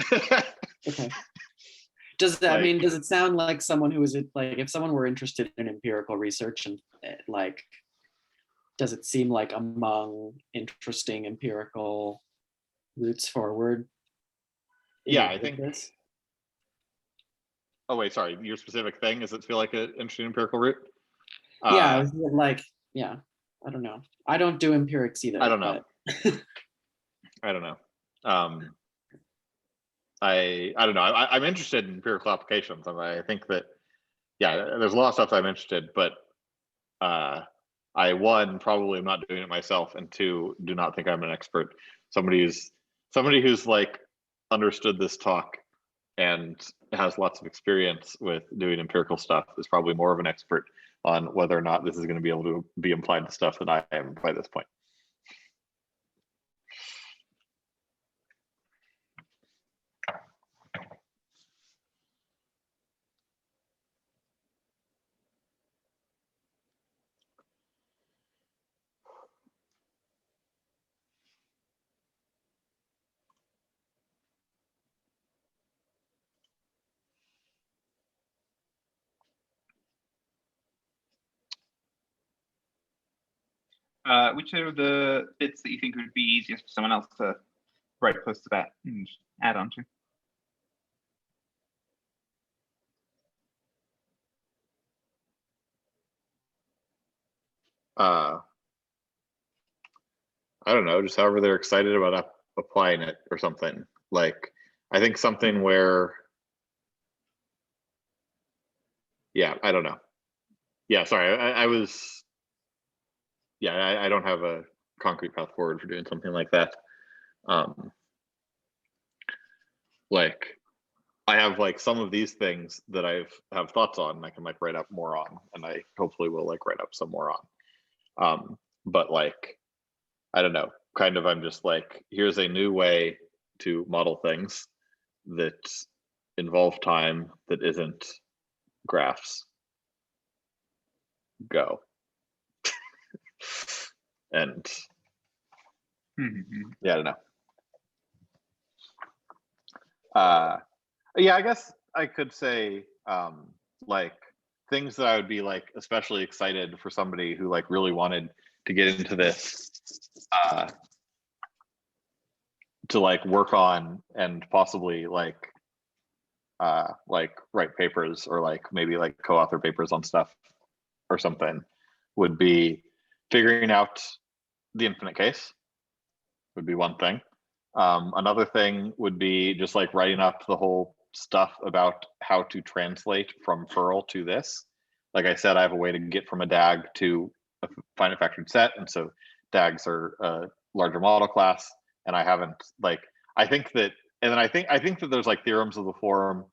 Speaker 10: Okay. Does that mean, does it sound like someone who is like, if someone were interested in empirical research and like, does it seem like among interesting empirical routes forward?
Speaker 1: Yeah, I think. Oh wait, sorry. Your specific thing, does it feel like an interesting empirical route?
Speaker 10: Yeah, like, yeah. I don't know. I don't do empirics either.
Speaker 1: I don't know. I don't know. I don't know. I'm interested in empirical applications, and I think that there's a lot of stuff I'm interested, but I probably am not doing it myself, and two, do not think I'm an expert. Somebody who's like understood this talk and has lots of experience with doing empirical stuff is probably more of an expert on whether or not this is going to be able to be implied to stuff than I am by this point.
Speaker 7: Which are the bits that you think would be easiest for someone else to write close to that and add on to?
Speaker 1: I don't know, just however they're excited about applying it or something. Like, I think something where, yeah, I don't know. Yeah, sorry, I was, yeah, I don't have a concrete path forward for doing something like that. Like, I have like some of these things that have thoughts on and I can like write up more on, and I hopefully will like write up some more on. But like, I don't know, kind of, I'm just like, here's a new way to model things that involve time that isn't graphs. Go. And yeah, I don't know. Yeah, I guess I could say like things that I would be like especially excited for somebody who like really wanted to get into this to like work on and possibly like write papers or like maybe like co-author papers on stuff or something would be figuring out the infinite case would be one thing. Another thing would be just like writing up the whole stuff about how to translate from Perl to this. Like I said, I have a way to get from a DAG to a finite factored set, and so DAGs are a larger model class, and I haven't like, I think that, and then I think that there's like theorems of the form,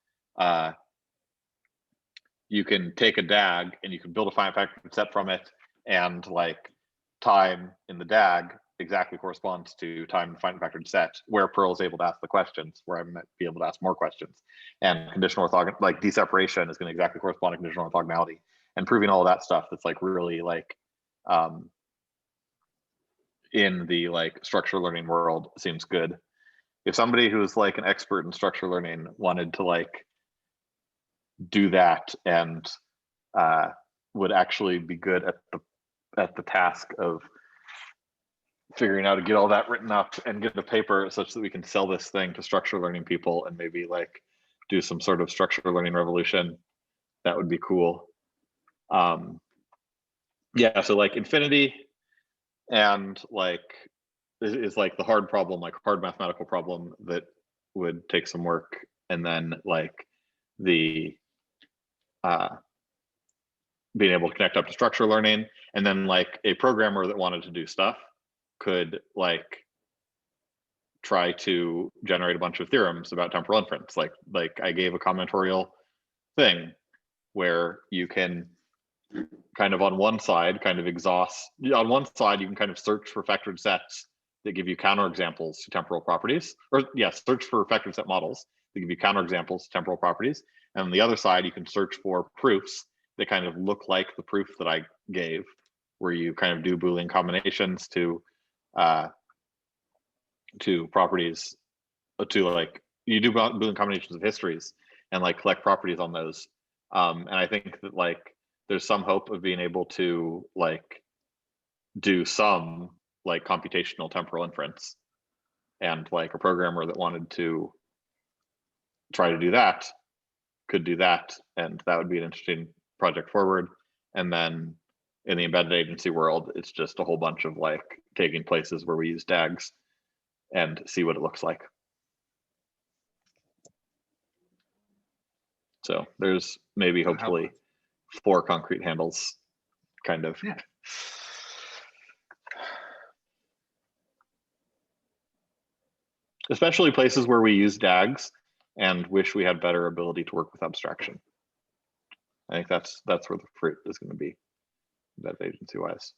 Speaker 1: you can take a DAG and you can build a finite factored set from it, and like time in the DAG exactly corresponds to time in the finite factored set, where Perl is able to ask the questions, where I might be able to ask more questions. And conditional orthogonality, like deseparation, is going to exactly correspond to conditional orthogonality, and proving all of that stuff that's like really like in the like structure learning world seems good. If somebody who's like an expert in structure learning wanted to like do that and would actually be good at the task of figuring out how to get all that written up and get a paper such that we can sell this thing to structure learning people and maybe like do some sort of structure learning revolution, that would be cool. Yeah, so like infinity and like is like the hard problem, like hard mathematical problem that would take some work, and then like the being able to connect up to structure learning, and then like a programmer that wanted to do stuff could like try to generate a bunch of theorems about temporal inference. Like I gave a combinatorial thing where you can kind of on one side kind of exhaust, on one side you can kind of search for factored sets that give you counterexamples to temporal properties, or yes, search for factored set models that give you counterexamples to temporal properties. And on the other side, you can search for proofs that kind of look like the proof that I gave, where you kind of do Boolean combinations to properties, to like, you do Boolean combinations of histories and like collect properties on those. And I think that like there's some hope of being able to like do some like computational temporal inference, and like a programmer that wanted to try to do that could do that, and that would be an interesting project forward. And then in the embedded agency world, it's just a whole bunch of like taking places where we use DAGs and see what it looks like. So there's maybe hopefully 4 concrete handles, kind of.
Speaker 7: Yeah.
Speaker 1: Especially places where we use DAGs and wish we had better ability to work with abstraction. I think that's where the fruit is going to be, that agency wise.